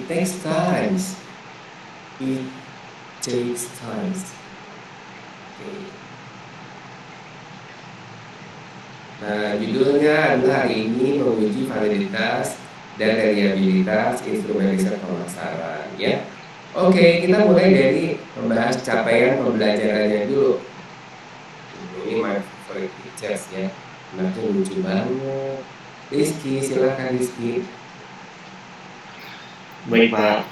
It takes times. It takes times. Oke. Nah, judulnya adalah hari ini menguji validitas dan reliabilitas instrumen riset pemasaran, ya. Oke, kita mulai dari membahas capaian pembelajarannya dulu. Ini my favorite teachers ya. Anaknya lucu banget. Rizky, silakan Rizky. Baik Pak,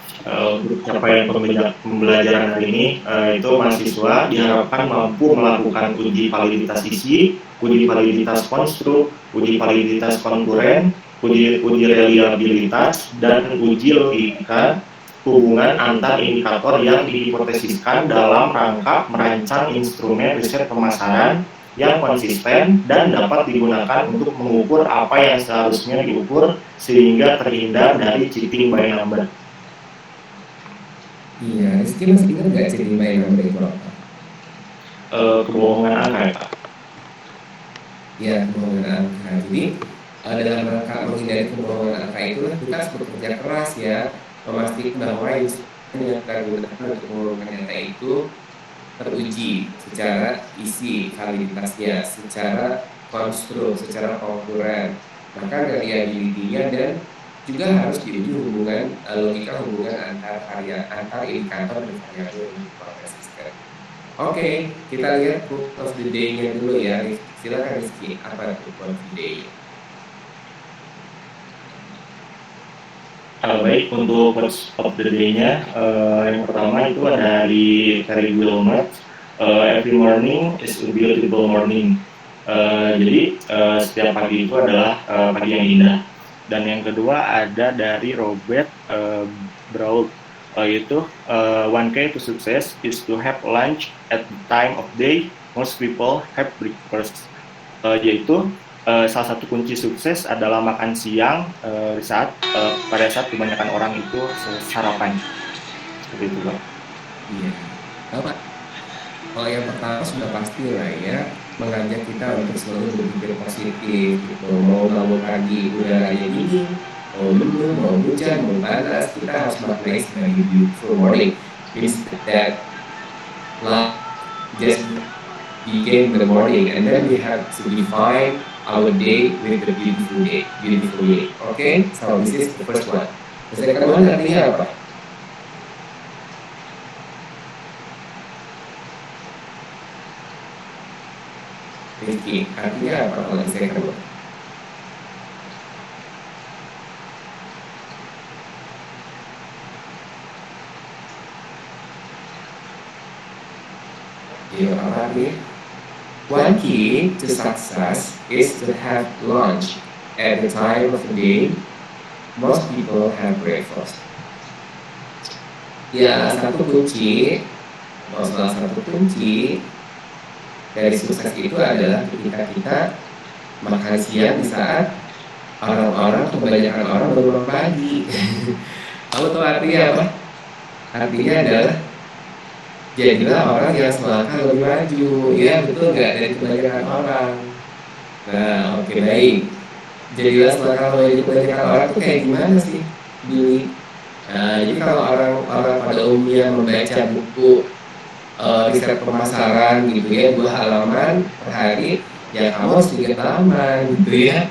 untuk capaian pembelajaran hari ini, itu mahasiswa diharapkan mampu melakukan uji validitas isi, uji validitas konstruk, uji validitas konkuren, uji reliabilitas, dan uji logika hubungan antar indikator yang dihipotesiskan dalam rangka merancang instrumen riset pemasaran yang konsisten dan dapat digunakan untuk mengukur apa yang seharusnya diukur sehingga terhindar dari cheating by number. Iya, Rizky masih ingat nggak cheating by number itu apa? Kebohongan angka ya Pak? Ya, kebohongan angka. Jadi dalam rangka menghindari kebohongan angka itulah kita harus bekerja keras ya, memastikan bahwa instrumen yang kita gunakan untuk mengurungkan data itu teruji secara isi validitasnya, secara konstruk, secara konkuren, bahkan reliability-nya, dan juga harus diuji hubungan logika hubungan antar indikator dan variabel yang diproses sistem. Oke, kita lihat quote of the day-nya dulu ya. Silakan Rizky, apa itu quote of the day? Baik, untuk quotes of the day-nya, yang pertama itu ada dari Terry Wilmot, every morning is a beautiful morning. Jadi setiap pagi itu adalah pagi yang indah. Dan yang kedua ada dari Robert Brault, yaitu one key to success is to have lunch at the time of day most people have breakfast. Yaitu salah satu kunci sukses adalah makan siang pada saat kebanyakan orang itu sarapan. Seperti itu Pak. Iya, Pak. Kalau yang pertama sudah pasti lah ya, mengajak kita untuk selalu berpikir positif gitu. Mau bangun pagi udaranya dingin, mau mendung, mau hujan, mau panas, kita harus maknai sebagai beautiful morning. Means that life just begin the morning, and then we have to define our day with the beautiful day. Okay, so this is the first one. The second one artinya apa? Rizky, artinya apa kalau the second one? Iya, apa artinya? One key to success is to have lunch at the time of the day most people have breakfast. Ya, salah satu kunci dari sukses itu adalah ketika kita makan siang di saat kebanyakan orang bangun pagi. Kamu tahu artinya apa? Artinya adalah jadilah orang yang selangkah lebih maju, ya betul nggak, dari kebanyakan orang. Nah, oke, baik. Jadilah selangkah lebih maju kebanyakan orang tuh kayak gimana sih, Billy? Nah, jadi kalau orang pada umumnya membaca buku riset pemasaran gitu ya, 2 halaman per hari, ya kamu harus 3 halaman gitu ya.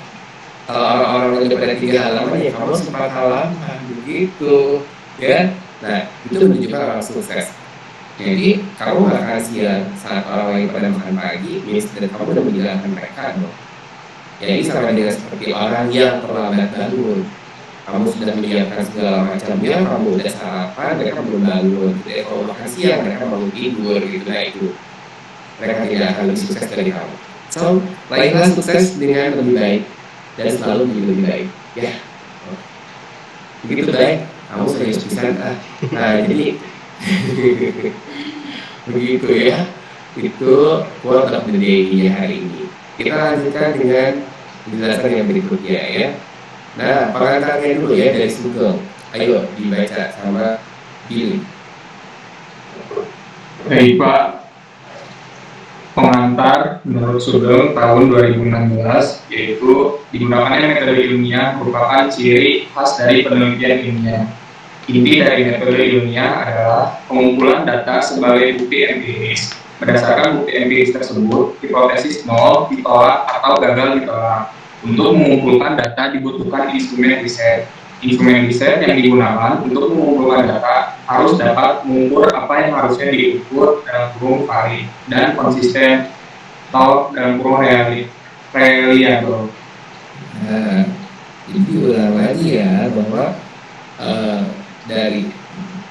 Kalau orang-orang yang pada 3 halaman, ya kamu harus 4 halaman begitu ya. Nah, itu menunjukkan orang sukses. Jadi kamu makan siang saat orang lain pada makan pagi, dan kamu udah menjalankan mereka dong. Jadi sama dengan seperti orang yang terlambat bangun. Kamu sudah menyiapkan segala macamnya, kamu udah sarapan, mereka belum bangun. Jadi kalau makan siang, mereka bangun tidur gitu. Nah itu, mereka tidak akan lebih sukses dari kamu. So, raihlah sukses dengan lebih baik dan selalu menjadi lebih baik. Ya, begitu baik. Kamu serius pisan ah. Nah jadi begitu ya. Itu quote of the day hari ini. Kita lanjutkan dengan penjelasan yang berikutnya ya. Nah, pengantarnya dulu ya dari Sugeng. Ayo dibaca sama Billy. Baik Pak, pengantar menurut Sugeng tahun 2016 yaitu digunakannya metode ilmiah merupakan ciri khas dari penelitian ilmiah. Inti dari metode ilmiah adalah pengumpulan data sebagai bukti empiris. Berdasarkan bukti empiris tersebut, hipotesis nol ditolak atau gagal ditolak. Untuk mengumpulkan data dibutuhkan instrumen riset. Instrumen riset yang digunakan untuk mengumpulkan data harus dapat mengukur apa yang harusnya diukur dalam kurung valid dan konsisten atau dalam kurung reliable. Nah, jadi diulang lagi ya bahwa dari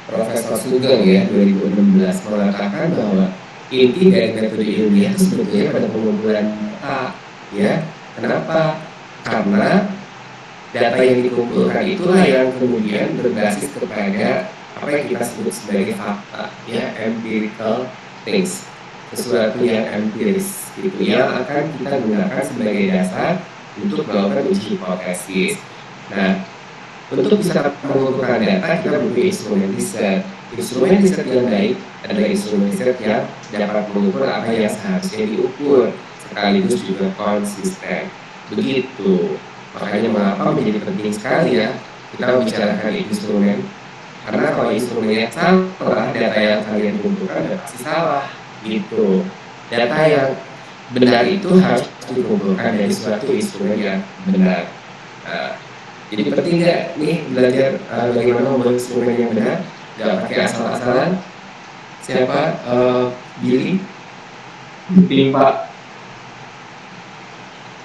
Profesor Sugeng ya 2016 mengatakan bahwa inti dari metode ilmiah itu sebetulnya pada pengumpulan data ya. Kenapa? Karena data yang dikumpulkan itulah yang kemudian berbasis kepada apa yang kita sebut sebagai fakta ya, empirical things, sesuatu yang empiris gitu yang akan kita gunakan sebagai dasar untuk melakukan uji hipotesis. Nah, untuk bisa mengumpulkan data, kita butuh instrumen riset. Instrumen riset yang baik adalah instrumen riset yang dapat mengukur apa yang seharusnya diukur, sekaligus juga konsisten. Begitu. Makanya mengapa menjadi penting sekali ya kita membicarakan instrumen. Karena kalau instrumennya salah, data yang kalian kumpulkan pasti salah. Gitu. Data yang benar itu harus dikumpulkan dari suatu instrumen yang benar. Nah, jadi penting nggak nih belajar bagaimana membuat instrumen yang benar, nggak pakai asal-asalan. Siapa? Billy? Penting Pak.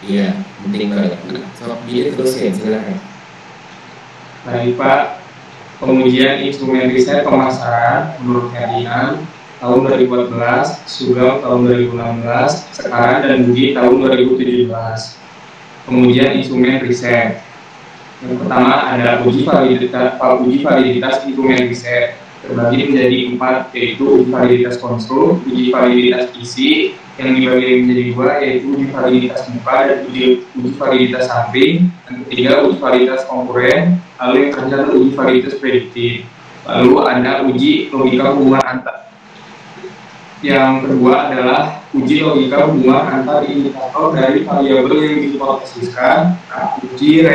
Iya, penting banget. So, Billy terusin, silakan. Baik Pak, pengujian instrumen riset pemasaran menurut Ferdinand tahun 2014, Sugeng tahun 2016, sekarang dan Budi tahun 2017. Pengujian instrumen riset. Yang pertama ada uji validitas instrumen riset, terbagi menjadi 4, yaitu uji validitas konstruk, uji validitas isi, yang dibagi menjadi 2, yaitu uji validitas muka dan uji validitas samping, dan ketiga uji validitas konkuren, lalu yang terakhir adalah uji validitas prediktif. Lalu ada uji logika hubungan antar. Yang kedua adalah uji logika hubungan antar indikator dari variabel yang dihipotesiskan, uji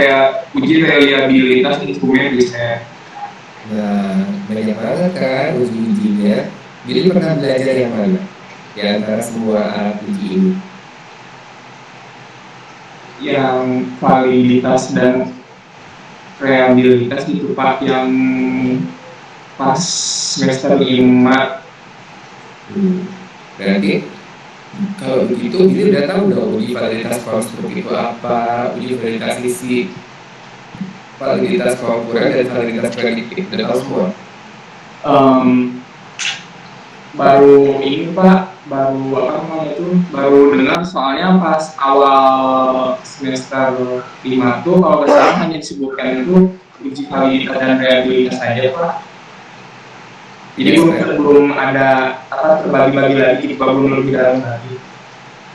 reliabilitas instrumen riset. Nah, banyak banget kan uji-ujinya. Jadi pernah belajar yang mana di antara semua alat uji ini? Yang validitas dan reliabilitas itu Pak, yang pas semester 5. Berarti kalau begitu Billy udah tahu dong uji validitas konstruk itu apa, uji validitas isi, validitas konkuren dan validitas prediktif, udah tahu semua. Baru ini Pak, baru dengar, soalnya pas awal semester 5 tuh kalau nggak salah hanya disebutkan itu uji validitas dan reliabilitas saja Pak. Jadi belum ada terbagi-bagi lagi, belum lebih dalam lagi.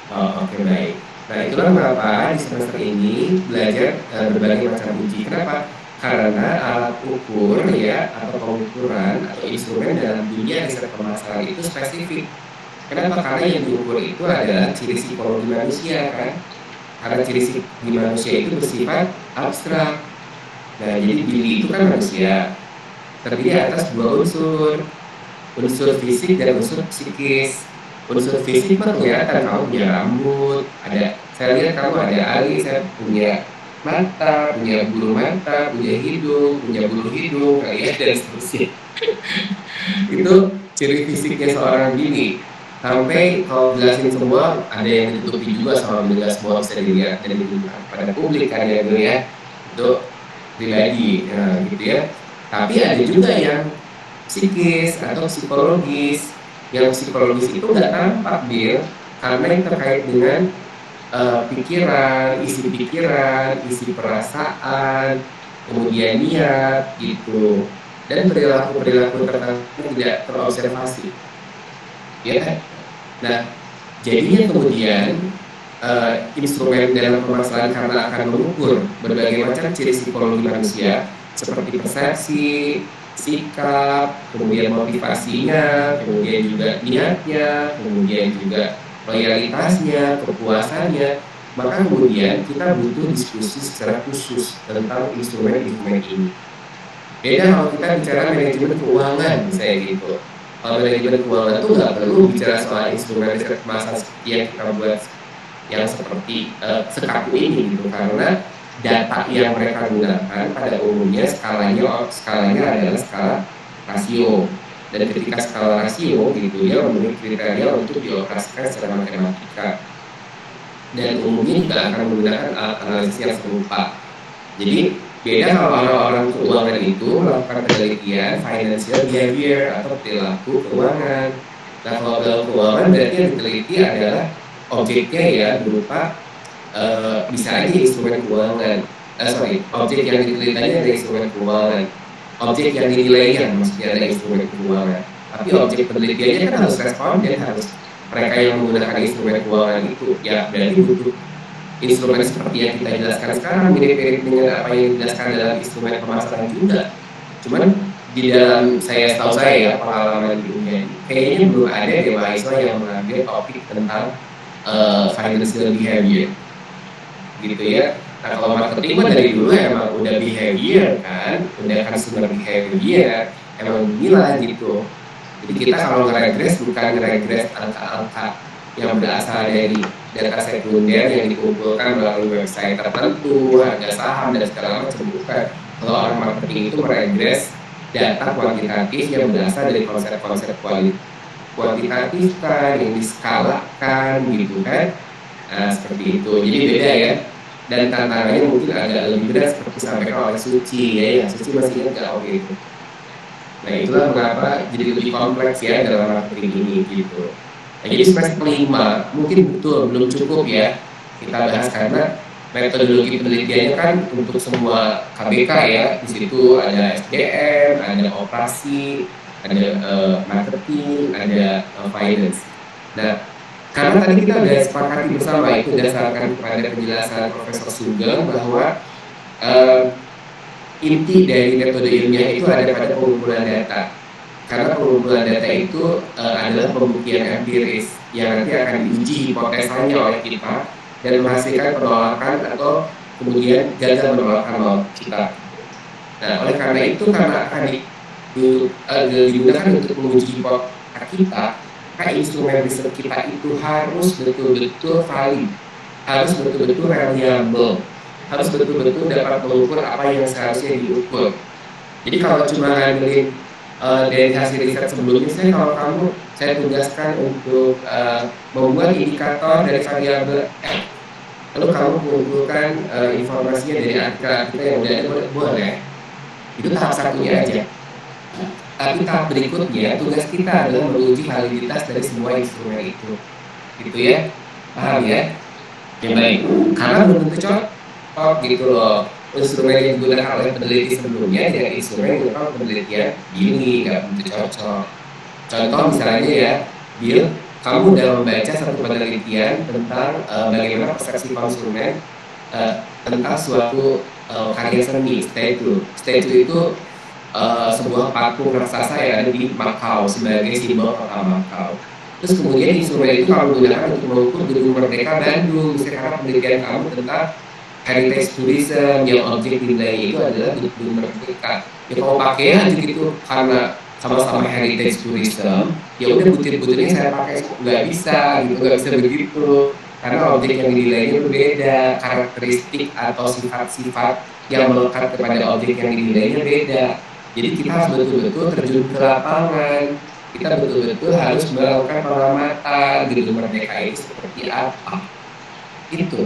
Oh, oke, baik. Nah, itulah mengapa di semester ini belajar berbagai macam uji. Kenapa? Karena alat ukur ya atau pengukuran atau instrumen dalam dunia riset pemasaran itu spesifik. Kenapa? Karena yang diukur itu adalah ciri psikologi manusia kan. Karena ciri psikologi manusia itu bersifat abstrak. Nah, jadi Billy itu kan manusia, terdiri atas dua unsur fisik dan unsur psikis. Unsur fisik mah kelihatan, kamu punya rambut, saya lihat kamu ada alis, saya punya mata, punya bulu mata, punya hidung, punya bulu hidung, kayak dan seterusnya. Itu ciri fisiknya seorang Billy. Sampai kalau jelasin semua, ada yang ditutupi juga sama benda semua bisa dilihat dan ditunjukkan pada publik kan ya Bill ya. Itu pribadi, nah, gitu ya. Tapi ada juga yang psikis atau psikologis. Yang psikologis itu nggak tampak Bill, karena yang terkait dengan pikiran, isi perasaan, kemudian niat gitu, dan perilaku tertentu tidak terobservasi, ya kan? Nah, jadinya kemudian instrumen dalam pemasaran karena akan mengukur berbagai macam ciri psikologi manusia seperti persepsi, sikap, kemudian motivasinya, kemudian juga niatnya, kemudian juga loyalitasnya, kepuasannya. Maka kemudian kita butuh diskusi secara khusus tentang instrumen-instrumen ini. Beda kalau kita bicara manajemen keuangan, misalnya gitu. Kalau manajemen keuangan tuh nggak perlu bicara soal instrumen riset kemasan seperti yang kita buat yang seperti sekaku ini gitu, karena data yang mereka gunakan pada umumnya skalanya adalah skala rasio, dan ketika skala rasio gitu dia memenuhi kriteria untuk dioperasikan secara matematika, dan umumnya juga akan menggunakan alat analisis yang serupa. Jadi beda kalau orang-orang keuangan itu melakukan penelitian financial behavior atau perilaku keuangan. Nah, kalau dalam keuangan berarti yang diteliti adalah objeknya ya, berupa bisa aja instrumen keuangan. Objek yang ditelitinya ada instrumen keuangan. Objek yang dinilainya maksudnya ada instrumen keuangan. Tapi objek penelitiannya kan harus responden, harus mereka yang menggunakan instrumen keuangan itu. Ya berarti butuh instrumen seperti yang kita jelaskan sekarang, mirip-mirip dengan apa yang dijelaskan dalam instrumen pemasaran juga. Cuman di dalam setahu saya ya, pengalaman di dunia ini kayaknya belum ada deh mahasiswa yang mengambil topik tentang financial behavior gitu ya. Nah, kalau marketing mah dari dulu emang udah behavior kan, udah consumer behavior, emang gila gitu. Jadi kita kalau nge-regress bukan nge-regress angka-angka yang berasal dari data sekunder yang dikumpulkan melalui website tertentu, harga saham dan segala macam, bukan. Kalau orang marketing itu meregress data kuantitatif yang berasal dari konsep-konsep kuantitatif kan, yang diskalakan gitu kan. Nah, seperti itu. Jadi beda ya. Dan tantangannya mungkin agak lebih berat seperti disampaikan oleh Suci ya. Yang Suci masih ingat oke itu. Nah, itulah mengapa jadi lebih kompleks ya dalam marketing ini gitu. Nah, jadi semester 5 mungkin betul belum cukup ya kita bahas, karena metodologi penelitiannya kan untuk semua KBK ya. Di situ ada SDM, ada operasi, ada marketing, ada finance. Nah, karena tadi kita udah sepakati bersama itu berdasarkan kepada penjelasan Profesor Sugeng bahwa uh, inti dari metode ilmiah itu ada pada pengumpulan data. Karena pengumpulan data itu adalah pembuktian empiris yang nanti akan diuji hipotesanya oleh kita dan menghasilkan penolakan atau kemudian gagal menolakkan kita. Nah, oleh karena itu, karena akan digunakan untuk menguji hipotesa kita, maka instrumen riset kita itu harus betul-betul valid, harus betul-betul reliable, harus betul-betul dapat mengukur apa yang seharusnya diukur. Jadi kalau cuma ngandelin dari hasil riset sebelumnya, saya tugaskan untuk membuat indikator dari variabel X, lalu kamu mengumpulkan informasinya dari artikel yang udah ada, boleh. Itu tahap satunya aja. Tapi tahap berikutnya, tugas kita adalah menguji validitas dari semua instrumen itu. Gitu ya, paham ya? Ya baik, karena belum tentu cocok gitu loh. Instrumen yang digunakan oleh peneliti sebelumnya dengan instrumen yang digunakan penelitian ini nggak tentu cocok. Contoh misalnya ya, Bill, kamu udah membaca satu penelitian tentang bagaimana persepsi konsumen tentang suatu karya seni, statue. Statue itu sebuah patung raksasa yang ada di Makau sebagai simbol kota Makau. Terus kemudian instrumen itu kamu gunakan untuk mengukur Gedung Merdeka Bandung, misalnya karena penelitian kamu tentang heritage tourism yang objek dinilai itu adalah Gedung Merdeka. Ya kalau pakai aja gitu karena sama-sama heritage tourism, ya udah butir-butirnya saya pakai, nggak bisa gitu, nggak bisa begitu. Karena objek yang dinilainya berbeda, karakteristik atau sifat-sifat yang melekat kepada objek yang dinilainya beda. Jadi kita harus betul-betul terjun ke lapangan, kita betul-betul harus melakukan pengamatan Gedung Merdeka itu seperti apa. Itu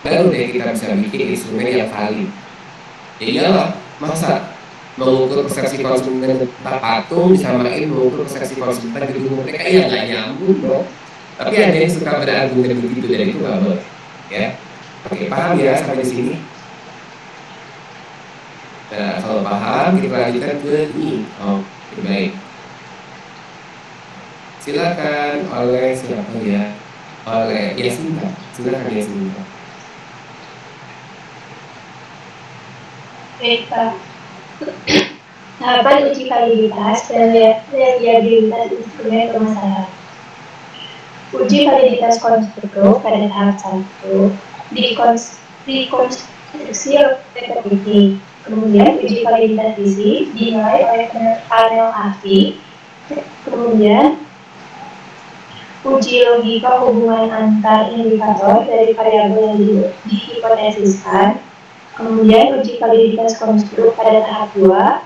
baru deh kita bisa bikin instrumen yang valid. Ya iyalah, masa mengukur persepsi konsumen tentang patung disamain mengukur persepsi konsumen Gedung Merdeka, ya nggak nyambung dong. Tapi ada yang suka berargumen begitu dan itu nggak boleh. Ya, oke, paham ya sampai di sini? Nah, kalau paham, kita lanjutkan ke ini. Oh, baik. Silakan oleh siapa ya? Oleh Yasinta. Silakan Yasinta. Baik, Pak. Tahapan uji validitas dan reliabilitas instrumen pemasaran. Uji validitas konstruktif pada tahap 1 dikonstruksi oleh peneliti. Kemudian uji validitas fisik dinilai oleh panel ahli. Kemudian uji logika hubungan antar indikator dari variabel yang dihipotesiskan. Kemudian uji validitas konstruk pada tahap 2.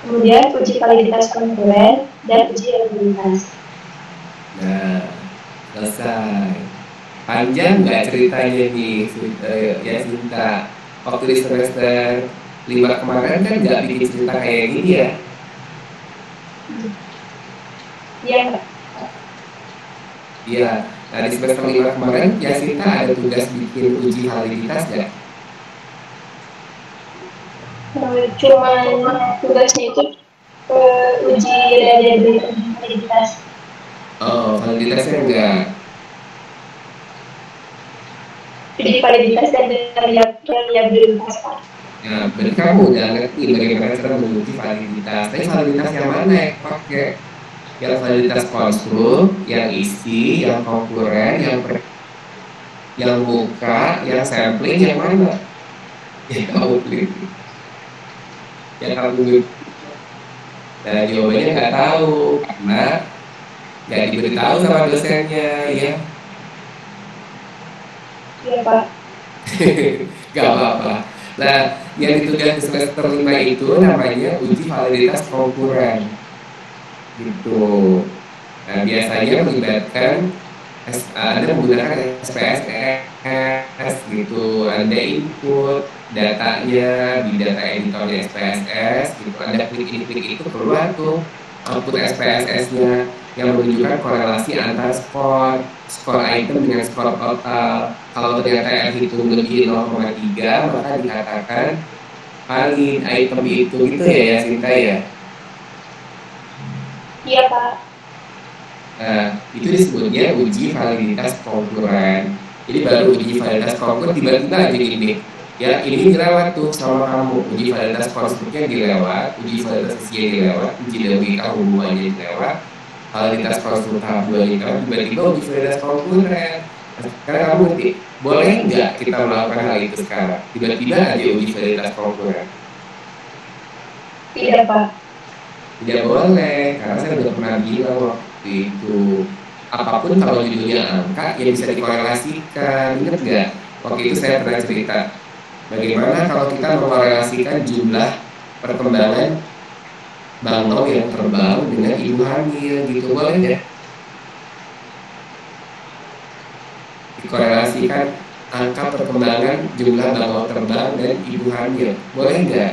Kemudian uji validitas konkuren dan uji reliabilitas. Nah, selesai. Panjang nggak ceritanya nih, ya Sinta? Waktu di semester 5 kemarin kan nggak bikin cerita kayak gini ya? Iya, Iya. Nah, di semester 5 kemarin, ya Sinta ada tugas bikin uji validitas nggak? cuman tugasnya itu uji reliabilitas. Oh, validitasnya enggak. Uji validitas dan reliabilitas, Pak. Nah, berarti kamu udah ngerti bagaimana cara menguji validitas. Tapi validitas yang mana yang pakai? Yang validitas konstruk, yang isi, yang konkuren, yang buka, yang sampling, yang mana? Ya kamu teliti. Yang kamu. Nah, jawabannya nggak tahu karena nggak diberitahu sama dosennya, ya. Iya, Pak. Gak apa-apa. Nah, yang ditugas di semester 5 itu namanya uji validitas konkuren. Gitu. Nah, biasanya melibatkan Anda menggunakan SPSS gitu. Anda input datanya di data editornya SPSS gitu. Anda klik ini klik itu keluar tuh output SPSS-nya yang menunjukkan korelasi antar skor item dengan skor total. Kalau ternyata R hitung lebih 0,3 maka dikatakan valid item itu gitu ya Sinta ya. Iya, Pak. Nah, itu disebutnya uji validitas konkuren. Jadi baru uji validitas konkuren tiba-tiba aja gini, ya ini dilewat tuh sama kamu, uji validitas konstruknya dilewat, uji validitas isinya dilewat, uji logika hubungannya dilewat, validitas konstruk tahap 2 dilewat, tiba-tiba uji validitas konkuren. Nah, sekarang kamu ngerti, boleh nggak kita melakukan hal itu sekarang? Tiba-tiba aja uji validitas konkuren. Tidak, Pak. Tidak boleh, karena saya udah pernah bilang waktu itu, apapun kalau judulnya angka, ya bisa dikorelasikan. Ingat nggak? Waktu itu saya pernah cerita, bagaimana kalau kita mengkorelasikan jumlah perkembangan bangau yang terbang dengan ibu hamil, gitu boleh ya? Dikorelasikan angka perkembangan jumlah bangau terbang dan ibu hamil, boleh nggak?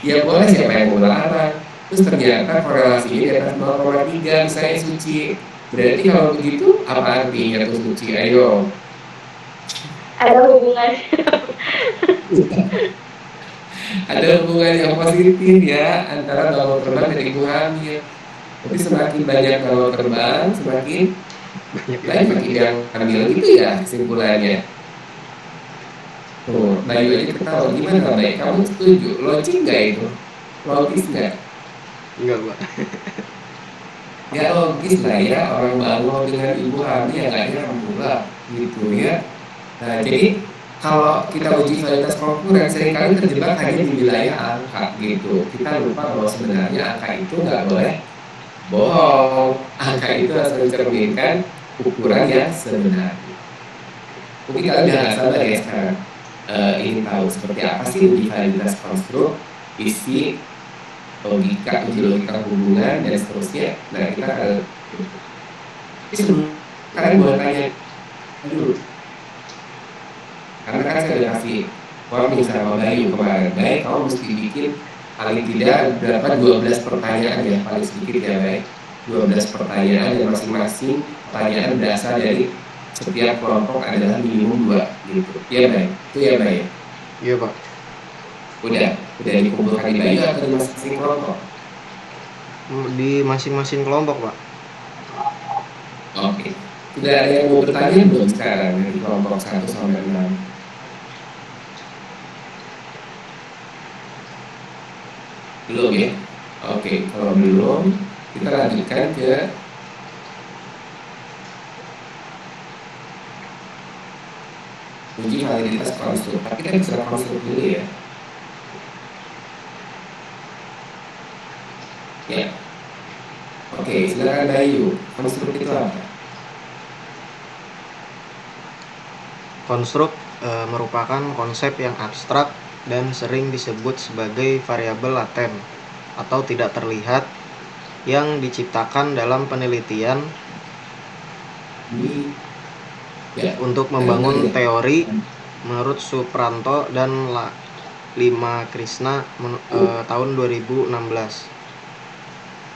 Ya boleh, siapa yang mau larang? Terus ternyata korelasinya di atas 0,3 misalnya suci. Berarti kalau begitu apa artinya tuh suci? Ayo. Ada hubungan. Ada hubungan yang positif ya antara bangau terbang dan ibu hamil. Tapi semakin banyak bangau terbang, semakin banyak yang hamil gitu ya kesimpulannya. Tuh, Bayu aja ketawa. Gimana Bayu? Kamu setuju? Logis nggak itu? Logis nggak? Enggak, Pak. Nggak logis lah ya, orang bangau dengan ibu hamil ya nggak nyambung lah gitu ya. Nah, jadi kalau kita uji validitas konkuren seringkali terjebak hanya di wilayah angka gitu. Kita lupa bahwa sebenarnya angka itu nggak boleh bohong. Angka itu harus mencerminkan ukuran yang sebenarnya. Mungkin kalian udah nggak sabar ya sekarang ingin tahu seperti apa sih uji validitas konstruk, isi, logika, uji logika hubungan dan seterusnya. Nah, kita akan kalian boleh tanya dulu, karena kan saya udah kasih warning sama Bayu kemarin, Baik, kamu mesti bikin paling tidak berapa 12 pertanyaan ya, paling sedikit ya Baik, 12 pertanyaan dan masing-masing pertanyaan berasal dari setiap kelompok adalah minimum 2 gitu. Ya Baik, itu ya Baik. Iya, Pak. Udah dikumpulkan di Bayu atau di masing-masing kelompok? Di masing-masing kelompok, Pak. Oke. Sudah ada yang mau bertanya belum sekarang dari kelompok 1 sampai 6? Belum ya? Oke, kalau belum, kita lanjutkan ke uji validitas konstruk. Tapi kita bisa konstruk dulu ya. Ya, oke, silakan Bayu. Konstruk itu apa? Konstruk merupakan konsep yang abstrak dan sering disebut sebagai variabel laten atau tidak terlihat yang diciptakan dalam penelitian Ini ya, untuk lanjut membangun ya. teori. Menurut Supranto dan Lima Krishna tahun 2016,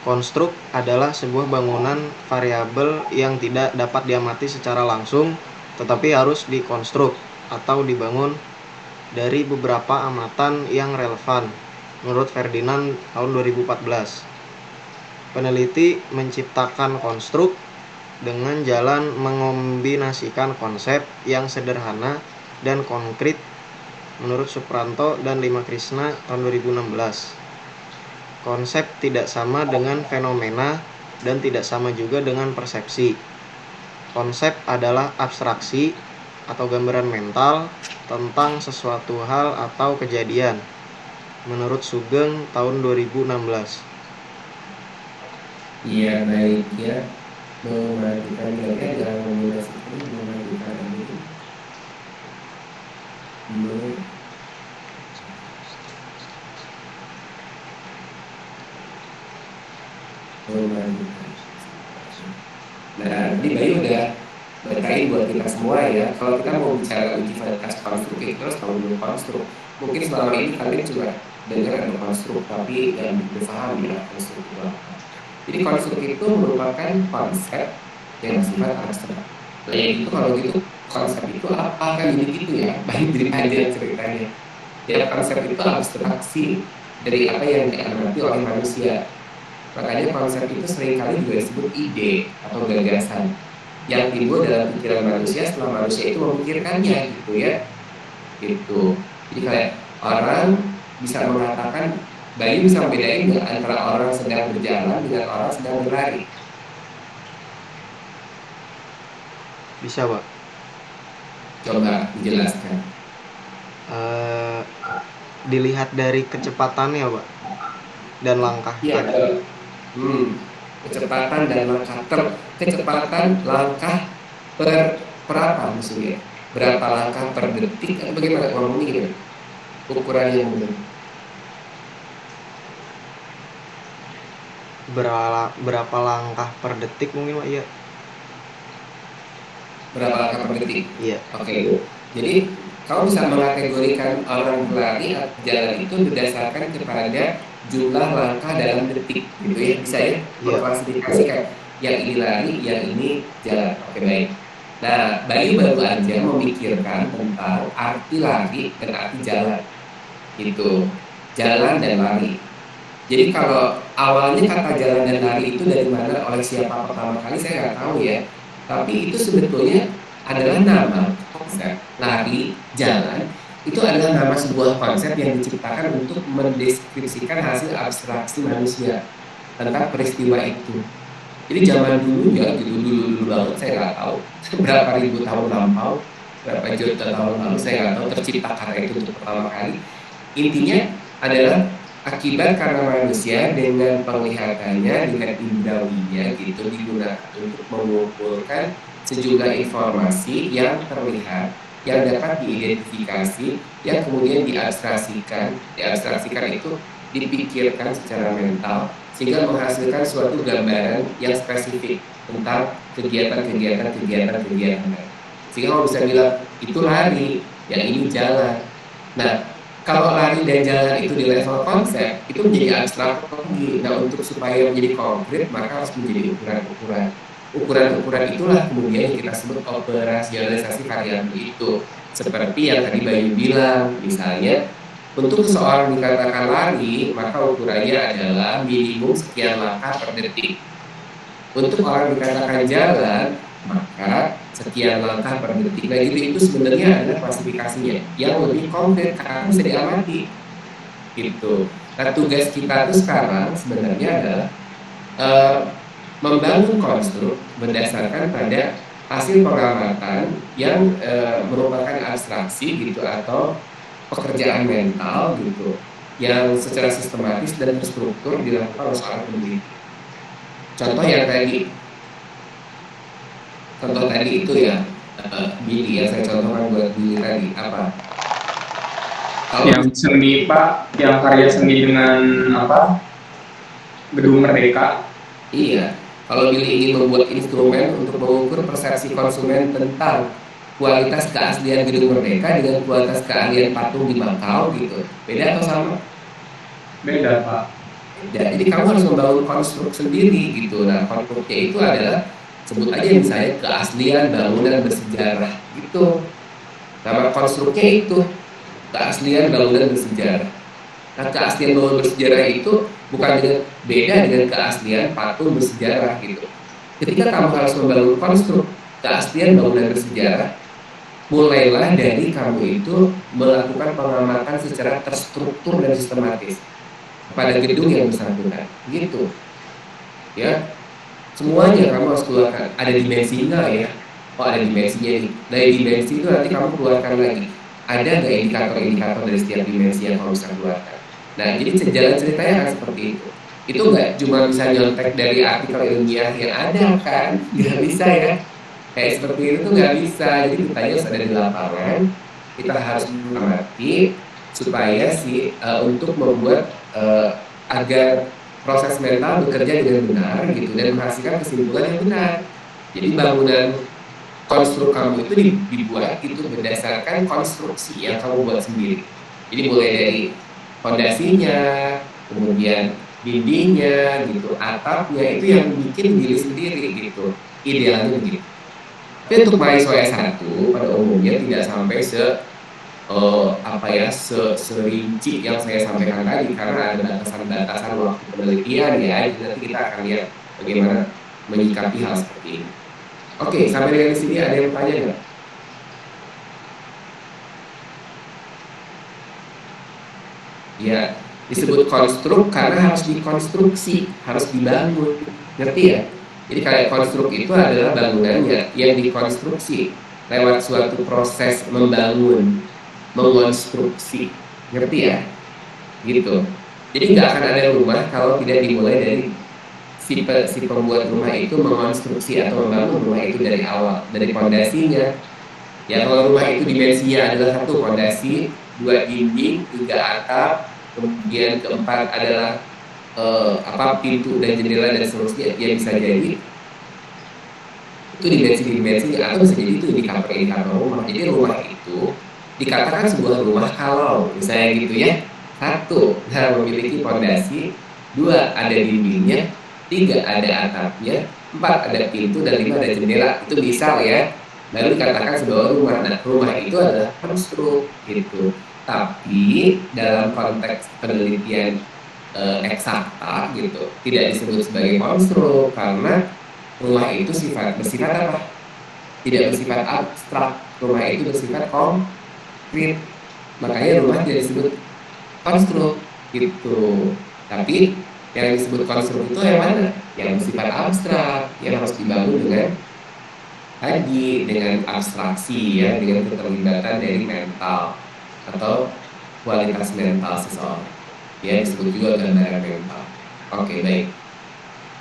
konstruk adalah sebuah bangunan variabel yang tidak dapat diamati secara langsung, tetapi harus dikonstruk atau dibangun dari beberapa amatan yang relevan. Menurut Ferdinand tahun 2014, peneliti menciptakan konstruk dengan jalan mengombinasikan konsep yang sederhana dan konkret. Menurut Supranto dan Lima Krishna tahun 2016, konsep tidak sama dengan fenomena dan tidak sama juga dengan persepsi. Konsep adalah abstraksi atau gambaran mental tentang sesuatu hal atau kejadian. Menurut Sugeng tahun 2016. Iya, baik ya. Memajukan kira-kira dalam komunikasi ini memajukan itu. Memajukan. Nah, tadi Bayu udah berkain buat kita semua ya. Kalau kita mau bicara uji validitas konstruk, kita harus tahu dulu konstruk. Mungkin selama ini kalian juga dengar ada konstruk, tapi nggak begitu paham ya konstruk itu apa. Jadi konstruk itu merupakan konsep yang bersifat abstrak. Nah, ya gitu kalau gitu konsep itu apa kan jadi gitu ya? Baik jadi aja ceritanya. Ya konsep itu abstraksi dari apa yang diamati oleh manusia. Makanya konsep itu seringkali juga disebut ide atau gagasan yang timbul dalam pikiran manusia setelah manusia itu memikirkannya gitu ya. Gitu. Jadi kayak orang bisa mengatakan, Bayu bisa membedain nggak antara orang sedang berjalan dengan orang sedang berlari? Bisa, Pak. Coba dijelaskan. Dilihat dari kecepatannya, Pak, dan langkahnya. Iya, kecepatan dan langkah kecepatan langkah per apa maksudnya? Berapa langkah per detik atau bagaimana ngomongnya gitu? Ukuran yang benar. Berapa langkah per detik mungkin, Pak? Iya. Berapa langkah per detik? Iya. Oke. Jadi kamu bisa mengategorikan orang berlari atau jalan itu berdasarkan kepada jumlah langkah dalam detik, gitu ya? Bisa ya? Mengklasifikasikan yang ini lari, yang ini jalan. Oke, baik. Nah, Bayu baru aja memikirkan tentang arti lari dan arti jalan. Itu jalan dan lari. Jadi kalau awalnya kata jalan dan lari itu dari mana oleh siapa pertama kali saya nggak tahu ya. Tapi itu sebetulnya adalah nama konsep lari, jalan. Itu adalah nama sebuah konsep yang diciptakan untuk mendeskripsikan hasil abstraksi manusia tentang peristiwa itu. Jadi zaman dulu ya gitu dulu banget saya nggak tahu berapa ribu tahun lampau, berapa juta tahun lalu saya nggak tahu tercipta kata itu untuk pertama kali. Intinya adalah akibat karena manusia dengan penglihatannya, dengan indrawinya gitu digunakan untuk mengumpulkan sejumlah informasi yang terlihat, yang dapat diidentifikasi, yang kemudian diabstraksikan itu dipikirkan secara mental sehingga menghasilkan suatu gambaran yang spesifik tentang kegiatan. Sehingga kalau bisa bilang itu lari, yang ini jalan. Nah, kalau lari dan jalan itu di level konsep, itu menjadi abstrak lagi. Nah, untuk supaya menjadi konkret, maka harus menjadi ukuran-ukuran. Ukuran-ukuran itulah kemudian yang kita sebut operasionalisasi variabel itu. Seperti yang tadi Bayu bilang, misalnya, untuk seseorang dikatakan lari, maka ukurannya adalah minimum sekian langkah per detik. Untuk orang dikatakan jalan, maka sekian langkah per detik. Nah, itu sebenarnya adalah klasifikasinya yang lebih konkret karena bisa diamati. Gitu. Nah, tugas kita tuh sekarang sebenarnya adalah membangun konstruk berdasarkan pada hasil pengamatan yang merupakan abstraksi gitu atau pekerjaan mental gitu yang secara sistematis dan terstruktur dilakukan oleh seorang peneliti. Contoh yang tadi, contoh tadi itu ya, Billy yang saya contohkan buat Billy tadi apa? Kalau Yang seni Pak, yang karya seni dengan apa? Gedung Merdeka. iya, kalau Billy ingin membuat instrumen untuk mengukur persepsi konsumen tentang kualitas keaslian gedung Merdeka dengan kualitas keahlian patung di Makau gitu, beda atau sama? Beda Pak. Ya, jadi kamu harus membangun konstruk sendiri gitu. Nah, konstruknya itu adalah sebut aja misalnya keaslian bangunan bersejarah gitu. Nama konstruknya itu keaslian bangunan bersejarah. Nah, keaslian bangunan bersejarah itu bukan beda dengan keaslian patung bersejarah gitu. Ketika kamu harus membangun konstruk keaslian bangunan bersejarah, mulailah dari kamu itu melakukan pengamatan secara terstruktur dan sistematis pada gedung yang bersangkutan gitu ya. Semuanya kamu harus keluarkan, ada dimensi nggak ya, oh ada dimensinya nih, dari dimensi itu nanti kamu keluarkan lagi ada nggak indikator-indikator dari setiap dimensi yang kamu bisa keluarkan. Nah, jadi sejalan ceritanya akan seperti itu nggak cuma bisa nyontek dari artikel ilmiah yang ada kan, nggak bisa ya, kayak seperti itu tuh nggak bisa. Jadi kita harus ada di lapangan, kita harus mengamati supaya untuk membuat agar proses mental bekerja dengan benar gitu dan menghasilkan kesimpulan yang benar. Jadi bangunan konstruk kamu itu dibuat itu berdasarkan konstruksi yang kamu buat sendiri. Jadi mulai dari fondasinya, kemudian dindingnya gitu, atapnya itu yang bikin diri sendiri gitu. Idealnya begitu. Tapi untuk mahasiswa S1 pada umumnya tidak sampai apa ya serinci yang saya sampaikan tadi karena ada batasan-batasan waktu penelitian ya. Jadi nanti kita akan lihat bagaimana menyikapi hal seperti ini. Oke, sampai dari sini ada yang tanya nggak? Ya, disebut konstruk karena harus dikonstruksi, harus dibangun, ngerti ya? Jadi kayak konstruk itu adalah bangunannya yang dikonstruksi lewat suatu proses membangun, mengonstruksi, ngerti ya? Gitu. Jadi nggak akan ada rumah kalau tidak dimulai dari si pembuat rumah itu mengonstruksi atau membangun rumah itu dari awal, dari fondasinya. Ya kalau rumah itu dimensinya adalah satu fondasi, dua dinding, tiga atap, kemudian keempat adalah pintu dan jendela dan seterusnya, ya bisa jadi itu dimensi-dimensinya atau bisa jadi itu indikator-indikator rumah. Jadi rumah itu dikatakan sebuah rumah kalau misalnya gitu ya, satu memiliki fondasi, dua ada dindingnya, tiga ada atapnya, empat ada pintu dan lima ada jendela. Itu bisa ya, baru dikatakan sebuah rumah. Nah, rumah itu adalah konstruk gitu. Tapi dalam konteks penelitian eksakta gitu tidak disebut sebagai konstruk karena rumah itu bersifat apa? Tidak bersifat abstrak. Rumah itu bersifat konkret. Makanya rumah tidak disebut konstruk gitu. Tapi yang disebut konstruk itu yang mana? Yang bersifat abstrak, yang harus dibangun dengan abstraksi ya, dengan keterlibatan dari mental atau kualitas mental seseorang. Ya, disebut juga gambaran mental. Oke, baik.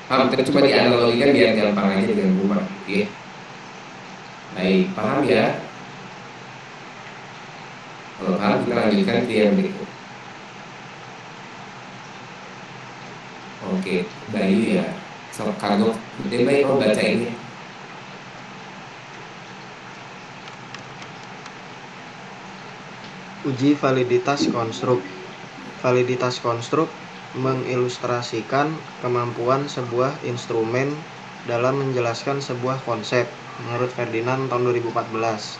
Hampir cuma dianalogikan biar gampang aja dengan rumah gitu ya. Baik, paham ya? Kalau paham kita lanjutkan ke yang berikut. Oke, Bayu ya. Sok kagok, udah baik mau baca ini. Uji validitas konstruk. Validitas konstruk mengilustrasikan kemampuan sebuah instrumen dalam menjelaskan sebuah konsep. Menurut Ferdinand tahun 2014.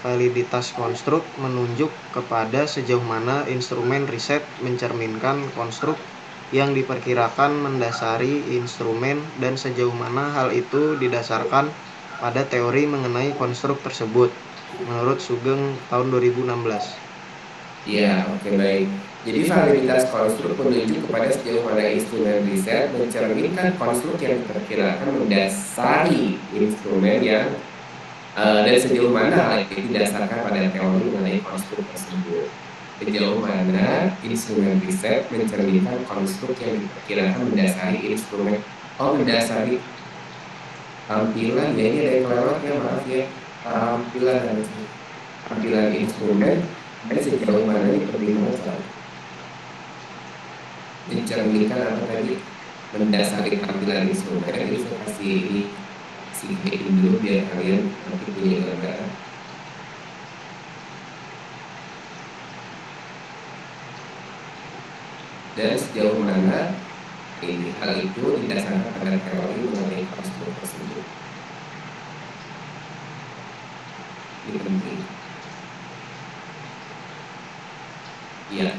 Validitas konstruk menunjuk kepada sejauh mana instrumen riset mencerminkan konstruk yang diperkirakan mendasari instrumen dan sejauh mana hal itu didasarkan pada teori mengenai konstruk tersebut. Menurut Sugeng tahun 2016. Ya, oke, baik. Jadi validitas konstruk menunjuk kepada sejauh mana instrumen riset mencerminkan konstruk yang diperkirakan mendasari instrumen yang dan sejauh mana hal itu didasarkan pada teori mengenai konstruk tersebut. sejauh mana instrumen riset mencerminkan konstruk yang diperkirakan mendasari instrumen, mendasari tampilan, ya ini ada yang kelewat ya, maaf ya, tampilan instrumen, dan sejauh mana ini pertimbangan mencerminkan apa tadi, mendasari tampilan instrumen. Ini saya kasih ini singkatin dulu biar kalian nanti punya gambaran. Dan sejauh mana ini hal itu didasarkan pada teori mengenai konstruk tersebut. Ini penting. Ya.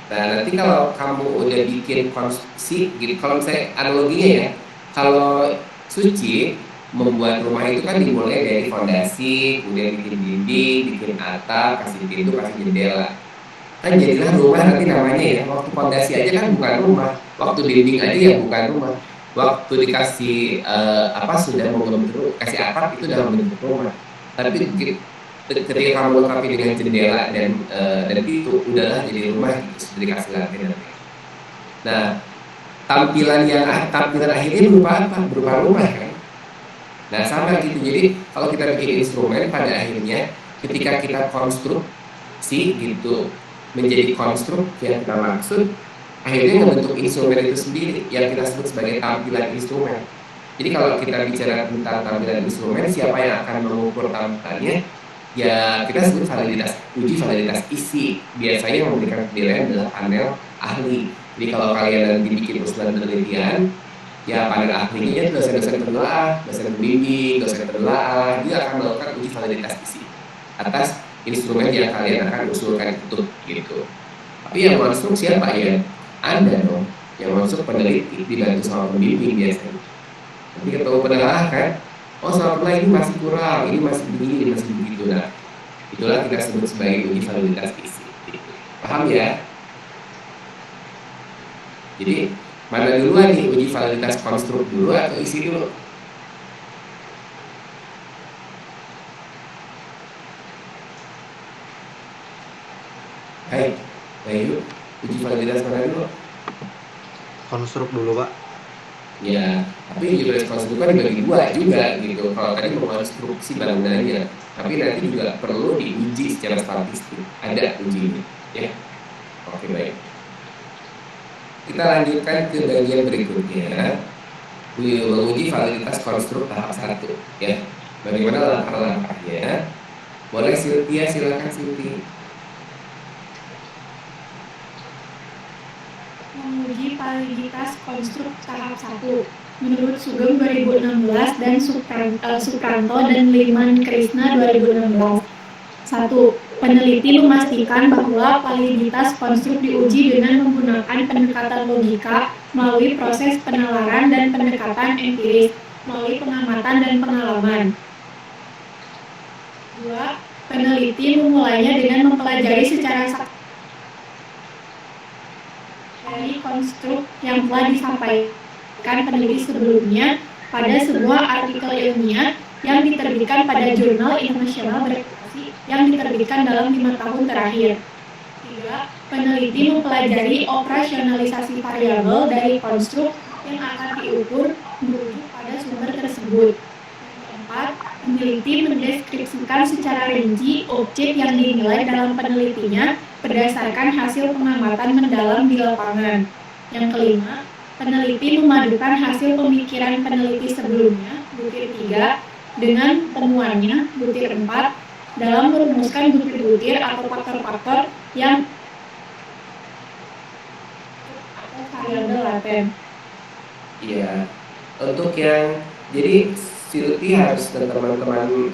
Nah, nanti kalau kamu udah bikin konstruksi, gitu, kalau misalnya analoginya ya, kalau suci membuat rumah itu kan dimulai dari fondasi, kemudian bikin dinding, bikin atap, kasih pintu, kasih jendela. Kan jadilah rumah nanti namanya ya. Waktu fondasi aja kan bukan rumah, waktu dinding aja ya bukan rumah. Waktu dikasih sudah membentuk, kasih atap itu dalam bentuk rumah. Tapi ketika kamu lengkapi dengan jendela dan pintu, udahlah jadi rumah gitu, sudah dikasih lantai. Nah, tampilan akhirnya berupa apa? Berupa rumah kan. Nah, sama gitu. Jadi kalau kita bikin instrumen, pada akhirnya ketika kita konstruksi gitu menjadi konstruk yang kita maksud, akhirnya membentuk instrumen itu sendiri yang kita sebut sebagai tampilan instrumen. Jadi kalau kita bicara tentang tampilan instrumen, siapa yang akan mengukur tampilannya? Ya kita sebut uji validitas isi. Biasanya yang memberikan penilaian adalah panel ahli. Jadi kalau kalian nanti bikin usulan penelitian, ya panel ahlinya itu dosen-dosen penelaah, dosen pembimbing, dosen penelaah, dia akan melakukan uji validitas isi atas instrumen yang kalian akan usulkan itu gitu. Tapi yang masuk siapa ya? Anda dong. Yang masuk peneliti dibantu sama pembimbing biasanya. Nanti ketemu penelaah kan, sama ini masih kurang, ini masih begini, ini masih begitu. Nah, itulah kita sebut sebagai uji validitas isi. Paham ya? Jadi mana duluan nih, uji validitas konstruk dulu atau isi dulu? Hai, yuk uji validitas mana dulu? Konstruk dulu, Pak. Ya, tapi uji validitas konstruk kan dibagi dua juga gitu. Kalau tadi mau konstruksi bangunannya, tapi nanti juga perlu diuji secara statistik. Ada ujinya, ya. Oke, baik. Kita lanjutkan ke bagian berikutnya, menguji validitas konstruk tahap 1, ya. Bagaimana langkah-langkahnya? Boleh Sylvia, silakan Sylvia. Menguji validitas konstruk tahap 1 menurut Sugeng 2016 dan Supranto dan Liman Krishna 2016. 1. Peneliti memastikan bahwa validitas konstruk diuji dengan menggunakan pendekatan logika melalui proses penalaran dan pendekatan empiris melalui pengamatan dan pengalaman. 2. Peneliti memulainya dengan mempelajari secara dari konstruk yang telah disampaikan peneliti sebelumnya pada sebuah artikel ilmiah yang diterbitkan pada jurnal internasional bereputasi yang diterbitkan dalam 5 tahun terakhir. 3. Peneliti mempelajari operasionalisasi variabel dari konstruk yang akan diukur merujuk pada sumber tersebut. Yang 4. Peneliti mendeskripsikan secara rinci objek yang dinilai dalam penelitinya berdasarkan hasil pengamatan mendalam di lapangan. Yang kelima, peneliti memadukan hasil pemikiran peneliti sebelumnya, butir 3, dengan temuannya, butir 4, dalam merumuskan butir-butir atau faktor-faktor yang atau variabel laten. Iya, untuk yang jadi Silti harus dan teman-teman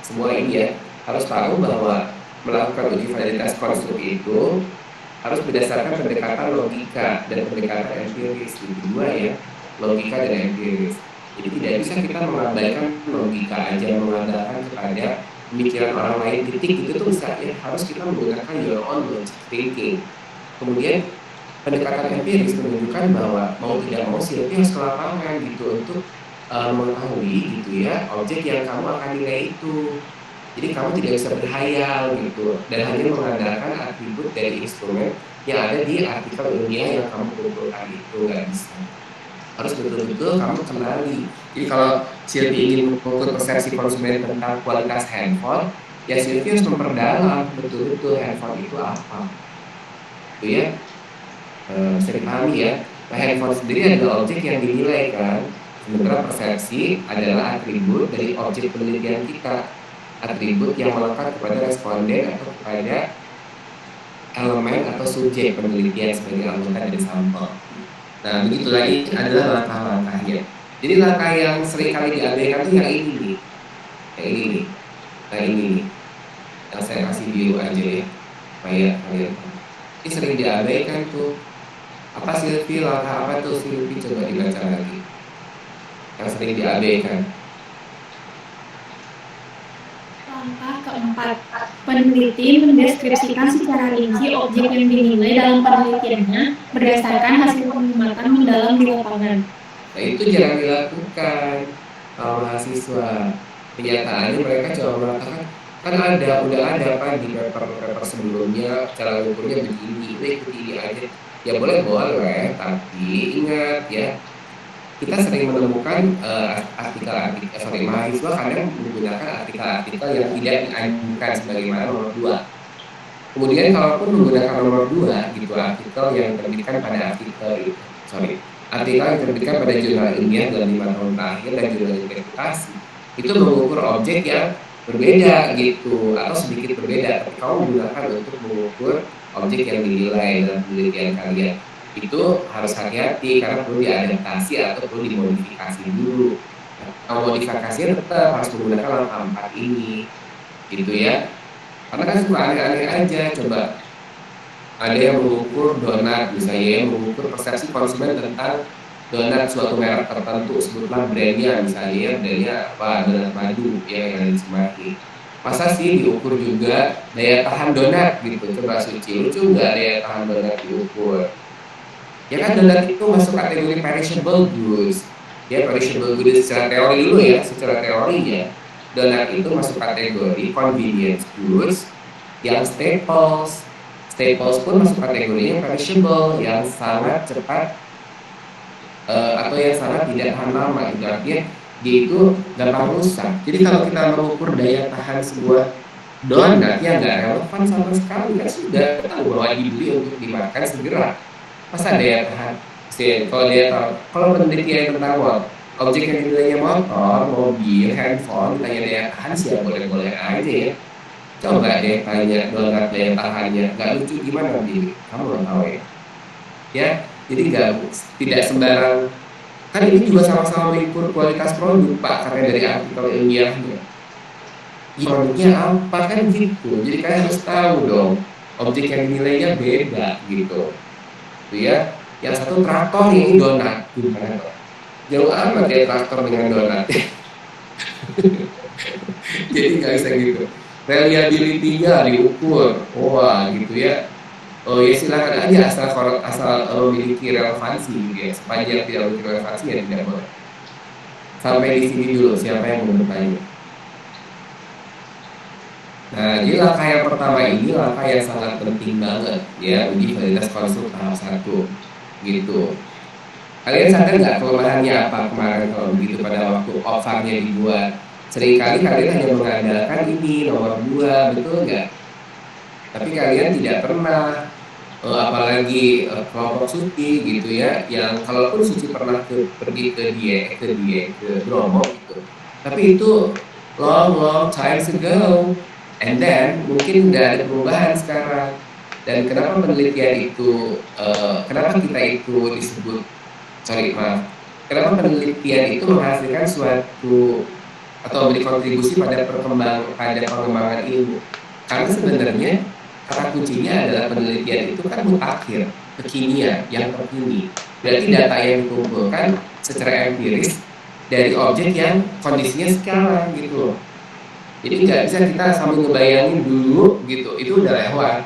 semua ini ya harus tahu bahwa melakukan uji validitas konstruk itu harus berdasarkan pendekatan logika dan pendekatan empiris. Itu dua ya, logika dan empiris. Jadi tidak bisa kita mengabaikan logika aja, mengandalkan kepada pemikiran orang lain, titik itu tuh bisa ya, harus kita menggunakan your own logic thinking. Kemudian pendekatan empiris menunjukkan bahwa mau tidak mau Silvi harus ke lapangan gitu untuk mengetahui gitu ya objek yang kamu akan nilai itu. Jadi kamu tidak bisa berhayal gitu dan hanya mengandalkan atribut dari instrumen yang ada di artikel ilmiah yang kamu kumpulkan itu, nggak bisa. Harus betul-betul kamu kenali. Jadi kalau Sylvie ingin mengukur persepsi konsumen tentang kualitas handphone, ya Sylvie harus memperdalam betul-betul handphone itu apa, gitu ya. Bisa dipahami ya. Nah, handphone sendiri adalah objek yang dinilai kan, sementara persepsi adalah atribut dari objek penelitian kita, atribut yang melekat kepada responden atau kepada elemen atau subjek penelitian sebagai anggota dari sampel. Nah, begitu lagi adalah langkah-langkahnya. Jadi langkah yang sering kali diabaikan itu yang ini nih, yang ini nih, nah ini nih, yang saya kasih biru aja ya, supaya kalian tahu. Ini sering diabaikan tuh. Apa Silvi, langkah apa tuh Silvi, coba dibaca lagi. Yang sering diabaikan. Langkah keempat, peneliti mendeskripsikan secara rinci objek yang dinilai dalam penelitiannya berdasarkan hasil pengamatan mendalam di lapangan. Nah, itu jarang dilakukan mahasiswa. Kenyataannya mereka coba mengatakan, kan udah ada apa di paper sebelumnya, cara ukurnya begini, udah ikuti ini aja. Ya boleh, tapi ingat ya, kita sering menemukan mahasiswa kadang menggunakan artikel-artikel yang tidak dianjurkan sebagaimana nomor 2. Kemudian kalaupun menggunakan nomor 2 gitu, artikel yang terbitkan pada artikel yang terbitkan pada jurnal ilmiah dalam 5 tahun terakhir dan jurnal interpretasi, itu mengukur objek yang berbeda gitu atau sedikit berbeda, tapi kamu gunakan untuk mengukur objek yang dinilai dalam penelitian kalian. Itu harus hati-hati karena perlu diadaptasi atau perlu dimodifikasi dulu. Nah, modifikasinya tetap harus menggunakan langkah 4 ini, gitu ya. Karena kan suka aneh-aneh aja, coba ada yang mengukur donat misalnya, yang mengukur persepsi konsumen tentang donat suatu merek tertentu, sebutlah brandnya misalnya, brandnya apa, donat madu ya yang ada di Cimahi. Masa sih diukur juga daya tahan donat gitu, coba Suci, lucu nggak daya tahan donat diukur? Ya kan donat itu masuk kategori perishable goods. Ya, perishable goods secara teori dulu ya, secara teorinya donat itu masuk kategori convenience goods yang staples. Staples pun masuk kategorinya perishable yang sangat cepat atau yang sangat tidak tahan lama. Itu artinya dia itu gampang rusak. Jadi kalau kita mengukur daya tahan sebuah donat yang nggak relevan sama sekali, kan sudah tahu bahwa dibeli untuk dimakan segera. Masa daya tahan? Kalau penelitian tentang objek yang dinilainya motor, mobil, handphone, ditanya daya tahan sih ya boleh-boleh aja ya. Coba deh tanya donat daya tahannya, nggak lucu gimana nih? Kamu nggak tahu ya? Ya, jadi tidak sembarang. Kan ini juga sama-sama mengukur kualitas produk Pak, karena dari artikel ilmiahnya. Produknya apa kan gitu. Jadi kalian harus tahu dong, objek yang dinilainya beda gitu. Ya, yang satu traktor, ini donat, gimana dong? Jauh amat ya traktor dengan donat. Jadi nggak bisa gitu. Reliability-nya diukur, wah gitu ya. Oh ya silakan aja asal memiliki relevansi gitu ya. Sepanjang tidak memiliki relevansi ya tidak boleh. Sampai di sini dulu, siapa yang mau bertanya? Nah, jadi langkah yang pertama ini langkah yang sangat penting banget ya, uji validitas konstruk tahap 1 gitu. Kalian sadar nggak kelemahannya apa kemarin kalau begitu pada waktu OVAR-nya dibuat? Seringkali kalian hanya mengandalkan ini nomor 2, betul nggak? Tapi kalian tidak pernah apalagi kelompok Suci gitu ya, yang kalaupun Suci pernah pergi ke Bromo gitu, tapi itu long time ago, and then mungkin nggak ada perubahan sekarang. Dan kenapa penelitian itu kenapa kita itu disebut kenapa penelitian itu menghasilkan suatu atau memberi kontribusi pada pengembangan ilmu? Karena sebenarnya kata kuncinya adalah penelitian itu kan mutakhir, kekinian, yang terkini. Berarti data yang dikumpulkan secara empiris dari objek yang kondisinya sekarang gitu. Jadi nggak bisa kita sambil ngebayangin dulu gitu, itu udah lewat.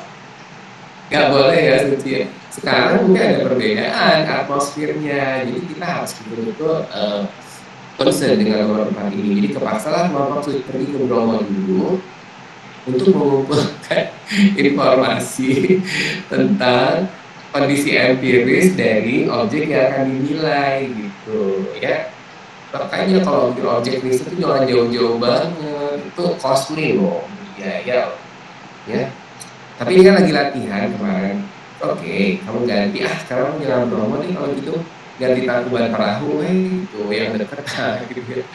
Nggak boleh ya Suci. Sekarang mungkin ada perbedaan atmosfernya, jadi kita harus betul-betul concern dengan nomor 4 ini. Jadi kepaksalah kelompok Suci pergi ke Bromo dulu, untuk mengumpulkan informasi tentang kondisi empiris dari objek yang akan dinilai gitu ya. Makanya kalau bikin objek riset itu jangan jauh-jauh banget, itu costly loh, biaya loh, ya. Tapi ini kan lagi latihan kemarin. Oke, kamu ganti sekarang jalan Bromo nih kalau gitu ganti Tangkuban Perahu, itu yang dekat gitu ya.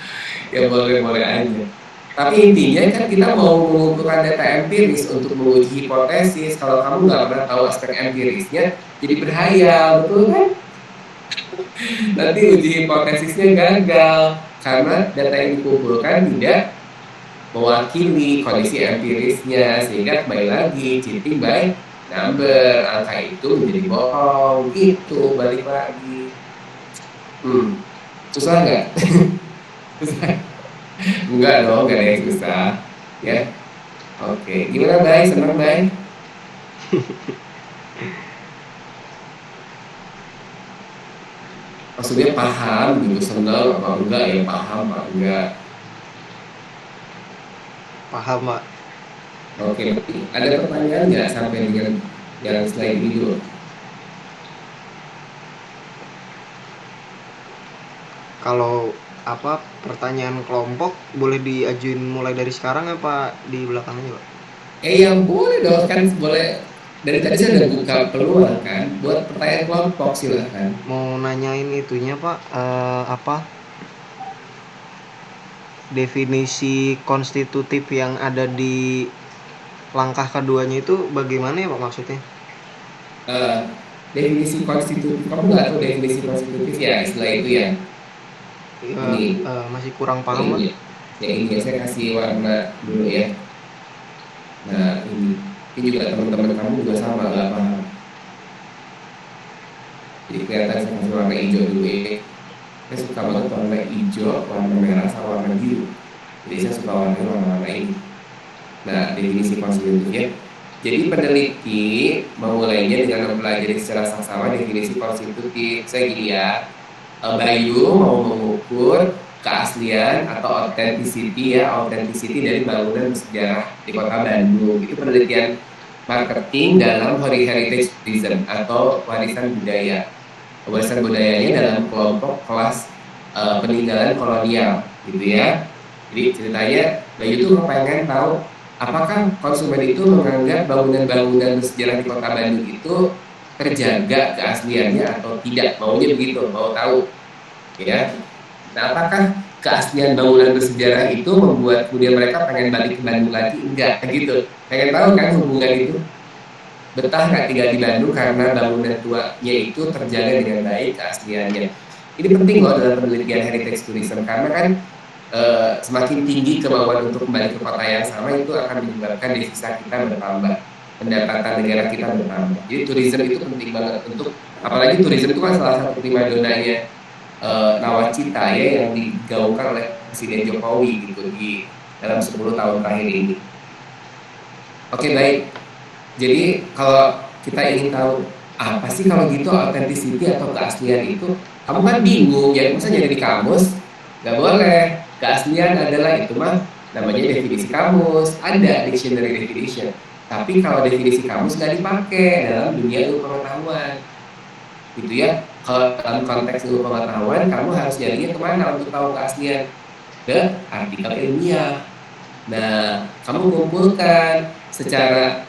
Ya boleh-boleh aja. Tapi intinya kan kita mau mengumpulkan data empiris untuk menguji hipotesis. Kalau kamu nggak pernah tahu aspek empirisnya, jadi berhayal, betul kan? Nanti uji hipotesisnya gagal karena data yang dikumpulkan tidak mewakili kondisi empirisnya, sehingga kembali lagi cheating by number, angka itu menjadi bohong gitu, balik lagi. Susah nggak? Susah. Enggak dong, nggak ada yang susah ya. Oke, gimana Bay? Senang Bay? Maksudnya paham gitu, senang apa enggak ya, paham apa enggak? Paham, Pak. Oke, ada pertanyaan nggak sampai dengan yang slide ini dulu? Kalau apa pertanyaan kelompok boleh diajuin mulai dari sekarang apa di belakangnya, Pak? Yang boleh dong, kan boleh. Dari tadi saya udah buka peluang kan buat pertanyaan kelompok, silahkan. Mau nanyain itunya, Pak, apa definisi konstitutif yang ada di langkah keduanya itu bagaimana ya, Pak, maksudnya? Definisi konstitutif, kamu nggak tahu definisi konstitutif ya, istilah itu ya. Ini Masih kurang ya paham, Pak. ini ya ini ya, saya kasih warna dulu ya. Nah ini juga teman-teman kamu juga sama nggak paham. Jadi kelihatan saya kasih warna hijau dulu ya. Saya suka banget warna hijau, warna merah, sama warna biru. Jadi saya suka warna ini. Nah, definisi konstitutif ya. Jadi peneliti memulainya dengan mempelajari secara saksama definisi konstitutif. Saya gini ya, Bayu mau mengukur keaslian atau authenticity dari bangunan bersejarah di Kota Bandung. Itu penelitian marketing dalam heritage tourism atau warisan budaya. Warisan budayanya dalam kelompok kelas peninggalan kolonial, gitu ya. Jadi ceritanya Bayu tuh pengen tahu apakah konsumen itu menganggap bangunan-bangunan bersejarah di Kota Bandung itu terjaga keasliannya atau tidak, maunya begitu, mau tahu ya. Nah, apakah keaslian bangunan bersejarah itu membuat kemudian mereka pengen balik ke Bandung lagi? Enggak, gitu. Pengen tahu kan hubungan itu, betah nggak tinggal di Bandung karena bangunan tuanya itu terjaga dengan baik keasliannya. Ini penting loh dalam penelitian heritage tourism, karena kan semakin tinggi kemauan untuk kembali ke kota yang sama itu akan menyebabkan devisa kita bertambah, pendapatan negara kita bertambah. Jadi tourism itu penting banget untuk, apalagi tourism itu kan salah satu primadonanya nawacita ya, yang digaungkan oleh Presiden Jokowi gitu di dalam 10 tahun terakhir ini. Oke, baik. Jadi kalau kita ingin tahu apa sih kalau gitu authenticity atau keaslian itu, kamu kan bingung ya, masa nyari di kamus? Gak boleh. Keaslian adalah itu mah namanya definisi kamus, ada dictionary definition. Tapi kalau definisi kamus nggak dipakai dalam dunia ilmu pengetahuan, gitu ya. Kalau dalam konteks ilmu pengetahuan, kamu harus nyarinya kemana untuk tahu keaslian? Ke artikel ilmiah. Nah, kamu kumpulkan secara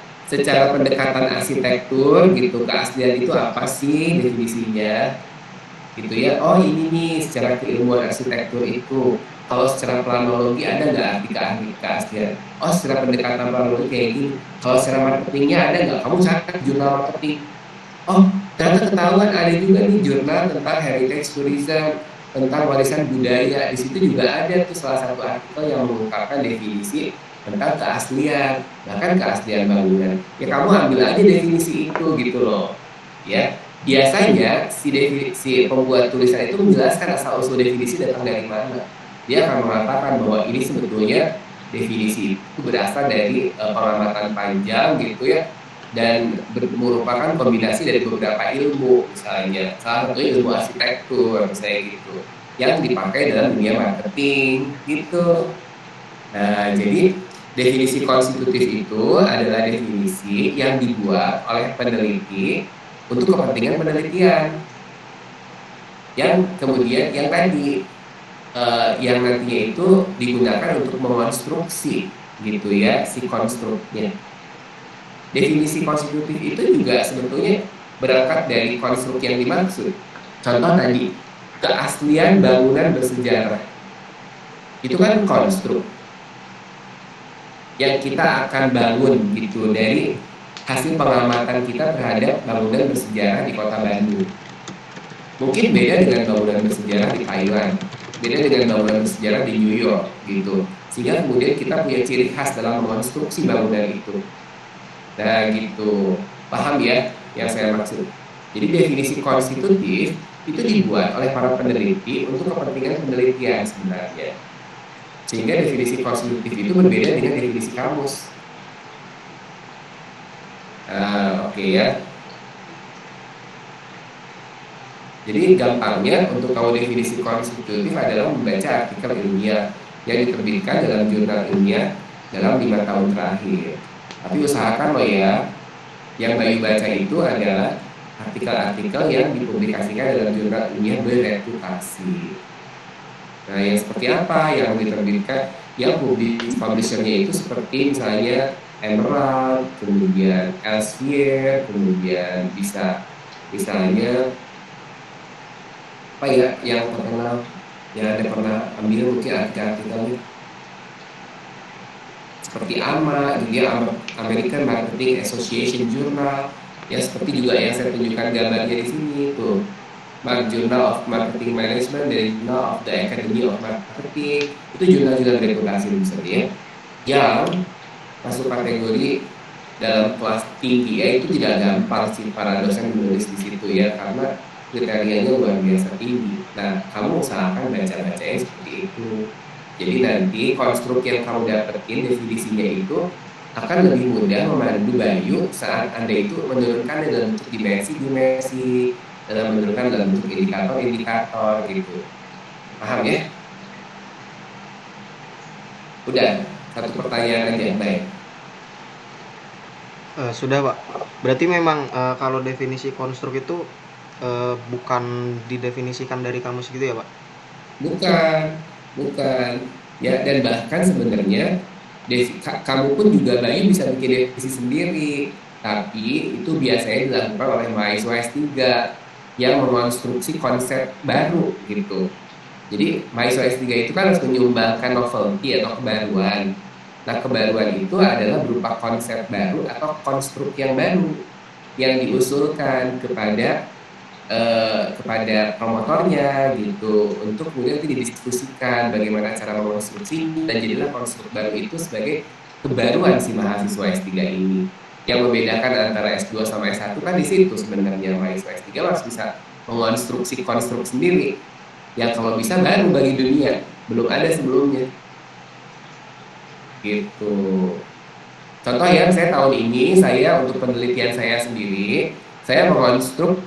pendekatan arsitektur gitu, keaslian itu apa sih definisinya, gitu ya. Oh ini nih secara keilmuan arsitektur itu. Kalau secara planologi ada nggak arti keaslian? Oh secara pendekatan planologi kayak gini. Kalau secara marketingnya ada nggak? Kamu cari jurnal marketing. Oh ternyata ketahuan ada juga nih jurnal tentang heritage tourism, tentang warisan budaya. Di situ juga ada tuh salah satu artikel yang mengungkapkan definisi tentang keaslian, bahkan keaslian bangunan. Ya kamu ambil aja definisi itu gitu loh. Ya, biasanya si pembuat tulisan itu menjelaskan asal usul definisi datang dari mana. Dia akan mengatakan bahwa ini sebetulnya definisi itu berasal dari pengamatan panjang gitu ya, dan merupakan kombinasi dari beberapa ilmu, misalnya salah satunya ilmu arsitektur misalnya gitu, yang dipakai dalam dunia marketing gitu. Nah, jadi Definisi konstitutif itu adalah definisi yang dibuat oleh peneliti untuk kepentingan penelitian, yang kemudian yang tadi yang nantinya itu digunakan untuk mengonstruksi gitu ya si konstruknya. Definisi konstitutif itu juga sebetulnya berangkat dari konstruk yang dimaksud. Contoh tadi, keaslian bangunan bersejarah. Itu kan konstruk yang kita akan bangun gitu dari hasil pengamatan kita terhadap bangunan bersejarah di Kota Bandung. Mungkin beda dengan bangunan bersejarah di Thailand, beda dengan bangunan bersejarah di New York gitu. Sehingga kemudian kita punya ciri khas dalam mengonstruksi bangunan itu. Nah gitu, paham ya yang saya maksud. Jadi definisi konstitutif itu dibuat oleh para peneliti untuk kepentingan penelitian sebenarnya. Sehingga definisi konstitutif itu berbeda dengan definisi kamus. Oke ya. Jadi gampangnya untuk tahu definisi konstitutif adalah membaca artikel ilmiah yang diterbitkan dalam jurnal ilmiah dalam 5 tahun terakhir. Tapi usahakan loh ya, yang Bayu baca itu adalah artikel-artikel yang dipublikasikan dalam jurnal ilmiah bereputasi. Nah, yang seperti apa yang diterbitkan? Yang publishernya itu seperti misalnya Emerald, kemudian Elsevier, kemudian bisa misalnya apa ya yang terkenal yang ada pernah ambil mungkin artikel-artikelnya seperti AMA, dia American Marketing Association Journal, ya seperti juga yang saya tunjukkan gambarnya di sini tuh, Journal of Marketing Management dan Journal of the Academy of Marketing, itu jurnal-jurnal reputasi misalnya yang masuk kategori dalam kelas tinggi ya. Itu tidak gampang sih para dosen menulis di situ ya, karena kriterianya luar biasa tinggi. Nah, kamu usahakan baca-bacanya seperti itu. Jadi nanti konstruk yang kamu dapetin definisinya itu akan lebih mudah memandu Bayu saat Anda itu menurunkan dalam bentuk dimensi-dimensi, dalam menurunkan dalam bentuk indikator-indikator gitu. Paham ya? Udah, satu pertanyaan aja, baik. Sudah Pak. Berarti memang kalau definisi konstruk itu bukan didefinisikan dari kamus gitu ya Pak? Bukan. Ya, dan bahkan sebenarnya kamu pun juga Bayu bisa bikin definisi sendiri. Tapi itu biasanya dilakukan oleh mahasiswa S3 yang mengonstruksi konsep baru gitu. Jadi mahasiswa S3 itu kan harus menyumbangkan novelty atau kebaruan. Nah, kebaruan itu adalah berupa konsep baru atau konstruk yang baru yang diusulkan kepada promotornya gitu, untuk kemudian didiskusikan bagaimana cara mengonstruksi, dan jadilah konstruk baru itu sebagai kebaruan si mahasiswa S3 ini. Yang membedakan antara S2 sama S1 kan di situ sebenarnya, mahasiswa S3 harus bisa mengonstruksi konstruk sendiri yang kalau bisa baru bagi dunia, belum ada sebelumnya gitu. Contoh ya, saya tahun ini saya untuk penelitian saya sendiri, saya mengonstruk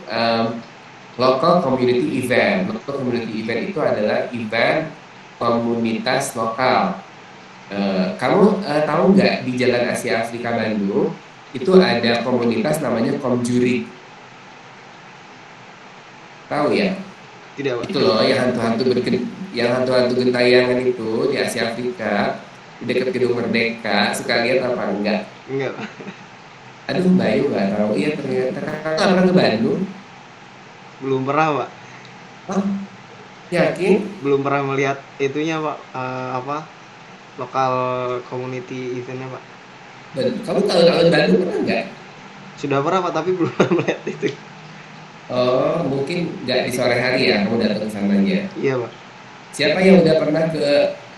local community event. Local community event itu adalah event komunitas lokal. Kamu tahu nggak di Jalan Asia Afrika Bandung itu ada komunitas namanya Komjuri? Tahu ya? Tidak Pak. Itu loh yang hantu-hantu gentayangan itu di Asia Afrika, di dekat Gedung Merdeka. Suka lihat apa enggak? Enggak Pak. Aduh, Bayu nggak tahu. Iya ternyata kakak nggak pernah ke Bandung. Belum pernah Pak. Oh, yakin? Belum pernah melihat itunya Pak. Lokal community eventnya Pak. Kamu tahun-tahun Bandung pernah nggak? Sudah pernah Pak, tapi belum pernah melihat itu. Oh, mungkin nggak di sore hari ya kamu datang ke sananya. Iya Pak. Siapa yang udah pernah ke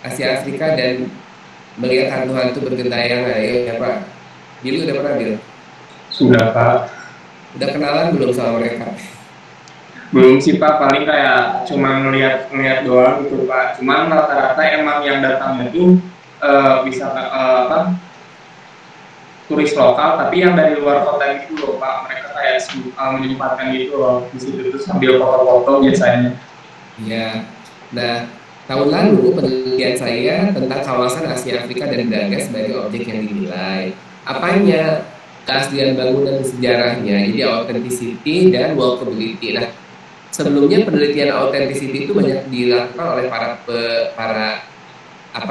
Asia Afrika dan melihat hantu-hantu bergentayangan? Ayo, siapa? Bill udah pernah, Bill? Sudah Pak. Udah kenalan belum sama mereka? Belum sih Pak, paling kayak cuma ngeliat doang gitu Pak. Cuman rata-rata emang yang datang itu bisa turis lokal, tapi yang dari luar kota gitu loh Pak. Mereka kayak menyempatkan gitu loh di situ, terus sambil foto-foto biasanya. Iya. Nah, Tahun lalu penelitian saya tentang kawasan Asia Afrika dan Braga sebagai objek yang dinilai. Apanya? Keaslian bangunan dan sejarahnya, jadi authenticity dan walkability. Nah, sebelumnya penelitian authenticity itu banyak dilakukan oleh para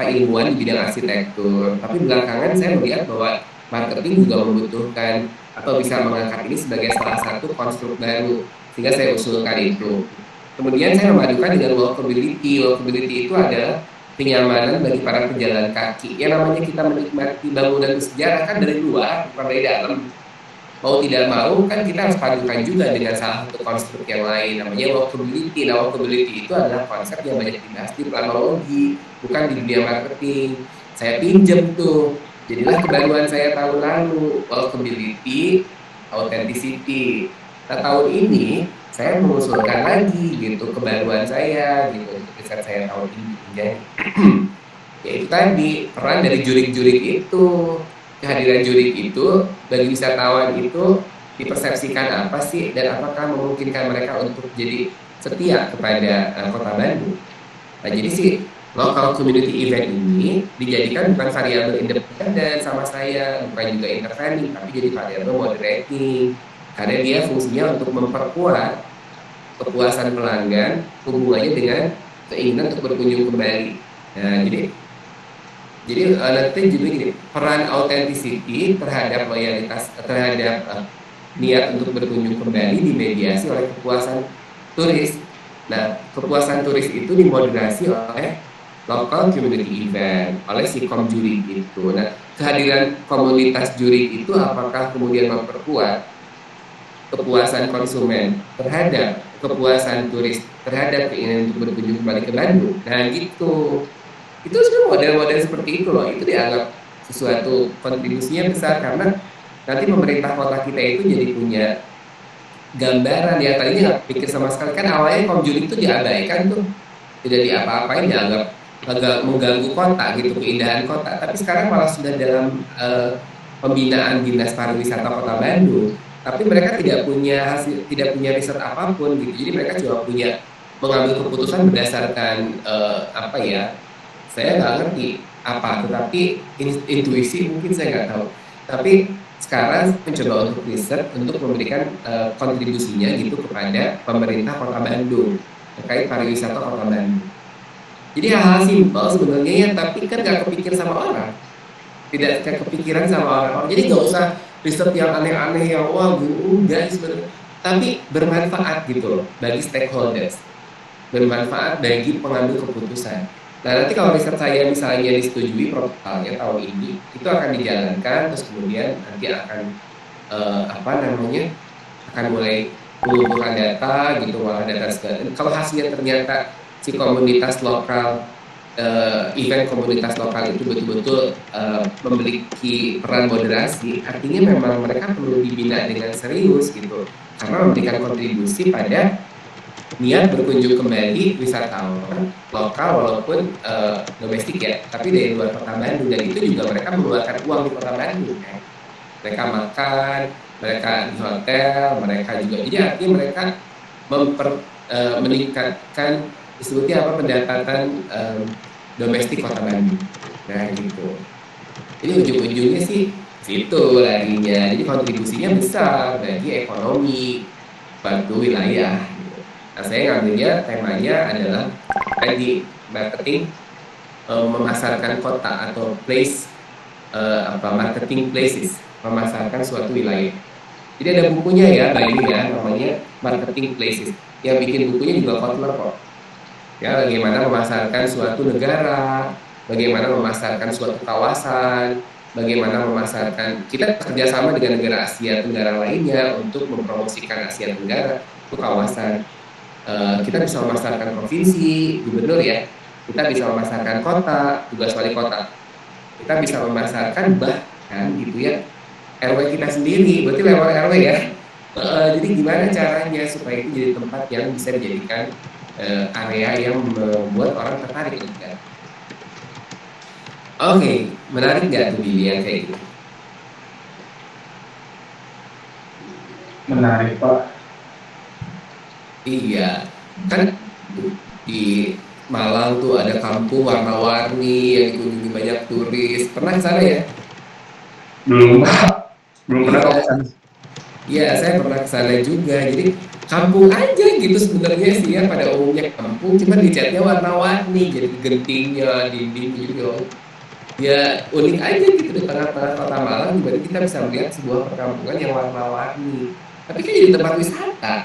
ilmuwan di bidang arsitektur. Tapi belakangan saya melihat bahwa marketing juga membutuhkan atau bisa mengangkat ini sebagai salah satu konstruk baru, sehingga saya usulkan itu. Kemudian saya memadukan dengan walkability. Walkability itu adalah kenyamanan bagi para pejalan kaki. Yang namanya kita menikmati bangunan bersejarah kan dari luar, bukan dari dalam. Mau tidak mau kan kita harus padukan juga dengan salah satu konstruk yang lain, namanya walkability. Nah, walkability itu adalah konsep yang banyak dibahas di planologi, bukan di dunia marketing. Saya pinjem tuh, jadilah kebaruan saya tahun lalu, walkability, authenticity. Nah, tahun ini saya mengusulkan lagi gitu kebaruan saya gitu untuk riset saya tahun ini. Jadi yaitu tadi peran dari jurik-jurik itu, kehadiran jurik itu bagi wisatawan itu dipersepsikan apa sih, dan apakah memungkinkan mereka untuk jadi setia kepada kota Bandung. Nah, jadi sih local community event ini dijadikan bukan variabel independen sama saya, bukan juga intervening, tapi jadi variabel moderating, karena dia fungsinya untuk memperkuat kepuasan pelanggan hubungannya dengan keinginan untuk berkunjung kembali. Nah, nanti juga gini, peran authenticity terhadap loyalitas terhadap niat untuk berkunjung kembali dimediasi oleh kepuasan turis. Nah, kepuasan turis itu dimoderasi oleh local community event, oleh si juri itu. Nah, kehadiran komunitas juri itu apakah kemudian memperkuat kepuasan konsumen terhadap kepuasan turis terhadap keinginan untuk berkunjung kembali ke Bandung? Nah, gitu. Itu sebenarnya model-model seperti itu loh, itu dianggap sesuatu kontribusinya besar, karena nanti pemerintah kota kita itu jadi punya gambaran yang tadinya nggak pikir sama sekali. Kan awalnya Komjuri itu diabaikan tuh, tidak diapa-apain, dianggap agak mengganggu kota gitu, keindahan kota. Tapi sekarang malah sudah dalam pembinaan dinas pariwisata kota Bandung. Tapi mereka tidak punya hasil, tidak punya riset apapun gitu. Jadi mereka cuma punya mengambil keputusan berdasarkan apa ya? Saya nggak ngerti apa, tetapi intuisi mungkin saya nggak tahu. Tapi sekarang mencoba untuk riset untuk memberikan kontribusinya gitu kepada pemerintah Kota Bandung terkait pariwisata Kota Bandung. Jadi hal-hal simpel sebenarnya ya, tapi kan nggak kepikir sama orang, tidak kepikiran sama orang. Jadi nggak usah riset yang aneh-aneh yang wah enggak sebenarnya, tapi bermanfaat gitu loh bagi stakeholders, bermanfaat bagi pengambil keputusan. Nah, nanti kalau riset saya misalnya disetujui protokolnya tahun ini, itu akan dijalankan, terus kemudian nanti akan apa namanya, akan mulai mengumpulkan data gitu, olah data segala. Kalau hasilnya ternyata si komunitas lokal, event komunitas lokal itu betul-betul memiliki peran moderasi, artinya memang mereka perlu dibina dengan serius gitu, karena memberikan kontribusi pada niat berkunjung kembali wisatawan lokal walaupun domestik ya, tapi dari luar kota Bandung, dan itu juga mereka mengeluarkan uang di kota Bandung kan. Mereka makan, mereka di hotel, mereka juga, jadi artinya mereka meningkatkan disebutnya apa, pendapatan domestik kota Bandung. Nah gitu. Jadi ujung-ujungnya sih situ larinya. Jadi kontribusinya besar bagi ekonomi suatu wilayah. Nah, saya ngambilnya temanya adalah tadi marketing, memasarkan kota atau place, marketing places, memasarkan suatu wilayah. Jadi ada bukunya ya, Mbak ini ya, namanya Marketing Places. Yang bikin bukunya juga Kotler kok. Ya, bagaimana memasarkan suatu negara, bagaimana memasarkan suatu kawasan, bagaimana memasarkan, kita kerjasama dengan negara Asia Tenggara lainnya untuk mempromosikan Asia Tenggara itu kawasan. Kita bisa memasarkan provinsi, gubernur ya, kita bisa memasarkan kota, tugas wali kota, kita bisa memasarkan bahkan gitu ya RW kita sendiri, berarti lewat RW ya. Jadi gimana caranya supaya itu jadi tempat yang bisa dijadikan area yang membuat orang tertarik gitu kan. Oke, menarik nggak tuh Billy yang kayak gitu? Menarik Pak. Iya, kan di Malang tuh ada kampung warna-warni yang dikunjungi banyak turis. Pernah ke sana ya? Belum belum pernah kok Iya, kesana. iya, saya pernah ke sana juga. Jadi kampung aja gitu sebenarnya sih ya, pada umumnya kampung, cuman dicatnya warna-warni. Jadi gentingnya, dinding juga. Ya unik aja gitu di tengah-tengah kota Malang, tiba kita bisa melihat sebuah perkampungan yang warna-warni. Tapi kan jadi tempat wisata.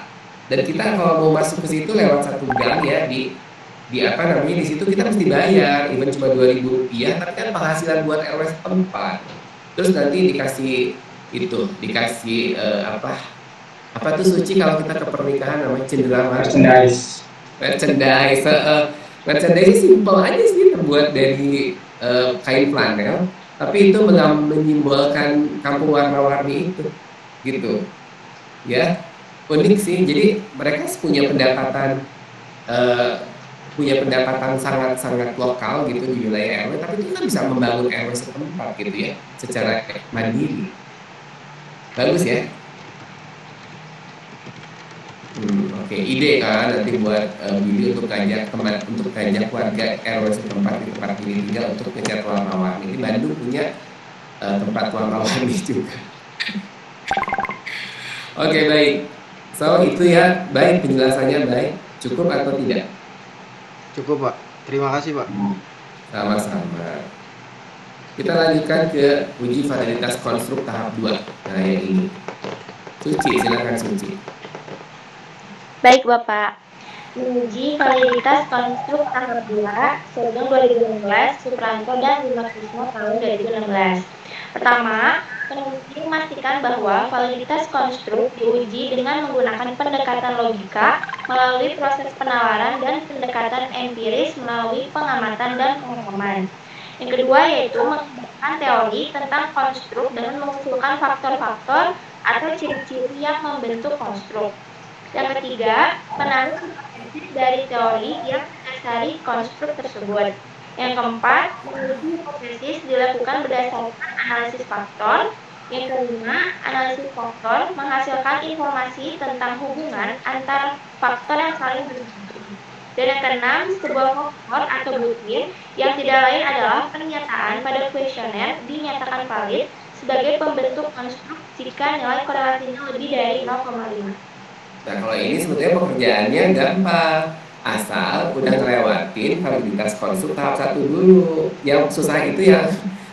Dan kita kalau mau masuk ke situ lewat satu gang ya, di apa namanya, di situ kita mesti bayar, even cuma 2.000 rupiah, tapi kan penghasilan buat RW setempat. Terus nanti dikasih itu, dikasih apa tuh Suci, kalau kita ke pernikahan namanya cenderamata. Merchandise. Merchandise, merchandise simpel aja sih, terbuat dari kain flanel, tapi itu menyimbolkan kampung warna-warni itu, gitu ya. Unik sih. Jadi mereka eh, punya pendapatan sangat-sangat lokal gitu di wilayah RW, tapi itu kan bisa membangun RW setempat gitu ya, secara mandiri. Bagus ya. Oke, ide kan nanti buat Billy untuk ngajak teman, untuk ngajak warga RW setempat di tempat Billy tinggal untuk ngecat warna-warni. Ini Bandung punya tempat warna-warni juga. Oke, baik. So itu ya, baik, penjelasannya baik. Cukup atau tidak? Cukup, Pak. Terima kasih, Pak. Sama-sama. Kita lanjutkan ke uji validitas konstruk tahap 2. Nah, yang ini. Suci, silakan Suci. Baik Bapak, menguji validitas konstruk tahap 2 Sugeng 2016, Supranto dan Bimakrisno tahun 2016. Pertama, penguji memastikan bahwa validitas konstruk diuji dengan menggunakan pendekatan logika melalui proses penalaran dan pendekatan empiris melalui pengamatan dan pengalaman. Yang kedua yaitu mengembangkan teori tentang konstruk dengan mengusulkan faktor-faktor atau ciri-ciri yang membentuk konstruk. Yang ketiga, menaruh hipotesis dari teori yang mendasari konstruk tersebut. Yang keempat, menguji hipotesis dilakukan berdasarkan analisis faktor. Yang kelima, analisis faktor menghasilkan informasi tentang hubungan antara faktor yang saling berhubungan. Dan yang keenam, sebuah faktor atau butir yang tidak lain adalah pernyataan pada kuesioner dinyatakan valid sebagai pembentuk konstruk jika nilai korelasinya lebih dari 0,5. Nah, kalau ini sebetulnya pekerjaannya gampang. Asal udah ngelewatin validitas konstruk tahap 1 dulu. Yang susah itu yang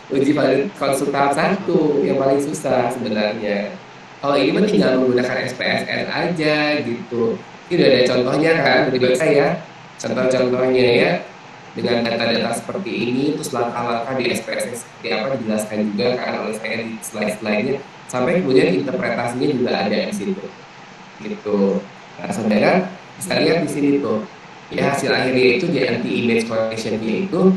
uji validitas konstruk tahap 1, yang paling susah sebenarnya. Kalau ini mah tinggal menggunakan SPSS aja gitu. Ini udah ada contohnya kan di website ya. Contoh-contohnya ya, dengan data-data seperti ini, terus langkah-langkah di SPSS seperti apa dijelaskan juga kan oleh saya di slide-slide-nya. Sampai kemudian interpretasinya juga ada di situ gitu. Nah, saudara bisa lihat di sini tuh, ya hasil akhirnya itu di anti-image correlation-nya itu,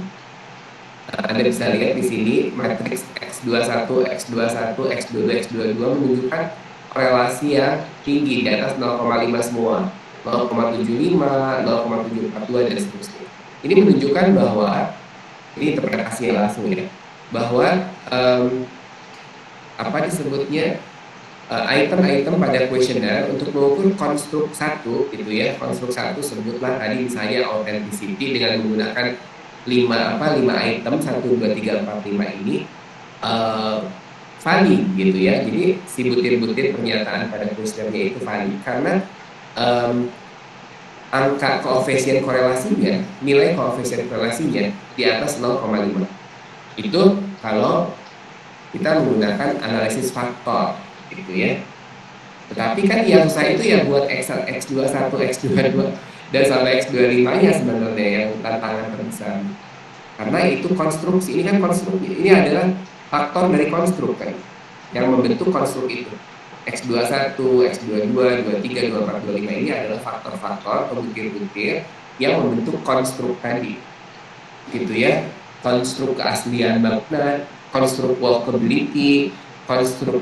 Anda bisa lihat di sini matriks X21, X21, X22, X22 menunjukkan korelasi yang tinggi di atas 0,5 semua, 0,75, 0,742 dan seterusnya. Ini menunjukkan bahwa, ini interpretasinya langsung ya, bahwa apa disebutnya, item-item pada kuesioner untuk mengukur konstruk satu gitu ya, konstruk satu sebutlah tadi misalnya authenticity dengan menggunakan 5 item 1, 2, 3, 4, 5 ini valid gitu ya. Jadi si butir-butir pernyataan pada kuesionernya itu valid karena angka koefisien korelasinya, nilai koefisien korelasinya di atas 0,5. Itu kalau kita menggunakan analisis faktor gitu ya. Tetapi kan yang susah itu ya buat X21, X22 dan sampai X25-nya sebenarnya yang tantangan terbesar. Karena itu konstruksi, ini kan konstruksi, ini adalah faktor dari konstruk kan yang membentuk konstruk itu. X21, X22, 23, 24, 25 ini adalah faktor-faktor atau butir-butir yang membentuk konstruk tadi. Gitu ya. Konstruk keaslian bangunan, konstruk walkability, konstruk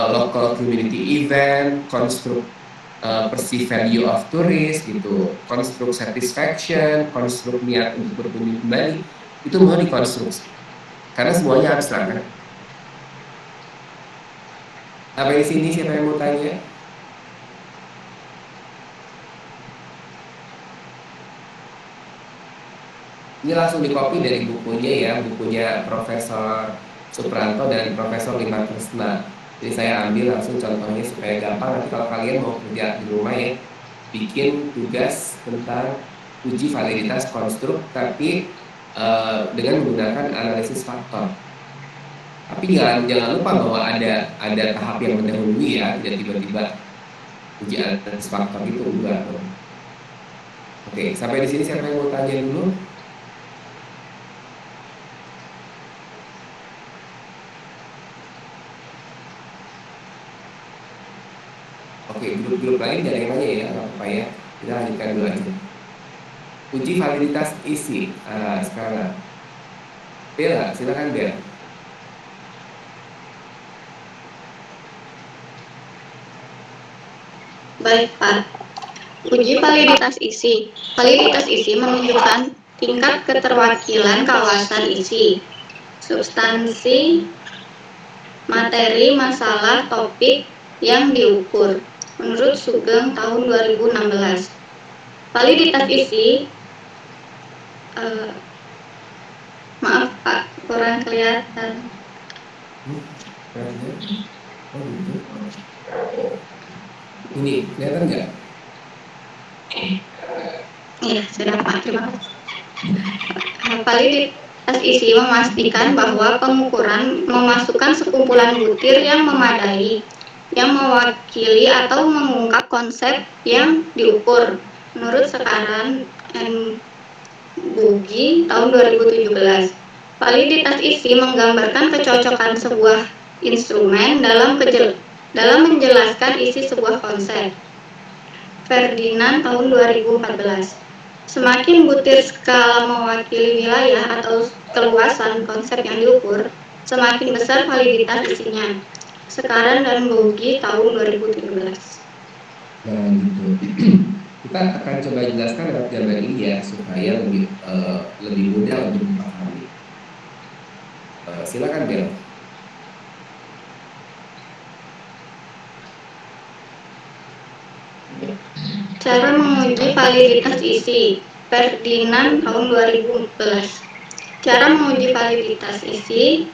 local community event, konstruk perceived value of tourist gitu, konstruk satisfaction, konstruk niat untuk berkunjung kembali, itu mau dikonstruksi karena semuanya abstrak kan. Apa di sini siapa yang mau tanya? Ini langsung di copy dari bukunya ya, bukunya Profesor Supranto dan Profesor Lima Kresna. Jadi saya ambil langsung contohnya supaya gampang. Nanti kalau kalian mau kerja di rumah ya, bikin tugas tentang uji validitas konstruk, tapi dengan menggunakan analisis faktor. Tapi jangan lupa bahwa ada tahap yang mendahului ya, tidak tiba-tiba uji analisis faktor itu enggak. Oke, sampai di sini siapa yang mau tanya dulu? Oke, grup-grup lain jangan yang nanya ya, nggak apa-apa ya. Kita lanjutkan dulu aja. Uji validitas isi. Sekarang, Bella, silakan Bella. Baik, Pak. Uji validitas isi. Validitas isi menunjukkan tingkat keterwakilan kawasan isi, substansi, materi, masalah, topik yang diukur. Menurut Sugeng tahun 2016. Validitas isi, maaf Pak, kurang kelihatan. Oh, gitu. Ini, kelihatan nggak? Iya, sudah Pak, terima kasih. Validitas isi memastikan bahwa pengukuran memasukkan sekumpulan butir yang memadai, yang mewakili atau mengungkap konsep yang diukur. Menurut Sekarang M. Bugi tahun 2017, validitas isi menggambarkan kecocokan sebuah instrumen dalam menjelaskan isi sebuah konsep. Ferdinand tahun 2014. Semakin butir skala mewakili wilayah atau keluasan konsep yang diukur, semakin besar validitas isinya. Sekarang dan Bogi tahun 2017. Nah, gitu. Kita akan coba jelaskan lewat gambar ini ya, supaya lebih mudah untuk dipahami. Silakan Bella. Cara menguji validitas isi. Ferdinand tahun 2014. Cara menguji validitas isi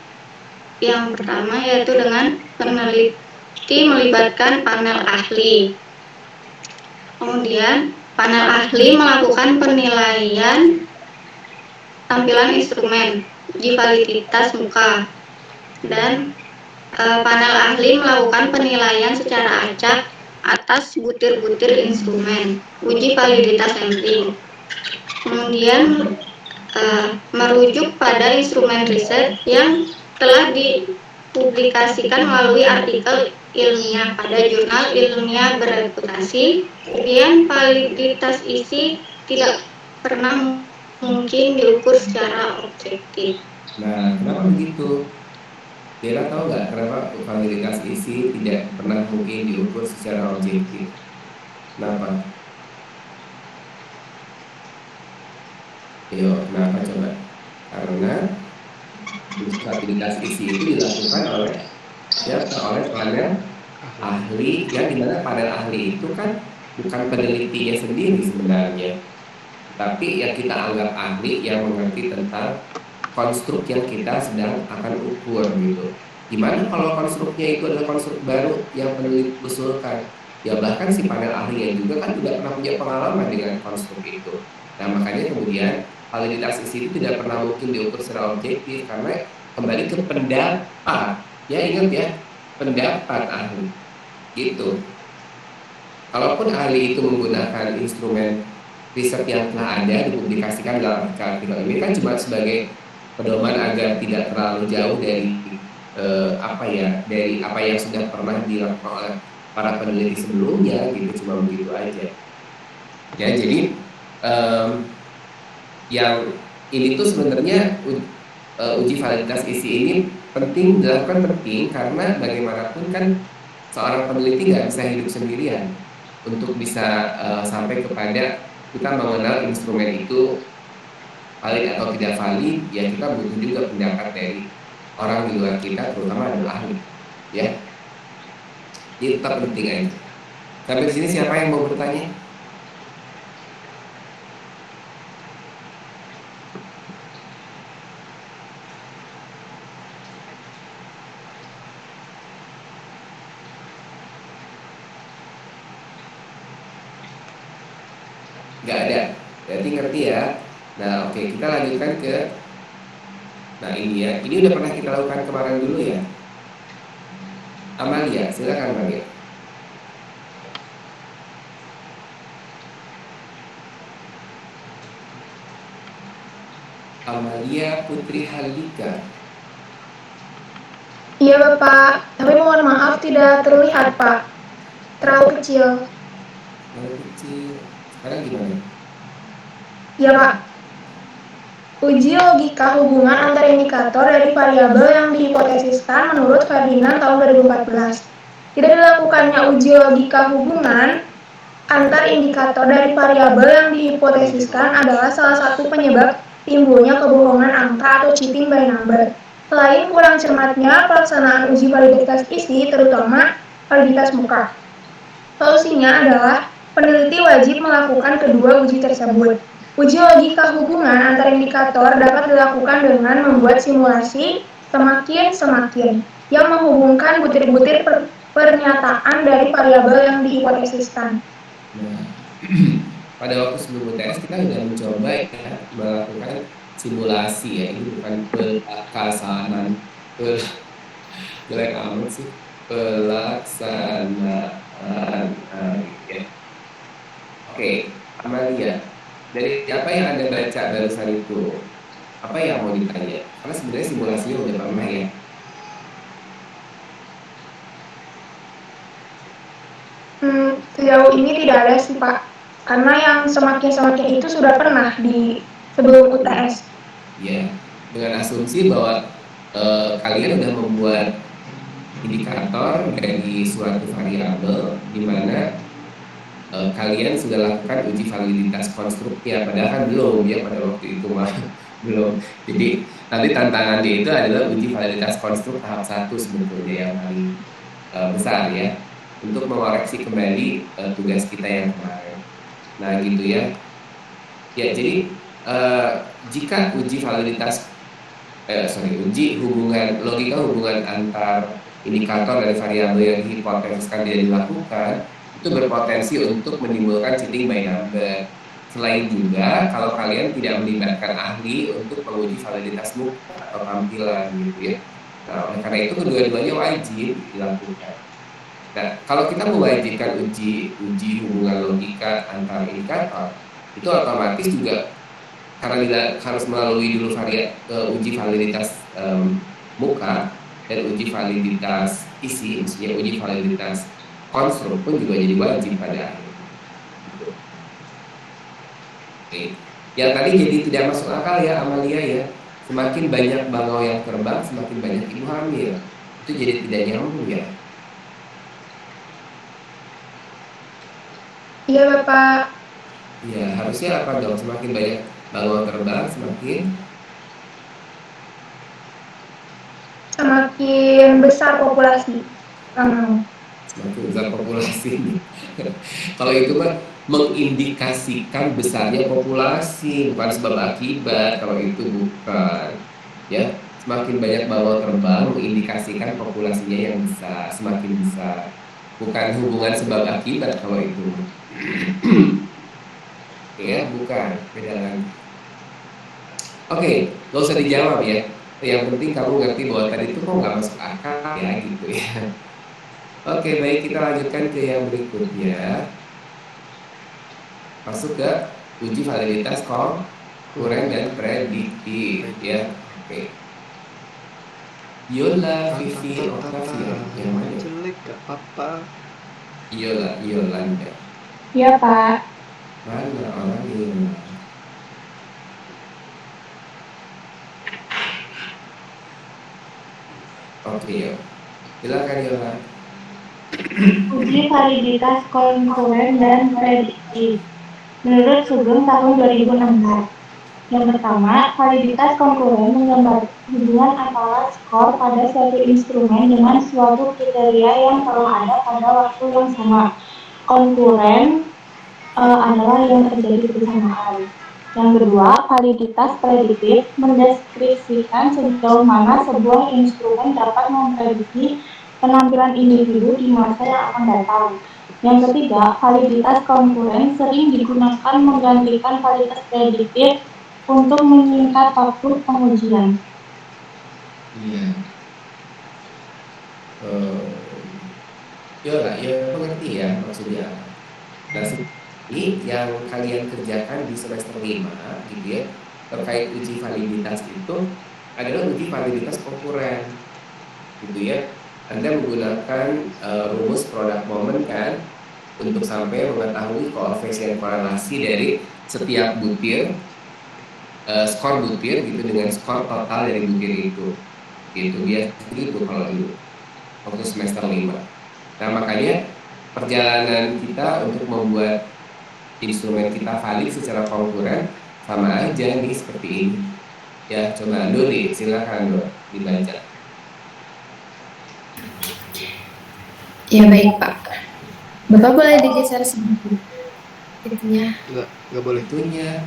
yang pertama yaitu dengan peneliti melibatkan panel ahli. Kemudian panel ahli melakukan penilaian tampilan instrumen, uji validitas muka, dan panel ahli melakukan penilaian secara acak atas butir-butir instrumen, uji validitas sampling. Kemudian merujuk pada instrumen riset yang telah dipublikasikan melalui artikel ilmiah pada jurnal ilmiah bereputasi. Kemudian validitas isi tidak pernah mungkin diukur secara objektif. Nah, kenapa begitu? Bella tahu nggak kenapa validitas isi tidak pernah mungkin diukur secara objektif? Kenapa? Yo, kenapa coba? Karena validitas isi itu dilakukan oleh panel ahli, yang dimana panel ahli itu kan bukan penelitinya sendiri sebenarnya, tapi yang kita anggap ahli yang mengerti tentang konstruk yang kita sedang akan ukur gitu. Gimana kalau konstruknya itu adalah konstruk baru yang peneliti usulkan? Ya bahkan si panel ahlinya juga kan tidak pernah punya pengalaman dengan konstruk itu. Nah makanya kemudian validitas isi itu tidak pernah mungkin diukur secara objektif, karena kembali ke pendapat. Ya ingat ya, pendapat ahli gitu. Kalaupun ahli itu menggunakan instrumen riset yang telah ada dipublikasikan dalam artikel ini, kan cuma sebagai pedoman agar tidak terlalu jauh dari dari apa yang sudah pernah dilakukan oleh para peneliti sebelumnya gitu, cuma begitu aja ya. Jadi yang ini tuh sebenarnya uji validitas isi ini penting dilakukan, karena bagaimanapun kan seorang peneliti nggak bisa hidup sendirian. Untuk bisa sampai kepada kita mengenal instrumen itu valid atau tidak valid, ya kita butuh juga pendapat dari orang di luar kita, terutama adalah ahli ya. Jadi tetap penting aja. Sampai di sini siapa yang mau bertanya? Nggak ada. Berarti ngerti ya. Nah, oke, kita lanjutkan ke, nah ini ya. Ini udah pernah kita lakukan kemarin dulu ya. Amalia, silakan Amalia. Amalia Putri Halika. Iya Bapak, tapi mohon maaf tidak terlihat Pak. Terlalu kecil. Terlalu kecil. Sekarang gimana? Iya Pak. Uji logika hubungan antar indikator dari variabel yang dihipotesiskan menurut Ferdinand tahun 2014. Tidak dilakukannya uji logika hubungan antar indikator dari variabel yang dihipotesiskan adalah salah satu penyebab timbulnya kebohongan angka atau cheating by number. Selain kurang cermatnya pelaksanaan uji validitas isi, terutama validitas muka. Solusinya adalah peneliti wajib melakukan kedua uji tersebut. Uji logika hubungan antar indikator dapat dilakukan dengan membuat simulasi semakin yang menghubungkan butir-butir pernyataan dari variabel yang dihipotesiskan. Nah, pada waktu sebelum UTS kita sudah mencoba ya melakukan simulasi ya. Ini bukan pelaksanaan, jelek amat sih, pelaksanaan. Ya. Oke, Amalia, dari apa yang Anda baca barusan itu, apa yang mau ditanya? Karena sebenarnya simulasinya udah pernah ya. Sejauh ini tidak ada sih Pak, karena yang semakin itu sudah pernah di sebelum UTS. Ya, dengan asumsi bahwa kalian udah membuat indikator dari suatu variabel di mana kalian sudah lakukan uji validitas konstruknya, padahal kan belum ya pada waktu itu mah belum. Jadi nanti tantangannya itu adalah uji validitas konstruk tahap 1 sebetulnya yang paling besar ya, untuk mengoreksi kembali tugas kita yang kemarin. Nah gitu ya. Ya jadi jika uji validitas uji logika hubungan antar indikator dari variabel yang dihipotesiskan tidak dilakukan, itu berpotensi untuk menimbulkan cheating by number. Selain juga kalau kalian tidak melibatkan ahli untuk menguji validitas muka atau tampilan gitu ya. Nah, oleh karena itu kedua-duanya wajib dilakukan. Nah, kalau kita mewajibkan uji hubungan logika antar indikator, itu otomatis juga karena harus melalui dulu uji validitas muka dan uji validitas isi, maksudnya uji validitas konstruk pun juga jadi wajib pada akhirnya. Oke. Yang tadi jadi tidak masuk akal ya Amalia ya. Semakin banyak bangau yang terbang, semakin banyak ibu hamil. Itu jadi tidak nyambung ya. Iya Bapak. Ya harusnya apa dong? Semakin banyak bangau terbang, semakin besar populasi. Semakin besar populasi. Kalau itu kan mengindikasikan besarnya populasi, bukan sebab akibat. Kalau itu bukan, ya semakin banyak bawal terbang mengindikasikan populasinya yang besar, semakin besar, bukan hubungan sebab akibat kalau itu. Ya bukan, beda lagi. Oke, gak usah dijawab ya. Yang penting kamu ngerti bahwa tadi itu kok nggak masuk akal ya gitu ya. Oke, baik, kita lanjutkan ke yang berikutnya. Masuk ke uji validitas konkuren dan prediktif ya. Oke. Yola, Vivi, Octavia, yang mana? Jelek gak apa-apa. Yolanda. Iya Pak. Mana orangnya? Oke, yuk. Silakan Yola. Uji validitas konkuren dan prediktif. Menurut Sugeng tahun 2016. Yang pertama, validitas konkuren menggambarkan hubungan antara skor pada suatu instrumen dengan suatu kriteria yang telah ada pada waktu yang sama. Konkuren adalah yang terjadi bersamaan. Yang kedua, validitas prediktif mendeskripsikan sejauh mana sebuah instrumen dapat memprediksi penampilan individu di masa yang akan datang. Yang ketiga, validitas konkuren sering digunakan menggantikan validitas prediktif untuk menyingkat waktu pengujian. Iya. Ya lah, ya mengerti ya maksudnya apa. Nah, ini yang kalian kerjakan di semester 5 gitu ya, terkait uji validitas itu adalah uji validitas konkuren gitu ya. Anda menggunakan rumus product moment kan untuk sampai mengetahui koefisien korelasi dari setiap butir skor butir gitu dengan skor total dari butir itu gitu ya, itu kalau dulu waktu semester 5. Nah, makanya perjalanan kita untuk membuat instrumen kita valid secara konkuren sama aja nih seperti ini. Ya, coba Dori, silakan Dori dibaca. Ya baik Pak. Bapak boleh digeser sedikit itunya. Nggak boleh. Itunya.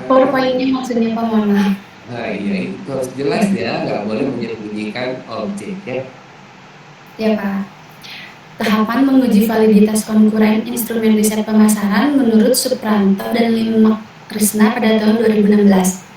PowerPoint-nya maksudnya Pak, mohon maaf. Nah, iya itu harus jelas ya, nggak boleh menyembunyikan objek ya. Ya Pak. Tahapan menguji validitas konkuren instrumen riset pemasaran menurut Supranto dan Lima Krishna pada tahun 2016.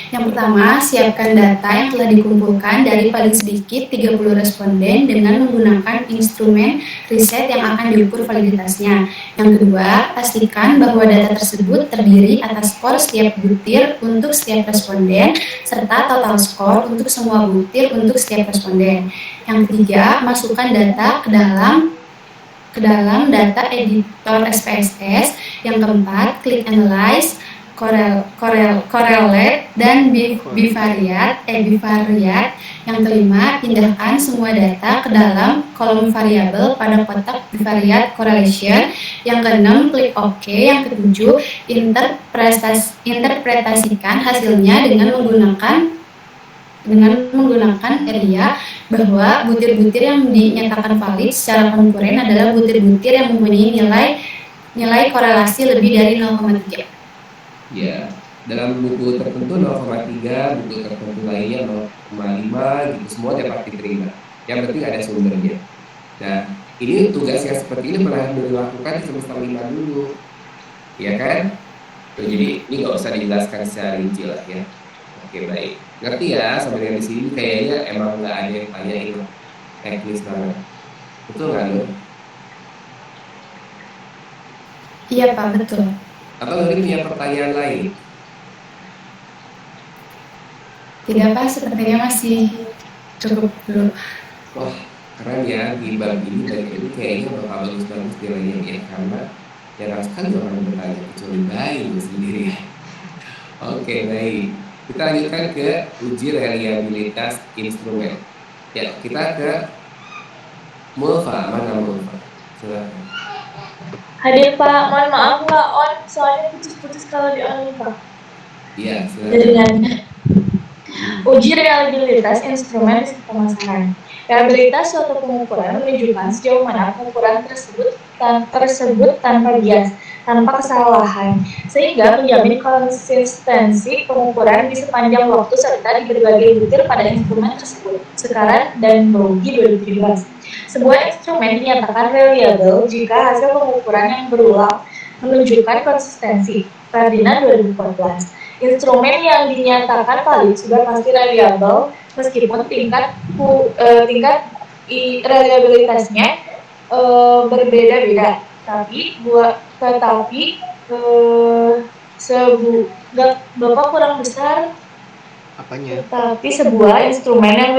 Yang pertama, siapkan data yang telah dikumpulkan dari paling sedikit 30 responden dengan menggunakan instrumen riset yang akan diukur validitasnya. Yang kedua, pastikan bahwa data tersebut terdiri atas skor setiap butir untuk setiap responden, serta total skor untuk semua butir untuk setiap responden. Yang ketiga, masukkan data ke dalam data editor SPSS. Yang keempat, klik analyze, correlate, dan bivariate. Yang kelima, pindahkan semua data ke dalam kolom variabel pada kotak bivariate correlation. Yang keenam, klik OK. Yang ketujuh, interpretasikan hasilnya dengan menggunakan area bahwa butir-butir yang dinyatakan valid secara konkuren adalah butir-butir yang mempunyai nilai korelasi lebih dari 0,3. Ya, dalam buku tertentu 0,3, buku tertentu lainnya 0,5 gitu, semua dapat diterima. Yang penting ada sumbernya. Nah, ini tugas yang seperti ini pernah dilakukan di semester 5 dulu. Ya kan? Tuh, jadi ini nggak usah dijelaskan secara rinci lah ya. Oke, baik. Ngerti ya, sampai dengan di sini kayaknya emang nggak ada yang tanyain teknis banget. Betul nggak lo? Iya Pak, betul. Atau Lori punya pertanyaan lain? Tidak Pak, sepertinya masih cukup dulu. Wah, keren ya, di bab ini dan ini kayaknya bakal bagus-bagus nilainya ya, karena jarang sekali orang bertanya kecuali bayi sendiri. Oke, baik. Kita lanjutkan ke uji reliabilitas instrumen. Ya, kita ke Mulfa. Mana Mulfa? Silakan. Hadir Pak, mohon maaf nggak on, soalnya putus-putus kalau di on Pak. Iya, silakan. Jaringannya. Uji reliabilitas instrumen riset pemasaran. Reliabilitas suatu pengukuran menunjukkan sejauh mana pengukuran tersebut tanpa bias, tanpa kesalahan, sehingga menjamin konsistensi pengukuran di sepanjang waktu serta di berbagai butir pada instrumen tersebut. Sekarang dan Bogi 2017. Sebuah instrumen dinyatakan reliable jika hasil pengukuran yang berulang menunjukkan konsistensi. Ferdinand 2014. Instrumen yang dinyatakan valid sudah pasti reliable meskipun tingkat reliabilitasnya berbeda-beda. Bapak kurang besar. Apanya? Tapi sebuah instrumen yang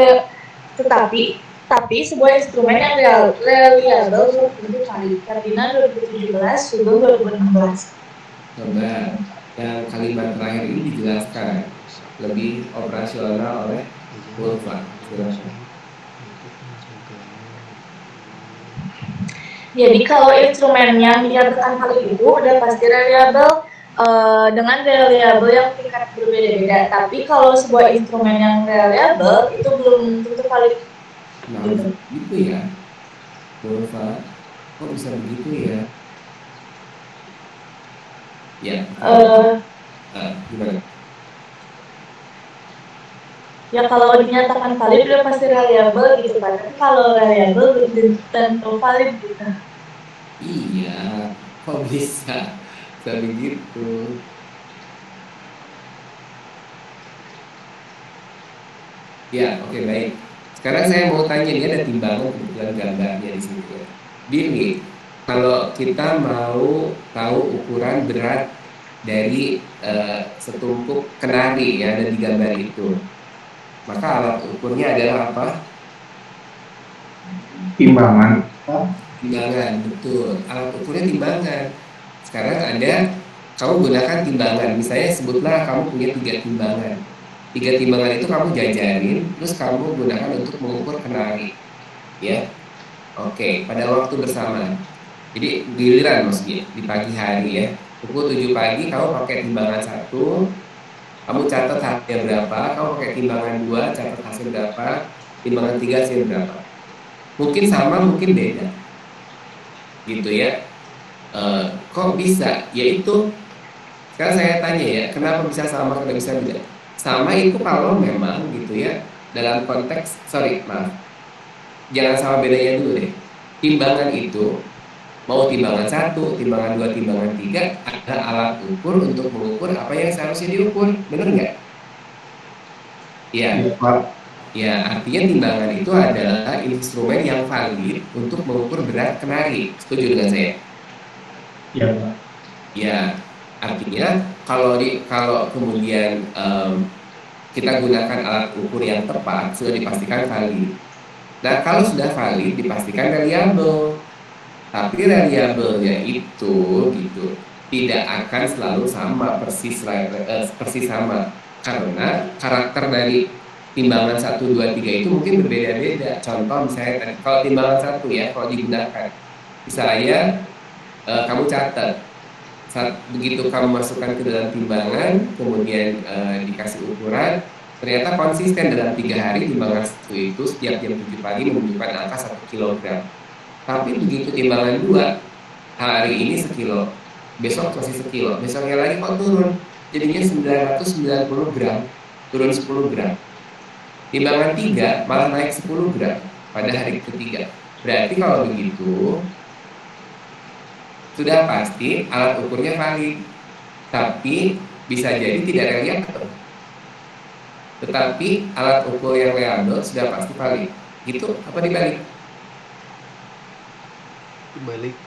sebuah instrumen yang reliable untuk valid. Ferdinand 2017, Sugeng 2016. Coba yang kalimat terakhir ini dijelaskan lebih operasional oleh Ulfa. Silakan. Jadi kalau instrumennya dinyatakan valid itu udah pasti reliable dengan reliable yang tingkat berbeda-beda. Tapi kalau sebuah instrumen yang reliable itu belum tentu valid. Nah, gitu ya, Ulfa. Kok bisa begitu ya? Ya. Gimana? Ya kalau dinyatakan valid udah pasti reliable gitu kan. Tapi kalau reliable belum tentu valid gitu. Iya, kok bisa? Bisa begitu. Ya, oke baik. Sekarang saya mau tanya, ini ada timbangan kebetulan gambarnya di sini ya. Billy, kalau kita mau tahu ukuran berat dari setumpuk kenari yang ada di gambar itu, maka alat ukurnya adalah apa? Timbangan. Timbangan, betul. Alat ukurnya timbangan. Sekarang ada, kamu gunakan timbangan. Misalnya sebutlah kamu punya tiga timbangan. Tiga timbangan itu kamu jajarin, terus kamu gunakan untuk mengukur kenari. Ya, oke. Pada waktu bersamaan. Jadi giliran maksudnya di pagi hari ya. Pukul 7 pagi kamu pakai timbangan satu, kamu catat hasilnya berapa, kamu pakai timbangan dua, catat hasil berapa, timbangan tiga hasil berapa. Mungkin sama, mungkin beda, gitu ya. Kok bisa? Yaitu sekarang saya tanya ya, kenapa bisa sama, kenapa bisa beda? Sama itu kalau memang gitu ya, dalam konteks, sorry, maaf, jangan sama bedanya dulu deh. Timbangan itu, mau timbangan satu, timbangan dua, timbangan tiga, ada alat ukur untuk mengukur apa yang seharusnya diukur, bener nggak? Iya, Ya, Pak. ya artinya timbangan itu adalah instrumen yang valid untuk mengukur berat kenari. Setuju dengan saya? Iya, Pak. Ya, artinya kalau kemudian kita gunakan alat ukur yang tepat, sudah dipastikan valid. Nah, kalau sudah valid, dipastikan reliable. Tapi reliabelnya itu gitu tidak akan selalu sama persis sama karena karakter dari timbangan satu 2 3 itu mungkin berbeda-beda. Contoh misalnya kalau timbangan satu ya kalau digunakan, misalnya kamu catat saat begitu kamu masukkan ke dalam timbangan, kemudian dikasih ukuran, ternyata konsisten dalam 3 hari timbangan satu itu setiap jam 7 pagi menunjukkan angka 1 kilogram. Tapi begitu timbangan dua, hari ini sekilo, besok masih sekilo, besoknya lagi kok turun, jadinya 990 gram, turun 10 gram. Timbangan tiga malah naik 10 gram pada hari ketiga. Berarti kalau begitu, sudah pasti alat ukurnya valid, tapi bisa jadi tidak reliable. Tetapi alat ukur yang reliable sudah pasti valid. Gitu apa dibalik? Dibalik.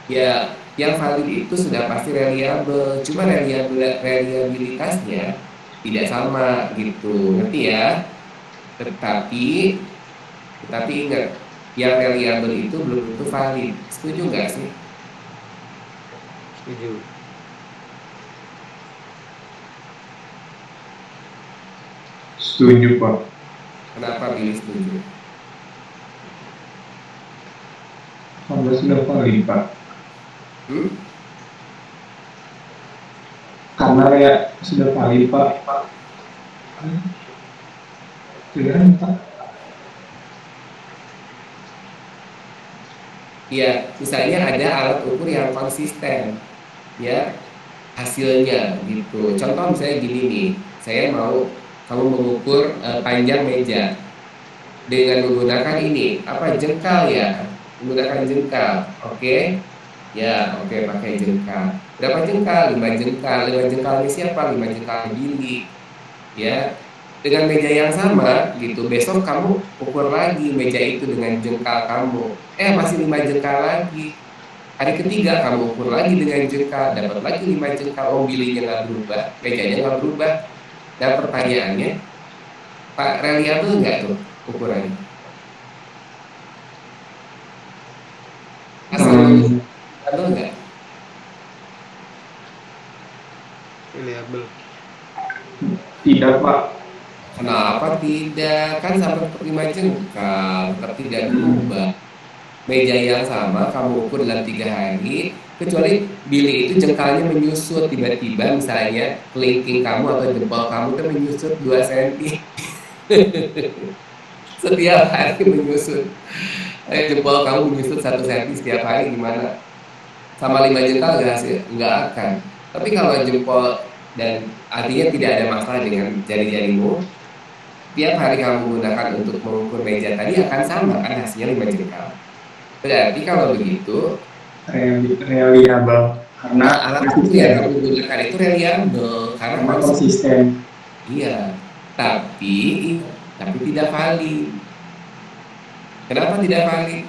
Ya, yang valid itu sudah pasti reliable, cuma reliabilitasnya tidak sama gitu, ngerti ya? Tetapi, tetapi ingat, yang reliable itu belum tentu valid. Setuju nggak sih? Setuju. Setuju, Pak. Kenapa pilih setuju? Karena sudah valid, Pak. Hmm? Karena ya sudah valid, Pak. Dengan Pak. Ya, misalnya ada alat ukur yang konsisten, ya hasilnya gitu. Contoh misalnya gini nih, saya mau kamu mengukur panjang meja dengan menggunakan ini apa jengkal ya, menggunakan jengkal, oke ya, oke pakai jengkal. Berapa jengkal? 5 jengkal. 5 jengkal ini siapa? 5 jengkal Billy, ya. Dengan meja yang sama gitu, besok kamu ukur lagi meja itu dengan jengkal kamu, masih 5 jengkal lagi. Hari ketiga kamu ukur lagi dengan jengkal, dapat lagi 5 jengkal. Oh, Billy-nya nggak berubah, mejanya nggak berubah. Dan pertanyaannya, Pak, reliable nggak tuh ukurannya? Hasilnya reliable nggak? Reliable. Tidak, Pak. Kenapa tidak? Kan sampai 5 jengkal, tetap tidak berubah. Meja yang sama kamu ukur dalam 3 hari, kecuali Billy itu jengkalnya menyusut tiba-tiba, misalnya kelingking kamu atau jempol kamu itu menyusut 2 cm setiap hari menyusut. Jempol kamu menyusut 1 cm setiap hari, gimana? Sama 5 jengkal nggak sih? Nggak akan. Tapi kalau jempol dan artinya tidak ada masalah dengan jari-jarimu, tiap hari kamu gunakan untuk mengukur meja tadi akan sama kan hasilnya 5 jengkal. Berarti kalau begitu reliable karena alat ukur yang konsisten. kamu gunakan itu reliable karena Karena konsisten. Iya, tapi tapi tidak valid. Kenapa tidak valid?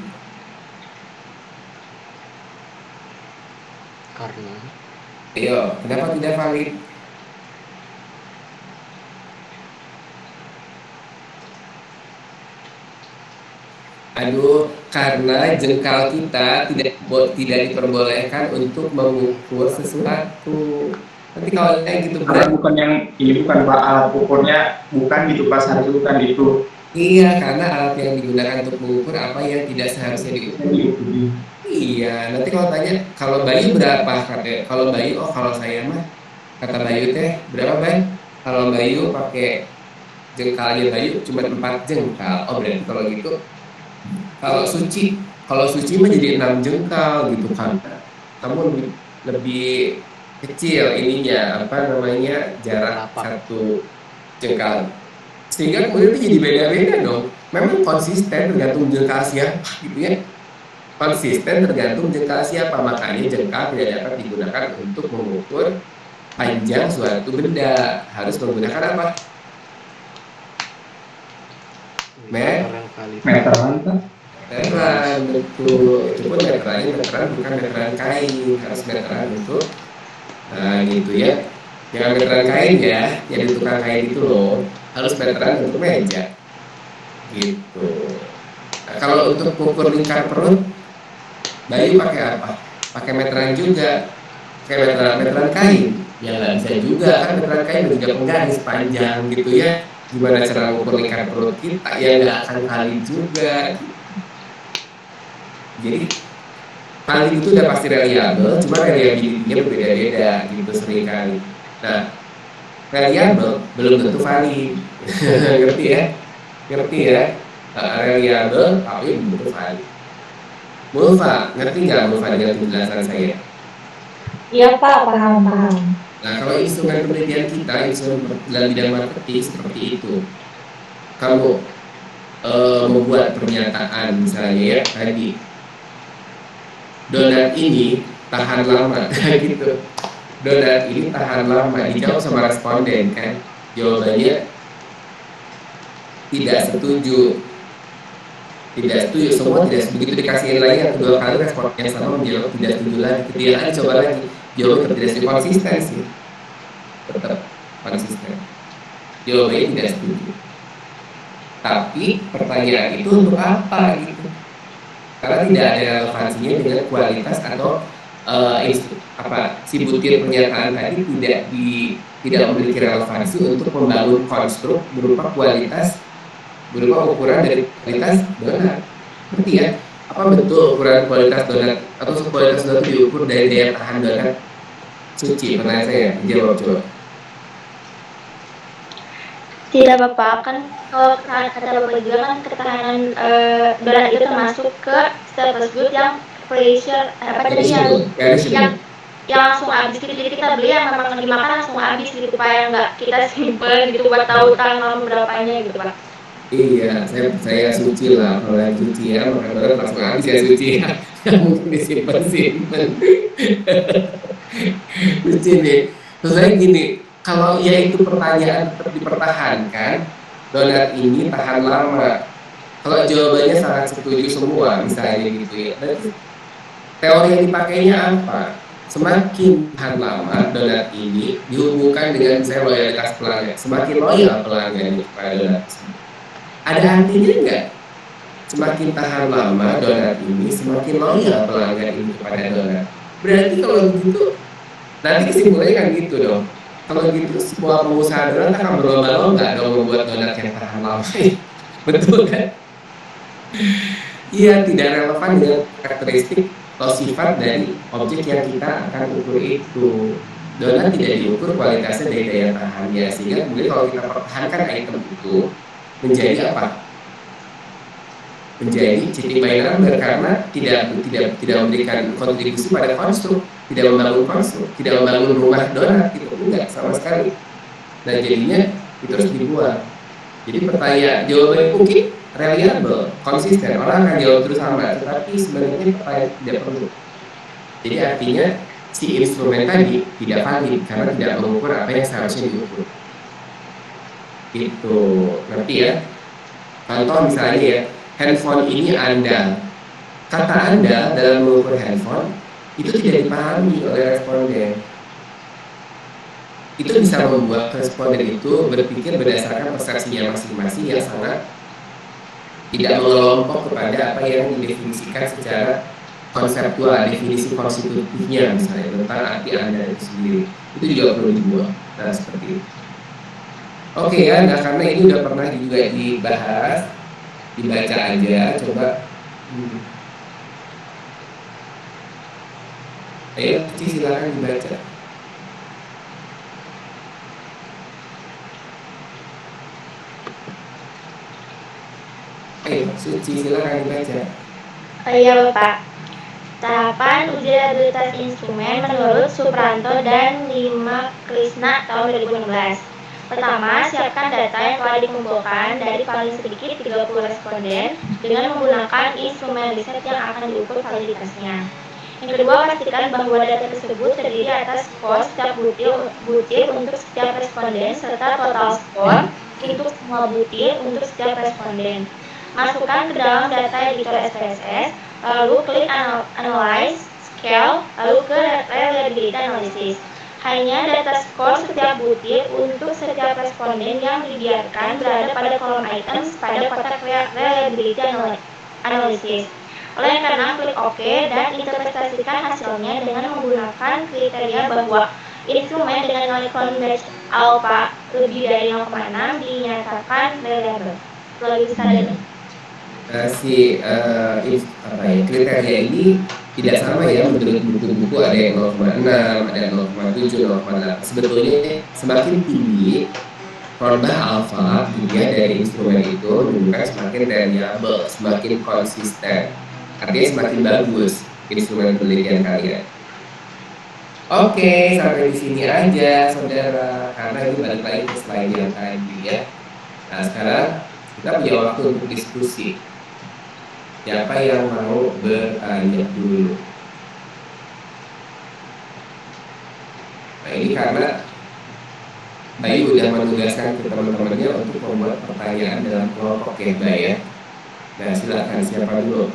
Karena Ayo, kenapa tidak valid? Aduh, karena jengkal kita tidak diperbolehkan untuk mengukur sesuatu. Nanti kalau kayak gitu Karena bukan yang ini bukan Pak, alat ukurnya bukan gitu Pak, seharusnya bukan itu. Iya, karena alat yang digunakan untuk mengukur apa yang tidak seharusnya diukur. Iya, nanti kalau tanya, kalau Bayu berapa? Kalau Bayu, oh kalau saya mah, kata Bayu teh, berapa Bay? Kalau Bayu pakai jengkalnya Bayu cuma 4 jengkal. Oh berarti kalau gitu, kalau suci mah jadi 6 jengkal gitu kan. Kamu lebih kecil ininya, apa namanya, jarak satu jengkal. Sehingga kemudian itu jadi beda-beda dong. Memang konsisten tergantung jengkal siapa gitu ya. Konsisten tergantung jengkal siapa. Makanya jengkal tidak dapat digunakan untuk mengukur panjang suatu benda. Harus menggunakan apa? Meteran Pak. Meteran, betul. Itu pun meteran bukan meteran kain. Harus meteran untuk gitu ya. Yang meteran kain ya, yang di tukang kain itu loh. Harus meteran untuk meja. Gitu. Nah, kalau untuk ukur lingkar perut, Bayu pakai apa? Pakai meteran juga. Kayak meteran kain. Ya nggak bisa juga kan, meteran kain juga penggaris panjang gitu ya. Gimana cara mengukur lingkar perut kita? Ya nggak akan valid juga. Jadi valid itu udah pasti reliable, cuma reliability-nya berbeda-beda gitu seringkali. Nah, reliable belum tentu valid. Ngerti ya? Ngerti ya? Reliable tapi belum tentu valid. Mulfa, ngerti nggak Mulfa dengan penjelasan saya? Iya Pak, paham. Nah, kalau instrumen penelitian kita, instrumen dalam bidang marketing seperti itu. Kamu membuat pernyataan misalnya ya, tadi donat ini tahan lama, gitu. Donat ini tahan lama, dijawab sama responden kan. Jawabannya tidak setuju. Tidak setuju, semua tidak setuju. Begitu dikasihin lagi yang kedua kali responnya sama menjawab tidak setuju lagi. Ketiga kali coba lagi, jawabnya tidak setuju. Konsistensi tetap konsisten. Jawabannya tidak setuju. Tapi pertanyaan itu untuk apa gitu? Karena tidak ada relevansinya dengan kualitas atau si butir pernyataan tadi tidak memiliki relevansi untuk membangun konstruk berupa kualitas, berupa ukuran dari kualitas donat. Ngerti ya? Apa betul ukuran kualitas donat atau kualitas donat diukur dari daya tahan donat suci? Pertanyaan saya, jawab coba. Tidak Bapak, kan kalau kata Bapak juga kan ketahanan donat itu termasuk ke status good yang pressure yang langsung habis gitu. Jadi kita beli yang memang dimakan langsung habis gitu supaya nggak kita simpen gitu buat tahu tahan lama berapanya gitu Pak. Iya, saya suci lah. Kalau yang suci ya, makan langsung habis ya suci ya. Mungkin disimpan-simpan. Suci nih. Terus saya gini, kalau ya itu pertanyaan tetap dipertahankan, donat ini tahan lama. Kalau jawabannya sangat setuju semua, misalnya gitu ya. Berarti teori yang dipakainya apa? Semakin tahan lama donat ini dihubungkan dengan misalnya loyalitas pelanggan. Semakin loyal pelanggan kepada donat tersebut. Ada artinya enggak? Semakin tahan lama donat ini, semakin loyal pelanggan ini kepada donat. Berarti kalau begitu, nanti kesimpulannya kan gitu dong. Kalau gitu, semua pengusaha donat akan berlomba-lomba dong membuat donat yang tahan lama. Betul kan? Iya, tidak relevan dengan karakteristik atau sifat dari objek yang kita akan ukur itu. Donat tidak diukur kualitasnya dari daya tahannya, sehingga kemudian kalau kita pertahankan item itu menjadi apa? Menjadi cheating by number karena tidak memberikan kontribusi pada konstruk, tidak membangun konstruk, tidak membangun rumah donat gitu, enggak sama sekali. Dan jadinya itu harus dibuang. Jadi pertanyaan jawabannya mungkin reliable, konsisten, orang akan jawab terus sama, tetapi sebenarnya pertanyaan tidak perlu. Jadi artinya si instrumen tadi tidak valid karena tidak mengukur apa yang seharusnya diukur. Itu ngerti ya? Contoh misalnya ya, handphone ini andal. Kata andal dalam mengukur handphone itu tidak dipahami oleh responden. Itu bisa membuat responden itu berpikir berdasarkan persepsinya masing-masing yang sangat tidak mengelompok kepada apa yang didefinisikan secara konseptual, definisi konstitutifnya misalnya tentang arti andal itu sendiri. Itu juga perlu dibuat. Nah, seperti itu. Oke ya, nah karena ini udah pernah juga dibahas, dibaca aja, coba. Ayo, silakan dibaca. Ayo, Suci, silakan dibaca. Iya Bapak. Tahapan uji reliabilitas instrumen menurut Supranto dan Lima Krishna tahun 2016. Pertama, siapkan data yang telah dikumpulkan dari paling sedikit 30 responden dengan menggunakan instrumen riset yang akan diukur validitasnya. Yang kedua, pastikan bahwa data tersebut terdiri atas skor setiap butir untuk setiap responden serta total skor untuk semua butir untuk setiap responden. Masukkan ke dalam data editor SPSS, lalu klik Analyze, Scale, lalu ke Reliability Analysis. Hanya data skor setiap butir untuk setiap responden yang dibiarkan berada pada kolom items pada kotak Reliability Analysis. Oleh karena klik OK dan interpretasikan hasilnya dengan menggunakan kriteria bahwa instrumen dengan nilai clone batch alpha lebih dari 0,6 dinyatakan reliable. Lalu bisa kriteria ini tidak sama ya menurut buku-buku, ada yang 0,6, ada 0,7, 0,8. Sebetulnya semakin tinggi korban alfa dari instrumen itu menunjukkan semakin reliable, semakin konsisten, artinya semakin bagus instrumen penelitian kalian. Oke, sampai di sini aja saudara, karena ini balik lagi ke slide yang tadi ya. Nah sekarang kita punya waktu untuk diskusi. Siapa yang mau bertanya dulu? Nah ini karena Bayu udah menugaskan ke teman-temannya untuk membuat pertanyaan dalam kelompok ya, Bay ya. Nah silakan, siapa dulu?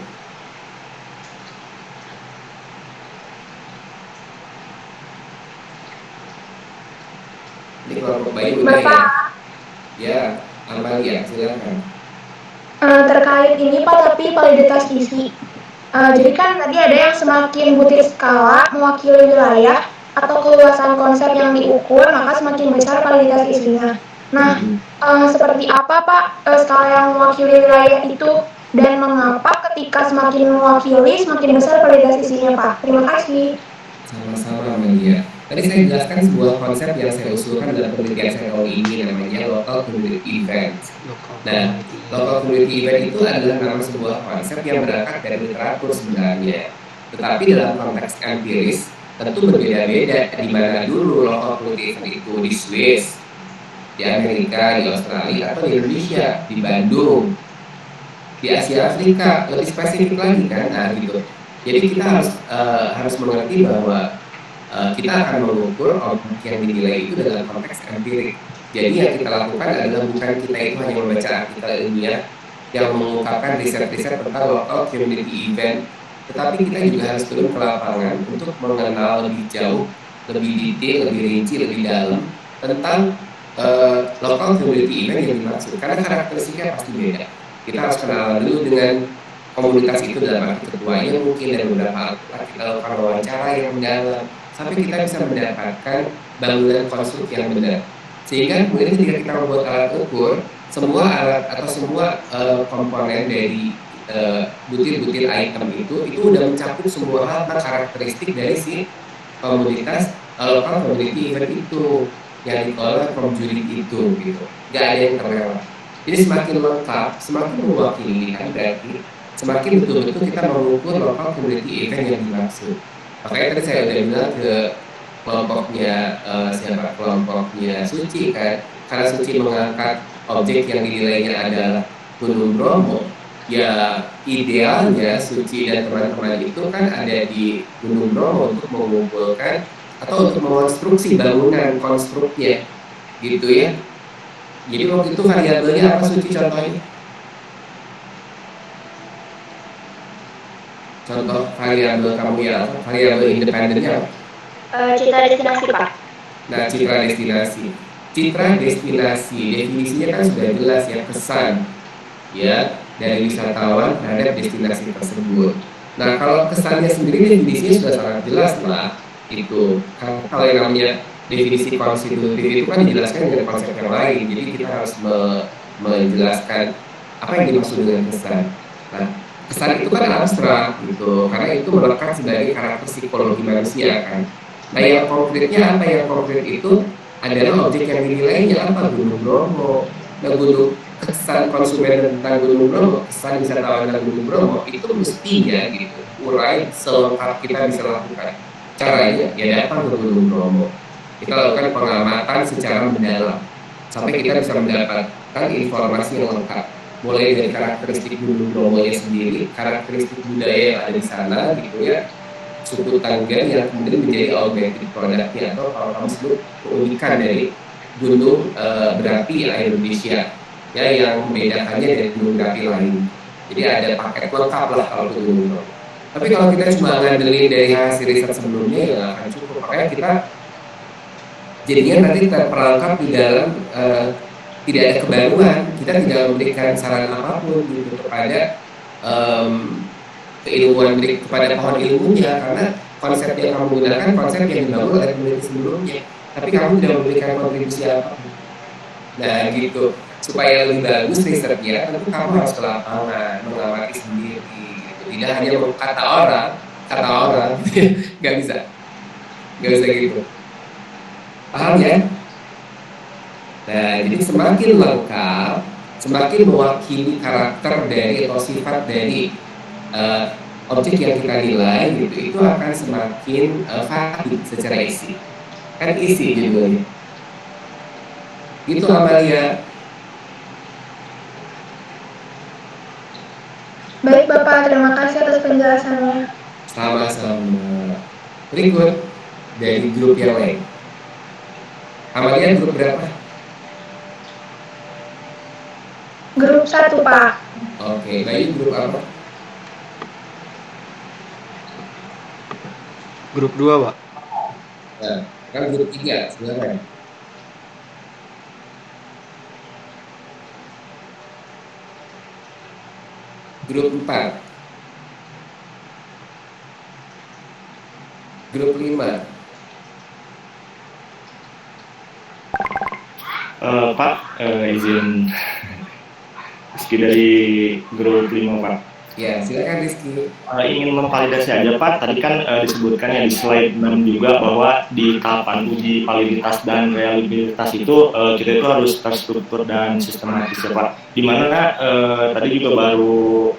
Ini kelompok Bayu udah ya? Ya, Amalia, silakan. Terkait ini Pak, tapi validitas isi. Jadi kan tadi ada yang semakin butir skala mewakili wilayah atau keluasan konsep yang diukur, maka semakin besar validitas isinya. Nah, seperti apa Pak skala yang mewakili wilayah itu, dan mengapa ketika semakin mewakili semakin besar validitas isinya Pak? Terima kasih. Sama-sama Amalia. Tadi saya jelaskan sebuah konsep yang saya usulkan dalam penelitian saya tahun ini, namanya local community events. Nah, local community event itu adalah nama sebuah konsep yang berangkat dari literatur sebenarnya. Tetapi dalam konteks empiris tentu berbeda-beda, di mana dulu local community event itu di Swiss, di Amerika, di Australia, atau di Indonesia, di Bandung, di Asia Afrika, lebih spesifik lagi kan, nah gitu. Jadi kita harus mengerti bahwa kita akan mengukur objek yang dinilai itu dalam konteks empirik. Jadi yang kita lakukan adalah bukan kita itu hanya membaca artikel ilmiah yang mengungkapkan riset-riset tentang local community event, tetapi kita juga harus turun ke lapangan untuk mengenal lebih jauh, lebih detail, lebih rinci, lebih dalam tentang local community event yang dimaksud. Karena karakteristiknya pasti beda. Kita harus kenal dulu dengan komunitas itu dalam arti ketuanya mungkin, dan beberapa alat kita lakukan wawancara yang mendalam sampai kita bisa mendapatkan bangunan konstruk yang benar. Sehingga kemudian ketika kita membuat alat ukur, semua alat atau semua komponen dari butir-butir item itu udah mencakup semua hal tentang karakteristik dari si komunitas local community event itu yang dikelola from jury itu gitu. Gak ada yang terlewat. Jadi semakin lengkap, semakin mewakili kan, berarti semakin betul-betul kita mengukur local community event yang dimaksud. Makanya tadi saya udah bilang ke kelompoknya kelompoknya Suci kan, karena Suci mengangkat objek yang dinilainya adalah Gunung Bromo, ya idealnya Suci dan teman-teman itu kan ada di Gunung Bromo untuk mengumpulkan atau untuk mengonstruksi bangunan konstruknya, gitu ya. Jadi waktu itu variabelnya apa Suci contohnya? Contoh variabel kamu ya, variabel independennya apa? Citra destinasi, Pak. Nah, citra destinasi. Citra destinasi, definisinya kan sudah jelas ya, kesan ya dari wisatawan terhadap destinasi tersebut. Nah, kalau kesannya sendiri definisinya sudah sangat jelas lah itu. Kalau yang namanya definisi konstitutif itu kan dijelaskan dengan konsep yang lain. Jadi kita harus menjelaskan apa yang dimaksud dengan kesan. Nah, kesan itu kan abstrak gitu, karena itu melekat sebagai karakter psikologi manusia kan. Nah, yang konkretnya apa? Yang konkret itu adalah objek yang dinilainya apa? Gunung Bromo. Nah, kesan konsumen tentang Gunung Bromo, kesan wisatawan tentang Gunung Bromo itu mestinya gitu, urai selengkap kita bisa lakukan. Caranya ya datang ke Gunung Bromo. Kita lakukan pengamatan secara mendalam sampai kita bisa mendapatkan informasi yang lengkap. Mulai dari karakteristik Gunung Bromo-nya sendiri, karakteristik budaya yang ada di sana gitu ya, suku Tanggan yang kemudian menjadi augmented produknya atau kalau kamu sebut keunikan dari gunung berapi Indonesia ya, yang membedakannya dari gunung berapi lain. Jadi ada paket lengkap lah kalau itu gunung Bromo. Tapi kalau kita cuma ngandelin dari hasil riset sebelumnya ya akan cukup. Makanya kita jadinya nanti terperangkap di dalam tidak ada kebaruan. Kita tidak memberikan saran apapun gitu kepada keilmuan kepada pohon ilmunya, karena konsep yang kamu gunakan konsep yang dibangun oleh peneliti sebelumnya, tapi kamu tidak memberikan kontribusi apapun. Nah gitu, supaya lebih bagus risetnya tentu kamu harus ke lapangan mengamati sendiri gitu. Tidak hanya kata orang nggak bisa gitu, paham ya? Nah jadi semakin lengkap, semakin mewakili karakter dari atau sifat dari objek yang kita nilai gitu, itu akan semakin valid secara isi. Kan isi judulnya. Gitu Amalia. Baik Bapak, terima kasih atas penjelasannya. Sama-sama. Berikut dari grup yang lain. Amalia grup berapa? Grup 1 Pak. Oke, Bayu grup apa? Grup 2, Pak. Nah, kan grup 3 sebenarnya. Grup 4. Grup 5. Pak, izin Rizky dari grup 5, Pak. Ya, silakan Rizky. Ingin memvalidasi aja Pak, tadi kan disebutkan ya di slide 6 juga bahwa di tahapan uji validitas dan reliabilitas itu kita itu harus terstruktur dan sistematis ya Pak. Dimana tadi juga baru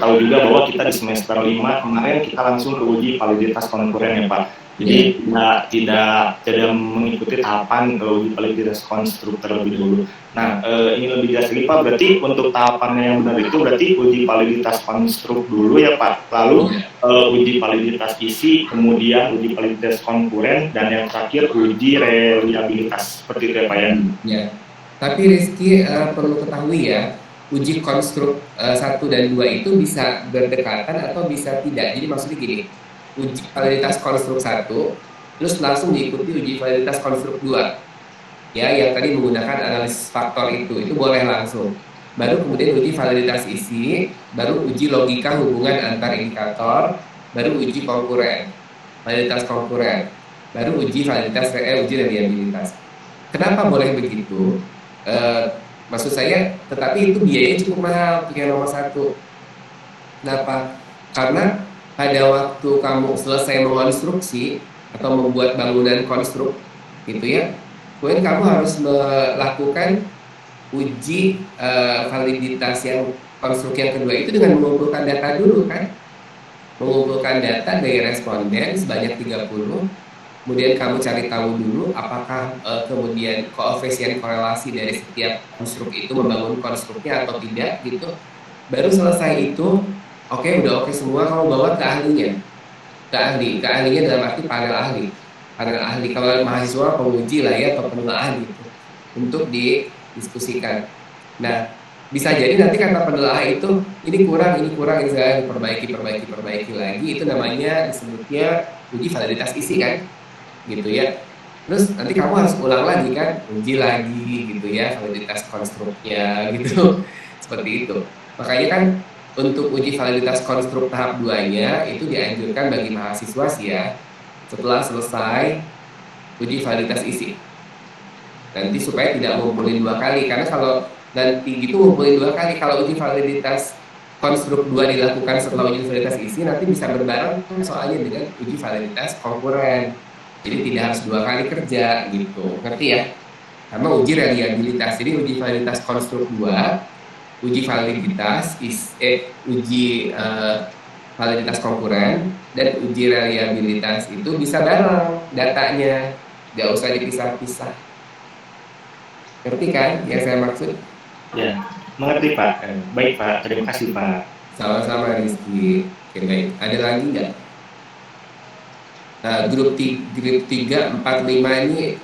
tahu juga bahwa kita di semester 5 kemarin kita langsung ke uji validitas konkuren ya Pak. Jadi tidak mengikuti tahapan uji validitas konstruk terlebih dahulu. Nah, ini lebih jelas lagi Pak, berarti untuk tahapannya yang benar itu berarti uji validitas konstruk dulu ya Pak, lalu uji validitas isi, kemudian uji validitas konkuren, dan yang terakhir uji reliabilitas, seperti itu ya Pak ya? Ya, tapi Rizky perlu ketahui ya, uji konstruk 1 dan 2 itu bisa berdekatan atau bisa tidak. Jadi maksudnya gini, uji validitas konstruk 1 terus langsung diikuti uji validitas konstruk 2 ya, yang tadi menggunakan analisis faktor itu boleh langsung. Baru kemudian uji validitas isi, baru uji logika hubungan antar indikator, baru uji konkuren, validitas konkuren, baru uji validitas uji reliabilitas. Kenapa boleh begitu? Maksud saya, tetapi itu biayanya cukup mahal untuk yang nomor 1. Kenapa? Karena pada waktu kamu selesai mengonstruksi atau membuat bangunan konstruk gitu ya, kemudian kamu harus melakukan uji validitas yang konstruk yang kedua itu dengan mengumpulkan data dulu kan, mengumpulkan data dari responden sebanyak 30, kemudian kamu cari tahu dulu apakah kemudian koefisien korelasi dari setiap konstruk itu membangun konstruknya atau tidak gitu. Baru selesai itu, oke udah oke semua, kamu bawa ke ahlinya, ke ahlinya dalam arti panel ahli kalau mahasiswa penguji lah ya atau penelaah gitu untuk didiskusikan. Nah, bisa jadi nanti kata penelaah itu ini kurang, ini saya perbaiki lagi, itu namanya disebutnya uji validitas isi kan, gitu ya. Terus nanti kamu harus ulang lagi kan, uji lagi gitu ya validitas konstruknya gitu, seperti itu. Makanya kan untuk uji validitas konstruk tahap 2-nya itu dianjurkan bagi mahasiswa sih ya, setelah selesai uji validitas isi. Nanti supaya tidak ngumpulin 2 kali, karena kalau nanti gitu ngumpulin 2 kali, kalau uji validitas konstruk 2 dilakukan setelah uji validitas isi, nanti bisa berbareng soalnya dengan uji validitas konkuren. Jadi tidak harus 2 kali kerja gitu, ngerti ya? Karena uji reliabilitas, jadi uji validitas konstruk 2, uji validitas validitas konkuren dan uji reliabilitas itu bisa bareng datanya, nggak usah dipisah-pisah. Ngerti kan yang saya maksud? Ya, mengerti Pak. Baik Pak, terima kasih Pak. Sama-sama Rizky. Oke, baik. Ada lagi nggak? Grup 3, 4, 5 ini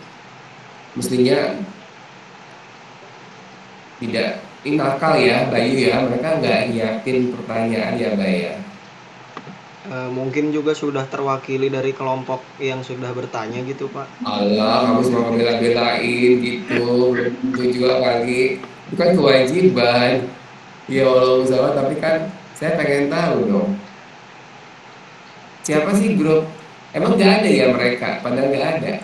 mestinya tidak nakal ya Bayu ya, mereka nggak nyiapin pertanyaan ya Bay ya. Mungkin juga sudah terwakili dari kelompok yang sudah bertanya gitu Pak. Allah, kamu semua ngebela-belain gitu, itu juga kali, itu kan kewajiban. Ya Allah Musawa, tapi kan saya pengen tahu dong, siapa sih grup, emang nggak ada ya mereka, padahal nggak ada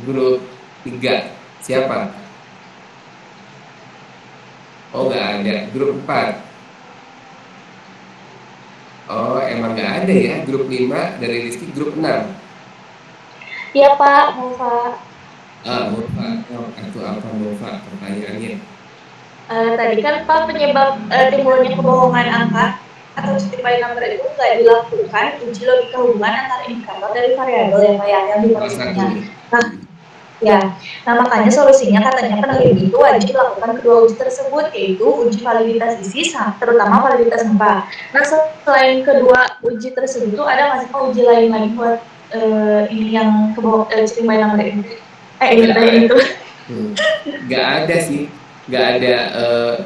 grup 3, siapa? Oh nggak ada, grup 4. Oh emang nggak ada ya, grup 5 dari Rizky, grup 6. Iya Pak, Mufa. Mufa, oh, itu apa Mufa pertanyaannya? Tadi kan Pak penyebab timbulnya kebohongan angka atau justify number itu nggak dilakukan uji logika hubungan antara indikator dari variabel yang yang dimaksudnya. Nah, ya, nah makanya solusinya katanya peneliti itu wajib melakukan kedua uji tersebut, yaitu uji validitas isi terutama validitas angka. Nah selain kedua uji tersebut ada nggak sih Pak uji lain lagi buat ini yang justify number itu? Itu. Nggak ada sih, nggak ada.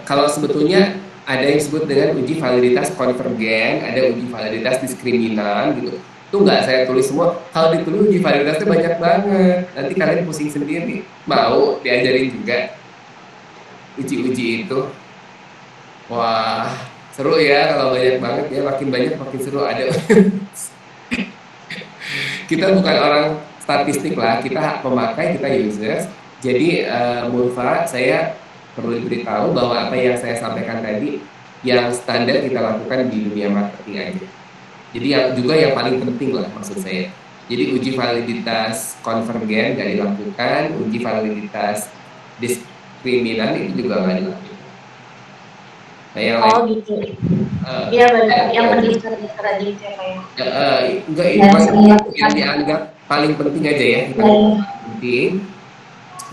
Kalau sebetulnya ada yang disebut dengan uji validitas konvergen, ada uji validitas diskriminan gitu. Itu nggak saya tulis semua. Kalau ditulis uji validitasnya banyak banget. Nanti kalian pusing sendiri. Mau diajarin juga uji-uji itu. Wah, seru ya kalau banyak banget ya. Makin banyak makin seru. Ada. Kita bukan orang statistik lah. Kita pemakai, kita users. Jadi Mulfa, saya perlu diberitahu bahwa apa yang saya sampaikan tadi yang standar kita lakukan di dunia marketing aja. Jadi yang juga yang paling penting lah maksud saya. Jadi uji validitas konvergen nggak dilakukan, uji validitas diskriminan itu juga nggak dilakukan. Nah, yang lain, gitu. Iya benar. Yang penting tadi itu ya Pak ya. Enggak ini yang dianggap paling penting aja ya. Kita penting.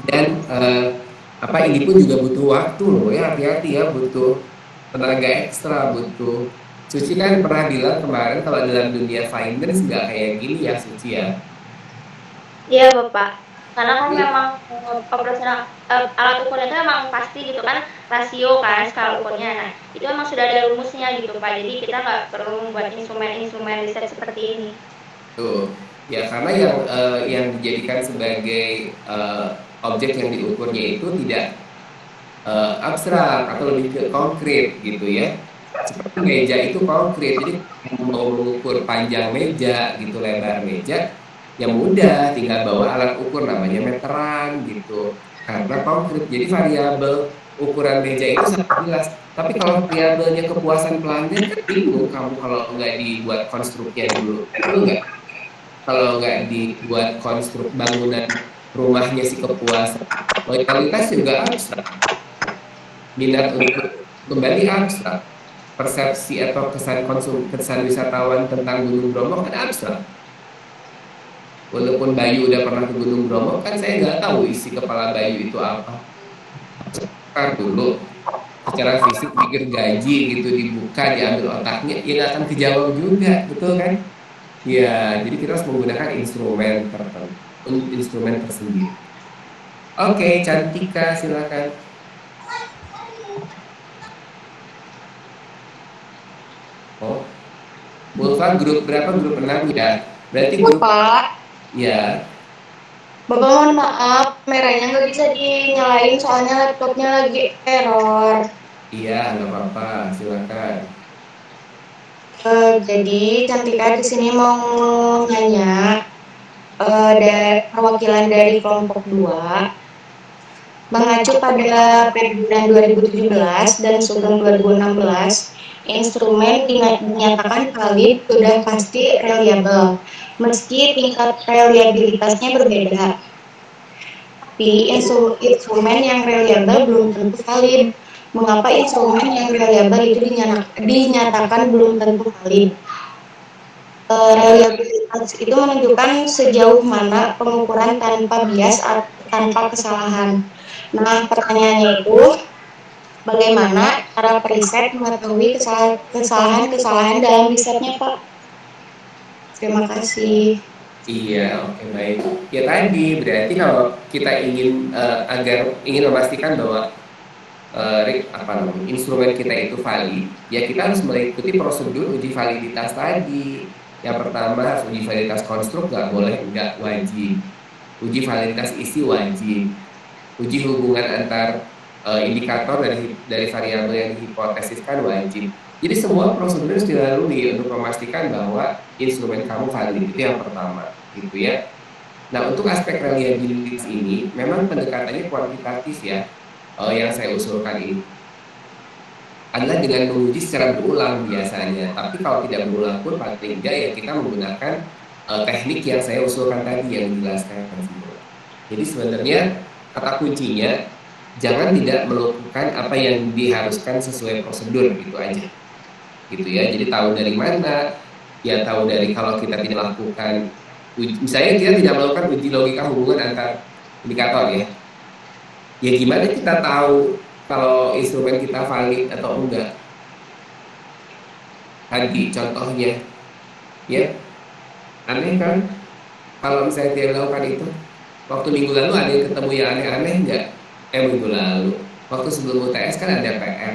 Dan ini pun juga butuh waktu loh ya, hati-hati ya, butuh tenaga ekstra, butuh. Suci kan pernah bilang kemarin kalau dalam dunia finance nggak kayak gini ya Suci ya. Iya Bapak, karena kan memang operasional alat ukurnya itu memang pasti gitu kan, rasio kan skala ukurnya. Nah itu memang sudah ada rumusnya gitu Pak, jadi kita nggak perlu membuat instrumen riset seperti ini. Tuh ya, karena yang dijadikan sebagai objek yang diukurnya itu tidak abstrak atau lebih ke konkret gitu ya. Seperti meja itu konkret, jadi mau mengukur panjang meja gitu, lebar meja, ya mudah, tinggal bawa alat ukur namanya meteran gitu, karena konkret. Jadi variabel ukuran meja itu sangat jelas. Tapi kalau variabelnya kepuasan pelanggan kan bingung kamu kalau nggak dibuat konstruknya dulu, itu nggak? Kalau nggak dibuat konstruk bangunan rumahnya si kepuasan, loyalitas juga abstrak, minat untuk kembali abstrak, persepsi atau kesan wisatawan tentang Gunung Bromo kan abstrak. Walaupun Bayu udah pernah ke Gunung Bromo, kan saya nggak tahu isi kepala Bayu itu apa. Kan dulu secara fisik pikir gaji gitu dibuka diambil otaknya, ya nggak akan kejawab juga, betul kan? Ya, jadi kita harus menggunakan instrumen tertentu, instrumen tersendiri. Oke, Cantika silakan. Oh, Ulfa grup berapa? Grup 6 ya. Berarti grup Pak, ya. Bapak mohon maaf, merahnya nggak bisa dinyalain soalnya laptopnya lagi error. Iya, nggak apa-apa, silakan. Jadi Cantika di sini mau nanya dari perwakilan dari kelompok 2 mengacu pada Perbulan 2017 dan Sugeng 2016, instrumen dinyatakan valid sudah pasti reliable, meski tingkat reliabilitasnya berbeda. Tapi instrumen yang reliable belum tentu valid. Mengapa instrumen yang reliable itu dinyatakan belum tentu valid? Reliabilitas itu menunjukkan sejauh mana pengukuran tanpa bias atau tanpa kesalahan. Nah, pertanyaannya itu, bagaimana cara periset mengetahui kesalahan-kesalahan dalam risetnya, Pak? Terima kasih. Iya, oke baik. Ya tadi berarti kalau kita ingin ingin memastikan bahwa apa namanya instrumen kita itu valid, ya kita harus mengikuti prosedur uji validitas tadi. Yang pertama harus uji validitas konstruk, nggak boleh nggak wajib. Uji validitas isi wajib. Uji hubungan antar indikator dari variabel yang dihipotesiskan wajib. Jadi semua prosedur harus dilalui untuk memastikan bahwa instrumen kamu valid, itu yang pertama, gitu ya. Nah, untuk aspek reliabilitas ini memang pendekatannya kuantitatif ya, yang saya usulkan ini adalah dengan menguji secara berulang biasanya. Tapi kalau tidak berulang pun paling tidak ya kita menggunakan teknik yang saya usulkan tadi yang dijelaskan semua. Jadi sebenarnya kata kuncinya jangan tidak melakukan apa yang diharuskan sesuai prosedur gitu aja. Gitu ya. Jadi tahu dari mana? Ya tahu dari kalau kita tidak lakukan misalnya kita tidak melakukan uji logika hubungan antar indikator ya. Ya gimana kita tahu kalau instrumen kita valid atau enggak? Tadi contohnya, ya aneh kan? Kalau misalnya dia melakukan itu, waktu minggu lalu ada yang ketemu yang aneh-aneh enggak? Minggu lalu, waktu sebelum UTS kan ada PR.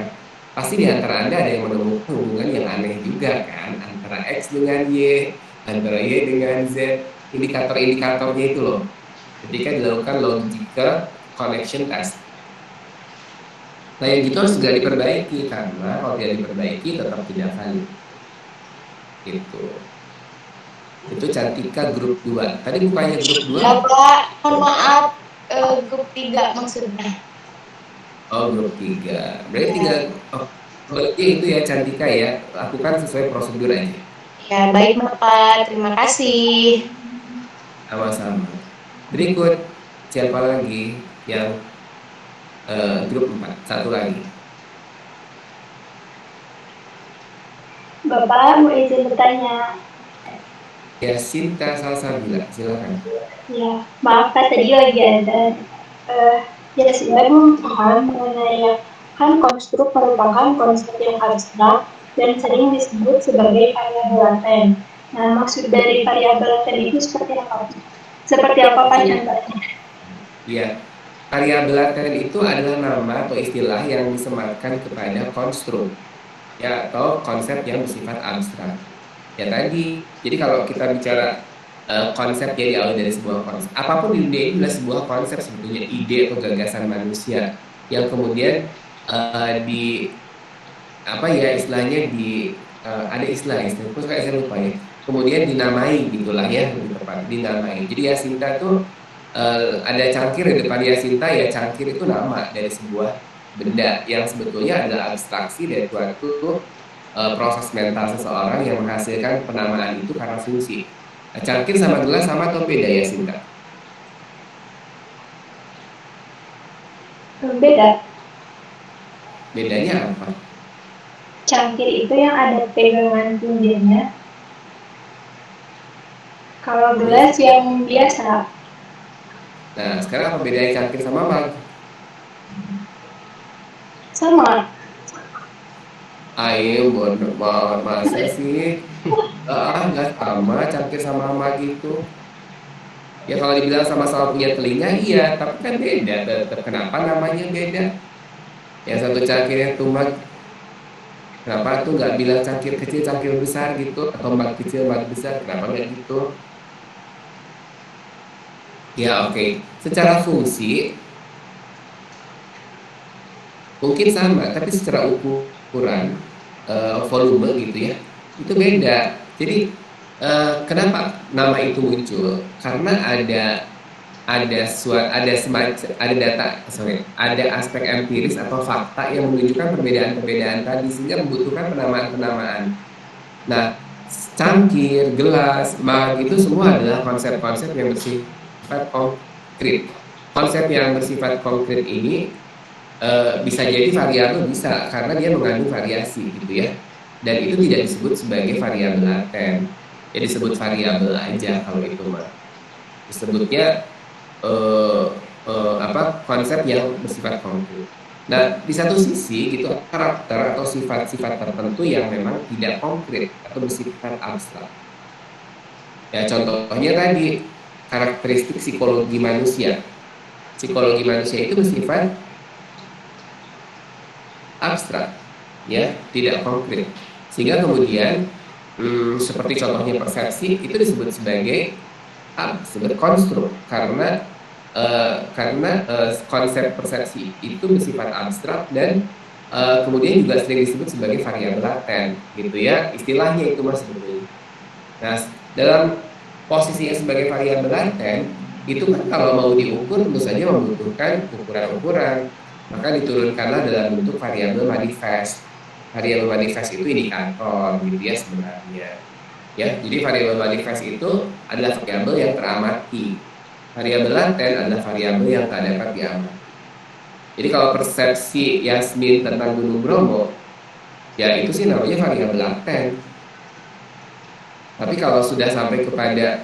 Pasti di antara Anda ada yang menemukan hubungan yang aneh juga kan? Antara X dengan Y, antara Y dengan Z, indikator-indikatornya itu loh. Ketika dilakukan logical connection test. Nah yang gitu harus segera diperbaiki karena kalau tidak diperbaiki tetap tidak valid. Gitu. Itu Cantika grup 2. Tadi bukannya grup 2? Ya, Pak, mohon maaf, grup 3 maksudnya. Oh, grup 3. Berarti tinggal berarti itu ya Cantika ya, lakukan sesuai prosedur aja. Ya, baik Bapak, terima kasih. Sama-sama. Berikut siapa lagi yang grup 4? Satu lagi. Bapak mau izin bertanya. Ya, Sinta Salsabila, silakan. Ya, maaf Kak, tadi lagi ada ya saya belum paham mengenai kan konstruk merupakan konsep yang abstrak dan sering disebut sebagai variabel laten. Nah, maksud dari variabel laten itu seperti apa? Seperti apa Pak contohnya? Ya, variabel laten itu adalah nama atau istilah yang disematkan kepada konstruk ya atau konsep yang bersifat abstrak. Ya tadi, jadi kalau kita bicara konsep ya diawali dari sebuah konsep. Apapun di dunia ini adalah sebuah konsep sebetulnya ide atau gagasan manusia yang kemudian di apa ya istilahnya di ada istilah terus kayak saya lupa ya. Kemudian dinamai gitulah ya lebih tepat dinamai. Jadi Yasinta tuh ada cangkir di depan Yasinta ya cangkir itu nama dari sebuah benda yang sebetulnya adalah abstraksi dari suatu proses mental seseorang yang menghasilkan penamaan itu karena fungsi. Cangkir sama gelas sama atau beda ya Sinta? Beda. Bedanya apa? Cangkir itu yang ada pegangan pinggirnya. Kalau gelas yang biasa. Nah, sekarang apa bedanya cangkir sama mug? Sama. Ayo, masa sih? Nggak sama cangkir sama mug itu. Ya kalau dibilang sama-sama punya telinga, iya, tapi kan beda tetap. Kenapa namanya beda? Yang satu cangkirnya tuh mug, kenapa tuh nggak bilang cangkir kecil, cangkir besar gitu, atau mug kecil, mug besar? Kenapa nggak gitu? Ya oke, secara fungsi mungkin sama, tapi secara ukuran, volume gitu ya, itu beda. Jadi kenapa nama itu muncul? Karena ada data, sorry, ada aspek empiris atau fakta yang menunjukkan perbedaan-perbedaan tadi sehingga membutuhkan penamaan-penamaan. Nah, cangkir, gelas, mug itu semua adalah konsep-konsep yang bersifat konkret. Konsep yang bersifat konkret ini bisa jadi variabel, bisa karena dia mengandung variasi gitu ya. Dan itu tidak disebut sebagai variabel laten. Ya disebut variabel aja kalau itu mah. Disebutnya konsep yang bersifat konkret. Nah, di satu sisi gitu karakter atau sifat-sifat tertentu yang memang tidak konkret atau bersifat abstrak. Ya contohnya tadi karakteristik psikologi manusia. Psikologi manusia itu bersifat abstrak, ya tidak konkret. Sehingga kemudian seperti contohnya persepsi itu disebut sebagai konstruk karena konsep persepsi itu bersifat abstrak dan kemudian juga sering disebut sebagai variabel laten gitu ya, istilahnya itu mas sebetulnya. Nah, dalam posisinya sebagai variabel laten itu kan kalau mau diukur tentu saja membutuhkan ukuran-ukuran, maka diturunkanlah dalam bentuk variabel manifest. Variabel manifest itu indikator gitu ya sebenarnya. Ya, jadi variabel manifest itu adalah variabel yang teramati. Variabel laten adalah variabel yang tak dapat diamati. Jadi kalau persepsi Yasmin tentang Gunung Bromo, ya itu sih namanya variabel laten. Tapi kalau sudah sampai kepada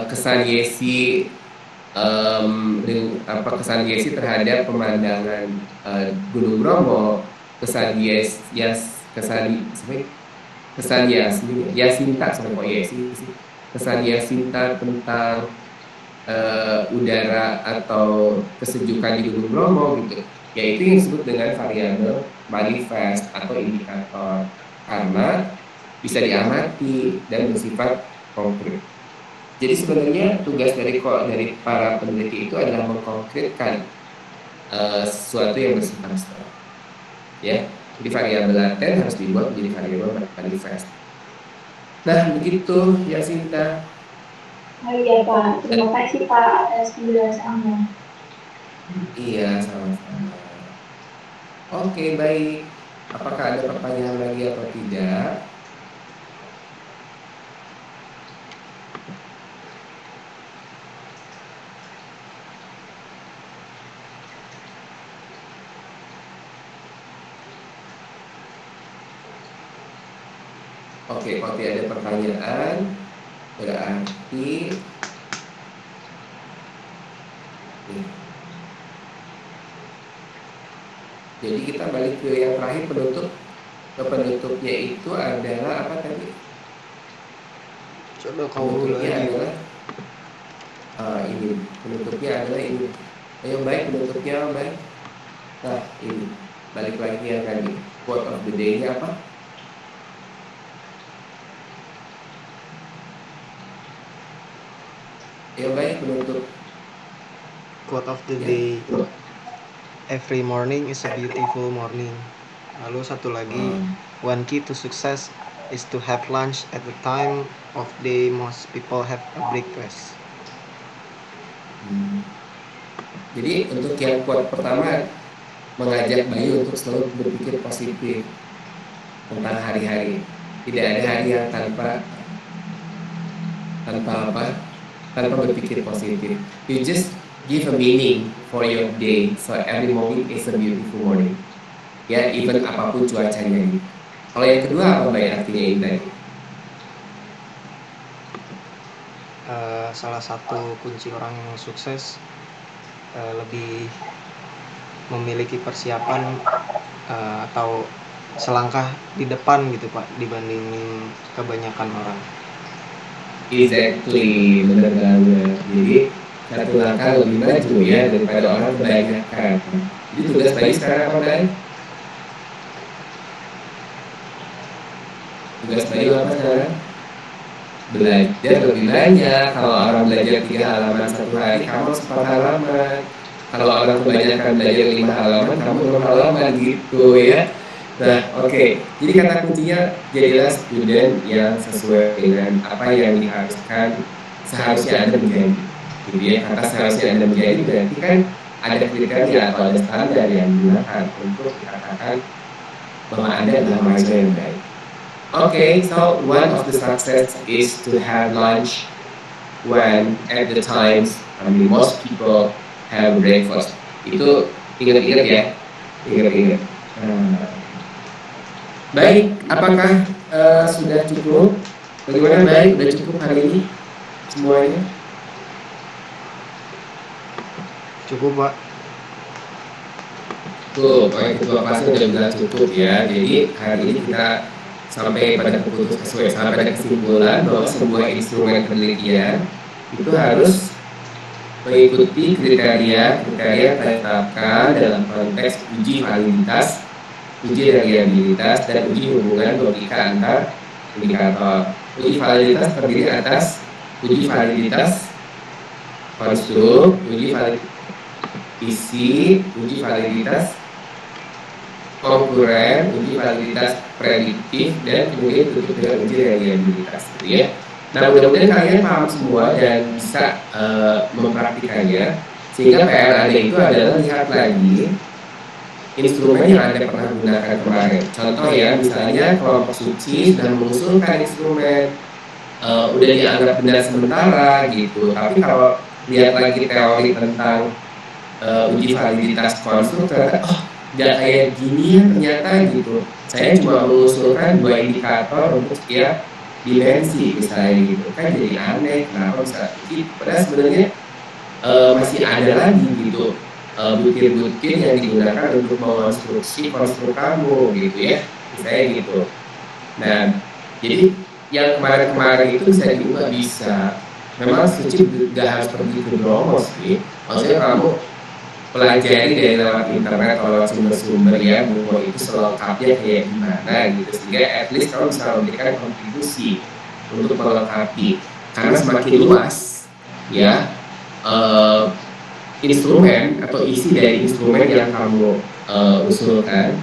kesan Yesi, kesan Yesi terhadap pemandangan Gunung Bromo, kesan Yasinta sampai kok Yesi sih, kesan Yasinta tentang udara atau kesejukan di Gunung Bromo gitu, yaitu yang disebut dengan variabel manifest atau indikator karena bisa diamati dan bersifat konkret. Jadi sebenarnya tugas dari para peneliti itu adalah mengkonkretkan sesuatu yang bersifat abstrak. Ya, jadi variabel laten harus dibuat menjadi variabel manifest. Nah, begitu ya Sinta. Iya Pak, terima kasih Pak atas penjelasannya. Iya, sama-sama. Oke, baik. Apakah ada pertanyaan lagi atau tidak? Oke, kalau tidak ada pertanyaan, berarti jadi kita balik ke yang terakhir penutup. Penutupnya itu adalah apa tadi? Coba kau Penutupnya lagi. adalah ini. Penutupnya adalah ini. Yang baik penutupnya baik. Nah, ini. Balik lagi yang tadi. Quote of the day-nya apa? Yang baik penutup. Quote of the day. Every morning is a beautiful morning. Lalu satu lagi, one key to success is to have lunch at the time of day most people have a breakfast. Jadi untuk yang quote pertama, mengajak Bayu untuk selalu berpikir positif tentang hari-hari. Tidak ada hari yang tanpa berpikir positif. You just give a meaning for your day, so every morning is a beautiful morning. Ya, even apapun cuacanya ini. Kalau yang kedua apa Mbak artinya ini tadi? salah satu kunci orang yang sukses lebih memiliki persiapan atau selangkah di depan gitu Pak dibandingin kebanyakan orang. Exactly, bener banget. Jadi satu langkah lebih maju ya daripada orang kebanyakan. Jadi tugas Bayu sekarang apa, Bay? Tugas Bayu apa sekarang? Belajar lebih banyak. Kalau orang belajar 3 halaman satu hari, kamu 4 halaman. Kalau orang kebanyakan belajar 5 halaman, kamu 6 halaman gitu ya. Nah, oke. Jadi kata kuncinya, jadilah student yang sesuai dengan apa yang diharuskan seharusnya Anda menjadi. Gitu ya, kata seharusnya Anda menjadi berarti kan ada kriteria atau ada standar yang digunakan untuk dikatakan bahwa Anda adalah mahasiswa yang baik. Okay, so one of the success is to have lunch when at the times, most people have breakfast. Itu ingat-ingat ya, ingat-ingat. Baik, apakah sudah cukup? Bagaimana baik? Sudah cukup hari ini semuanya? Cukup Pak. Tuh, Pak Ketua Pasnya sudah bilang cukup ya. Jadi hari ini kita sampai pada kesimpulan bahwa sebuah instrumen penelitian itu harus mengikuti kriteria yang ditetapkan dalam konteks uji validitas, uji reliabilitas, dan uji hubungan logika antar indikator. Uji validitas terdiri atas uji validitas konstruk, uji validitas isi, uji validitas konkuren, uji validitas prediktif, dan kemudian tutup dengan uji reliabilitas gitu ya. Nah, mudah-mudahan kalian paham semua dan bisa mempraktikannya, sehingga PR Anda itu adalah lihat lagi instrumen yang Anda pernah gunakan kemarin. Contoh ya, misalnya kelompok suci sudah mengusulkan instrumen, udah dianggap benar sementara gitu, tapi kalau lihat lagi teori tentang uji validitas konstruk, ternyata nggak kayak gini ya ternyata gitu. Saya cuma mengusulkan 2 indikator untuk setiap dimensi misalnya gitu, kan jadi aneh kenapa bisa gitu. Padahal sebenarnya masih ada lagi gitu butir-butir yang digunakan untuk mengonstruksi konstruk kamu gitu ya, misalnya gitu. Nah, jadi yang kemarin-kemarin itu bisa diubah, bisa. Memang suci nggak harus pergi ke Bromo sih, maksudnya kamu pelajari dari lewat internet atau lewat sumber-sumber ya, bahwa itu selengkapnya kayak gimana gitu, sehingga at least kamu bisa memberikan kontribusi untuk melengkapi, karena semakin luas ya instrumen atau isi dari instrumen yang kamu usulkan,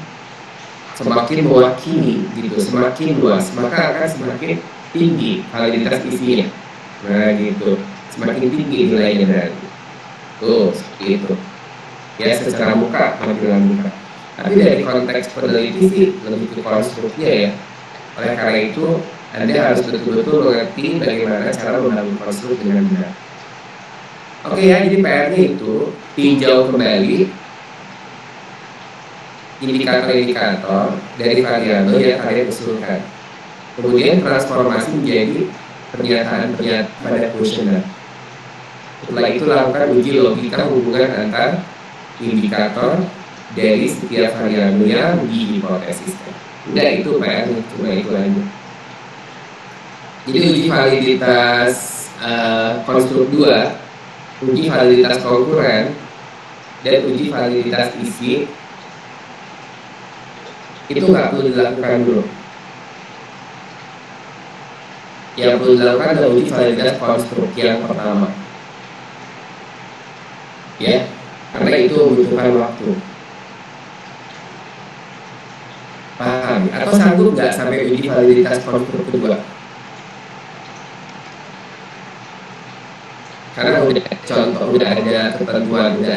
semakin mewakili gitu, semakin luas, maka akan semakin tinggi validitas isinya. Nah gitu, semakin tinggi nilainya berarti. Tuh, seperti itu. Ya secara muka, tampilan muka. Tapi dari konteks peneliti sih lebih ke konstruknya ya. Oleh karena itu Anda harus betul-betul mengerti bagaimana cara membangun konstruk dengan benar. Oke ya, jadi PR-nya itu tinjau kembali indikator-indikator dari variabel yang kalian usulkan. Kemudian transformasi menjadi pernyataan-pernyataan pada kuesioner. Setelah itu lakukan uji logika hubungan antar indikator dari setiap variabel yang dihipotesiskan. Udah itu PR-nya, cuma itu aja. Jadi uji validitas konstruk 2, uji validitas konkuren, dan uji validitas isi itu nggak perlu dilakukan dulu. Yang perlu dilakukan adalah uji validitas konstruk yang pertama. Ya, karena itu membutuhkan waktu. Paham? Atau sanggup nggak sampai uji validitas konstruk kedua? Karena udah contoh, udah ada ketentuan, udah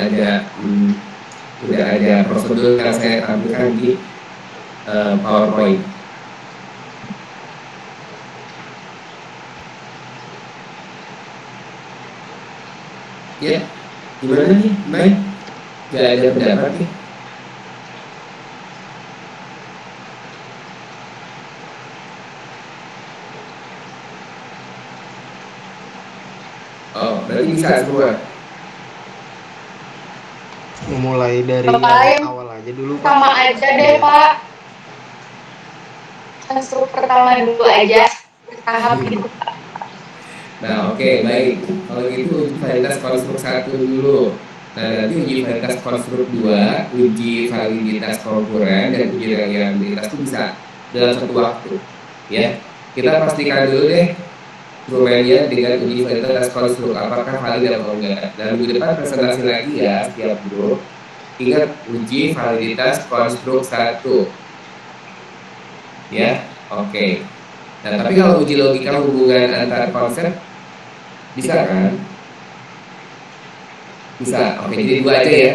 ada prosedur yang saya tampilkan di PowerPoint. Ya, gimana nih, Baik? Gak ada pendapat nih? Oh, berarti bisa semua. Mulai dari Bapak, yang awal aja dulu, Pak. sama aja deh Pak. Konstruk pertama dulu aja, bertahap gitu. Nah, oke, baik. Kalau gitu uji validitas konstruk 1 dulu. Nah, nanti uji validitas konstruk 2, uji validitas konkuren, dan uji reliabilitas itu bisa dalam satu waktu. Ya, kita pastikan dulu deh instrumennya dengan uji validitas konstruk, apakah valid atau enggak. Dan minggu depan presentasi lagi ya, setiap grup. Ingat uji validitas konstruk 1. Ya, oke. Nah, tapi kalau uji logika hubungan antar konsep, bisa kan? Bisa. Oke, jadi dua aja ya.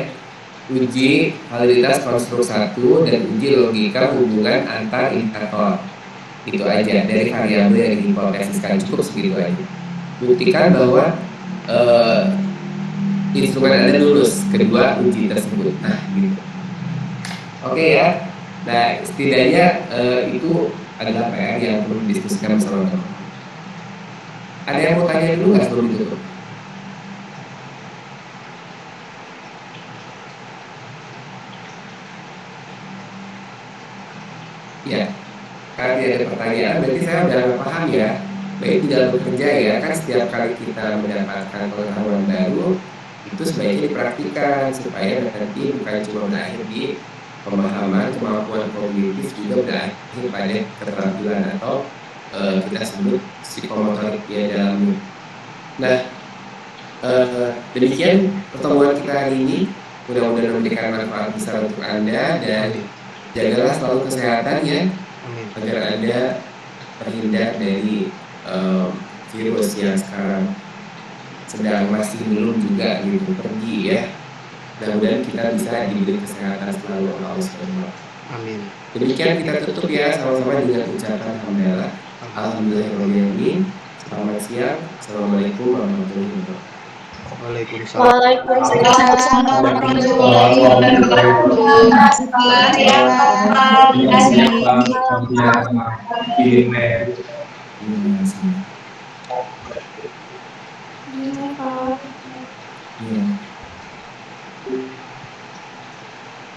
Uji validitas konstruk 1 dan uji logika hubungan antar indikator. Itu aja dari variabel yang dihipotesiskan, cukup segitu aja. Buktikan bahwa instrumen Anda lulus kedua uji tersebut. Nah, gitu. Oke ya. Nah, setidaknya itu adalah PR yang perlu didiskusikan bersama teman-teman. Ada yang mau tanya dulu nggak sebelum ditutup? Ya, kalau tidak ada pertanyaan, berarti saya udah paham ya. Baik di dalam bekerja ya, kan setiap kali kita mendapatkan pengetahuan baru, itu sebaiknya dipraktikkan supaya nanti bukan cuma berakhir di pemahaman, kemampuan kognitif, juga berakhir pada keterampilan atau kita sebut psikomotorik ya dalam. Nah, demikian pertemuan kita hari ini. Mudah-mudahan memberikan manfaat besar untuk Anda, dan jagalah selalu kesehatan ya, agar Anda terhindar dari virus yang sekarang sedang masih belum juga gitu pergi ya. Mudah-mudahan kita bisa diberi kesehatan selalu oleh Allah SWT. Amin. Demikian kita tutup ya sama-sama dengan ucapan hamdalah. Alhamdulillahirobbilalamin. Selamat siang. Assalamualaikum warahmatullahi wabarakatuh. Waalaikumsalam. Waalaikumsalam warahmatullahi wabarakatuh. Selamat siang, Pak. Terima kasih. Iya. Iya Pak. Iya.